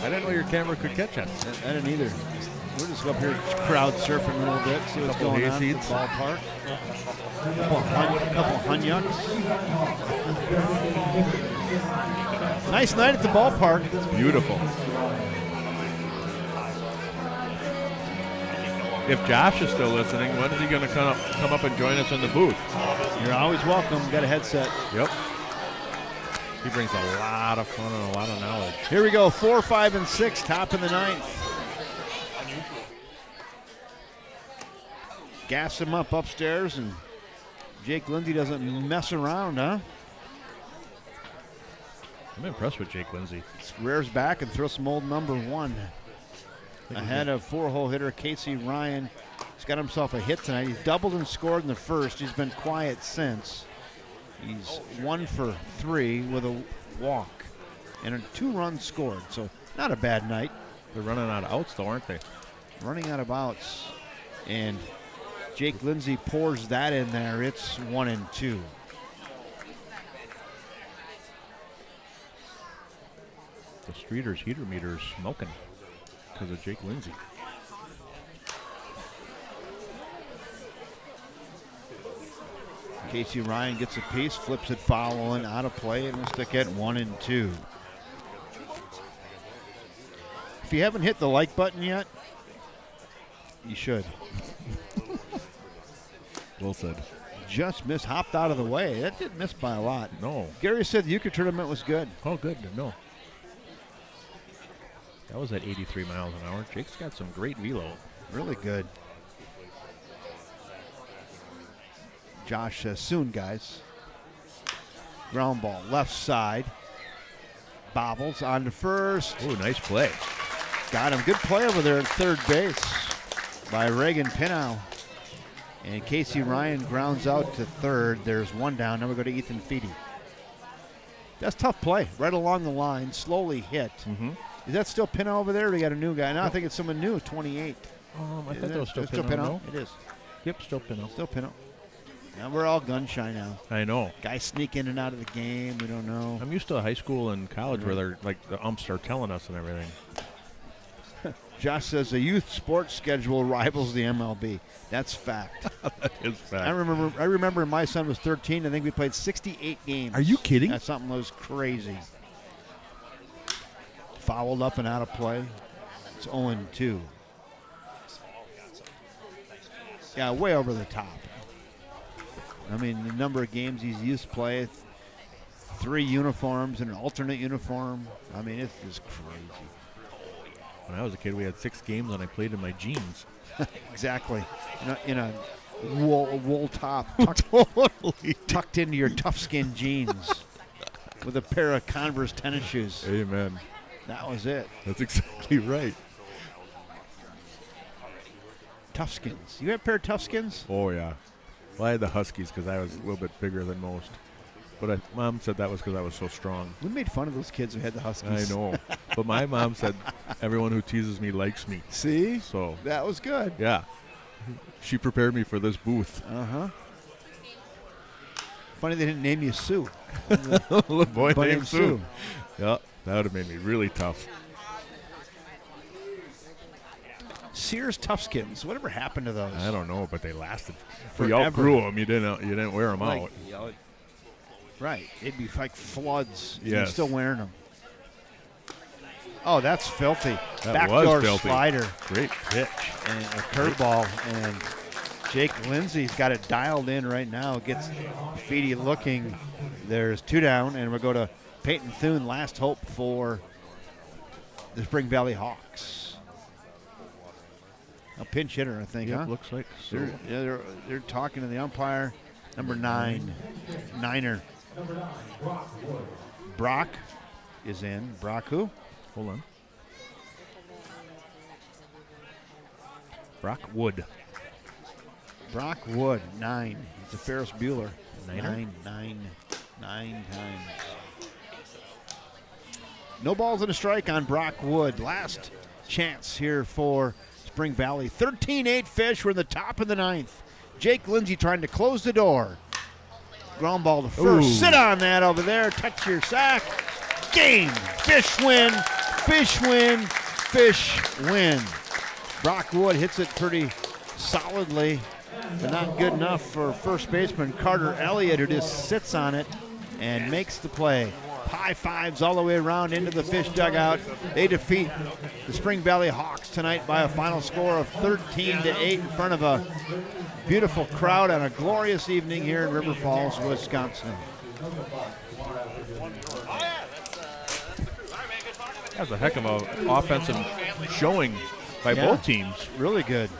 I didn't know your camera could catch us. I didn't either. We're just up here crowd surfing a little bit, see what's Couple going hay on at the seats. ballpark. Couple hunyucks. Nice night at the ballpark. Beautiful. If Josh is still listening, when is he going to come up and join us in the booth? You're always welcome. Got a headset. Yep. He brings a lot of fun and a lot of knowledge. Here we go, 4, 5, and 6, top of the 9th. Gas him up upstairs, and Jake Lindsey doesn't mess around, huh? I'm impressed with Jake Lindsey. Rears back and throws some old number 1. Ahead of 4-hole hitter Casey Ryan. He's got himself a hit tonight. He's doubled and scored in the first. He's been quiet since. He's 1 for 3 with a walk and 2 runs scored. So not a bad night. They're running out of outs, though, aren't they? Running out of outs. And Jake Lindsey pours that in there. It's 1 and 2. The Streeters heater meter's smoking because of Jake Lindsey. Casey Ryan gets a piece, flips it foul out of play, and we'll stick at 1 and 2. If you haven't hit the like button yet, you should. Well said. Just hopped out of the way. That didn't miss by a lot. No. Gary said the Euchre tournament was good. Oh, good to know. That was at 83 miles an hour. Jake's got some great velo. Really good. Josh says, soon, guys. Ground ball, left side. Bobbles on to first. Ooh, nice play. Got him. Good play over there at third base by Reagan Pinow. And Casey Ryan grounds out to third. There's 1 down. Now we go to Ethan Feedy. That's tough play. Right along the line, slowly hit. Mm-hmm. Is that still Pinow over there, or we got a new guy? No, I think it's someone new, 28. I thought that was still Pinow. No? It is. Yep, still Pinow. Still Pinow. Now we're all gun shy now. I know. Guys sneak in and out of the game. We don't know. I'm used to high school and college where they're like the umps are telling us and everything. Josh says the youth sports schedule rivals the MLB. That's fact. That is fact. I remember when my son was 13. I think we played 68 games. Are you kidding? That's something that was crazy. Fouled up and out of play. It's 0-2. Yeah, way over the top. I mean, the number of games he's used to play, 3 uniforms and an alternate uniform. I mean, it's just crazy. When I was a kid, we had 6 games and I played in my jeans. Exactly. In a wool top tucked into your tough skin jeans with a pair of Converse tennis shoes. Amen. That was it. That's exactly right. Tough skins. You have a pair of tough skins? Oh, yeah. Well, I had the Huskies because I was a little bit bigger than most. But Mom said that was because I was so strong. We made fun of those kids who had the Huskies. I know. But my mom said everyone who teases me likes me. See? So that was good. Yeah. She prepared me for this booth. Uh-huh. Funny they didn't name you Sue. Little boy named Sue. Sue. Yeah, that would have made me really tough. Sears Toughskins. Whatever happened to those? I don't know, but they lasted. Forever. We outgrew them. You didn't wear them out. Right. It'd be like floods. Yes. You're still wearing them. Oh, that's filthy. That Backdoor was filthy. slider. Great pitch. And a curveball. And Jake Lindsey's got it dialed in right now. Gets Feedy looking. There's 2 down, and we'll go to Peyton Thune, last hope for the Spring Valley Hawks. A pinch hitter, I think, Yep, huh? looks like so. They're talking to the umpire. Number 9, Niner. Brock is in. Brock who? Hold on. Brock Wood. Brock Wood, 9. It's a Ferris Bueller. Niner? 9 times. No balls and a strike on Brock Wood. Last chance here for Spring Valley. 13-8 Fish. We're in the top of the 9th. Jake Lindsey trying to close the door. Ground ball to first. Ooh. Sit on that over there. Touch your sack. Game. Fish win. Fish win. Fish win. Brock Wood hits it pretty solidly, but not good enough for first baseman Carter Elliott, who just sits on it and makes the play. high fives all the way around into the Fish dugout. They defeat the Spring Valley Hawks tonight by a final score of 13-8 in front of a beautiful crowd on a glorious evening here in River Falls, Wisconsin. That was a heck of an offensive showing by both teams. Really good.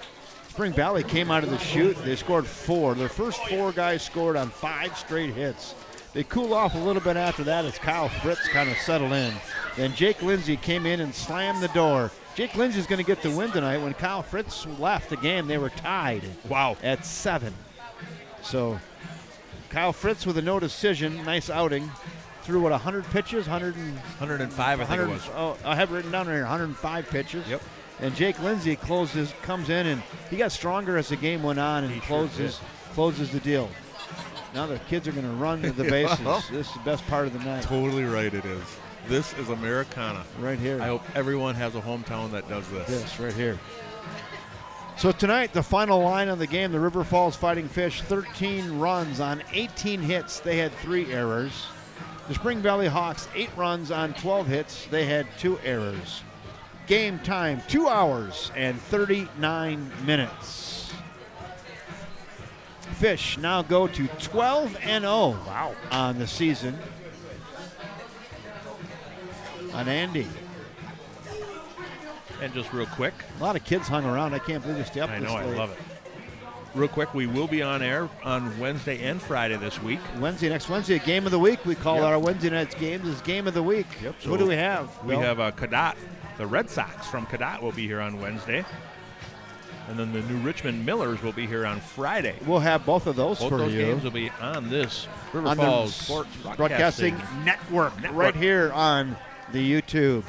Spring Valley came out of the chute. They scored 4. Their first 4 guys scored on 5 straight hits. They cooled off a little bit after that as Kyle Fritz kind of settled in. Then Jake Lindsay came in and slammed the door. Jake Lindsay's going to get the win tonight. When Kyle Fritz left the game, they were tied. Wow. At 7. So Kyle Fritz with a no decision. Nice outing. Threw, 100 pitches? 105, I think it was. Oh, I have written down here 105 pitches. Yep. And Jake Lindsay comes in, and he got stronger as the game went on and closes the deal. Now the kids are going to run to the bases. This is the best part of the night. Totally right it is. This is Americana. Right here. I hope everyone has a hometown that does this. Yes, right here. So tonight, the final line of the game, the River Falls Fighting Fish, 13 runs on 18 hits. They had 3 errors. The Spring Valley Hawks, 8 runs on 12 hits. They had 2 errors. Game time, 2 hours and 39 minutes. Fish now go to 12-0 on the season. On Andy. And just real quick. A lot of kids hung around. I can't believe they stayed up I this know, late. I love it. Real quick, we will be on air on Wednesday and Friday this week. Next Wednesday, Game of the Week. We call our Wednesday night's games is Game of the Week. Yep. So what do we have? We Bill? have Cadott. The Red Sox from Cadott will be here on Wednesday. And then the New Richmond Millers will be here on Friday. We'll have both of those both for those you. games will be on this River on Falls the Sports Broadcasting Network right here on the YouTube.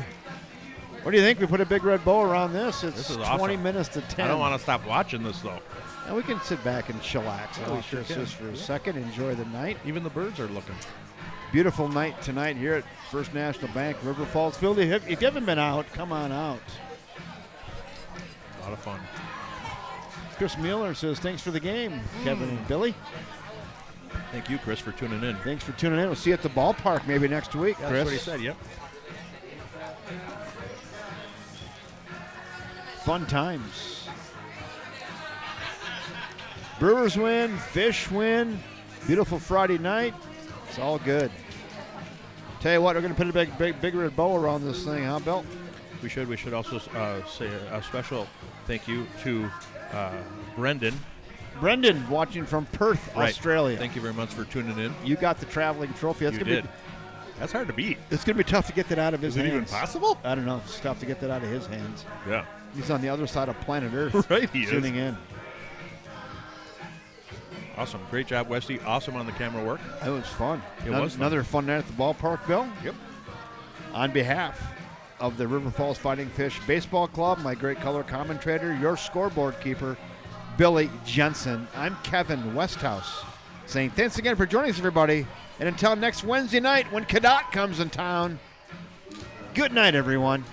What do you think? We put a big red bow around this. It's This is 20 awesome. minutes to 10. I don't want to stop watching this, though. And we can sit back and chillax and we watch sure this can. just for a second, enjoy the night. Even the birds are looking. Beautiful night tonight here at First National Bank, River Falls. Phil, if you haven't been out, come on out. A lot of fun. Chris Mueller says, thanks for the game, Kevin and Billy. Thank you, Chris, for tuning in. Thanks for tuning in. We'll see you at the ballpark maybe next week, That's Chris. what he said, yep. Fun times. Brewers win, Fish win. Beautiful Friday night. It's all good. Tell you what, we're going to put a big red bow around this thing, huh, Bill? We should also say a special thank you to Brendan. Brendan, watching from Perth, Right. Australia. Thank you very much for tuning in. You got the traveling trophy. That's You gonna did. That's hard to beat. It's going to be tough to get that out of his Is it hands. even possible? I don't know. It's tough to get that out of his hands. Yeah. He's on the other side of planet Earth. Right, he is. tuning in. Awesome. Great job, Westy. Awesome on the camera work. It was fun. It was fun. Another fun night at the ballpark, Bill. Yep. On behalf of the River Falls Fighting Fish Baseball Club, my great color commentator, your scoreboard keeper, Billy Jensen. I'm Kevin Westhouse saying thanks again for joining us, everybody. And until next Wednesday night when Cadott comes in town, good night, everyone.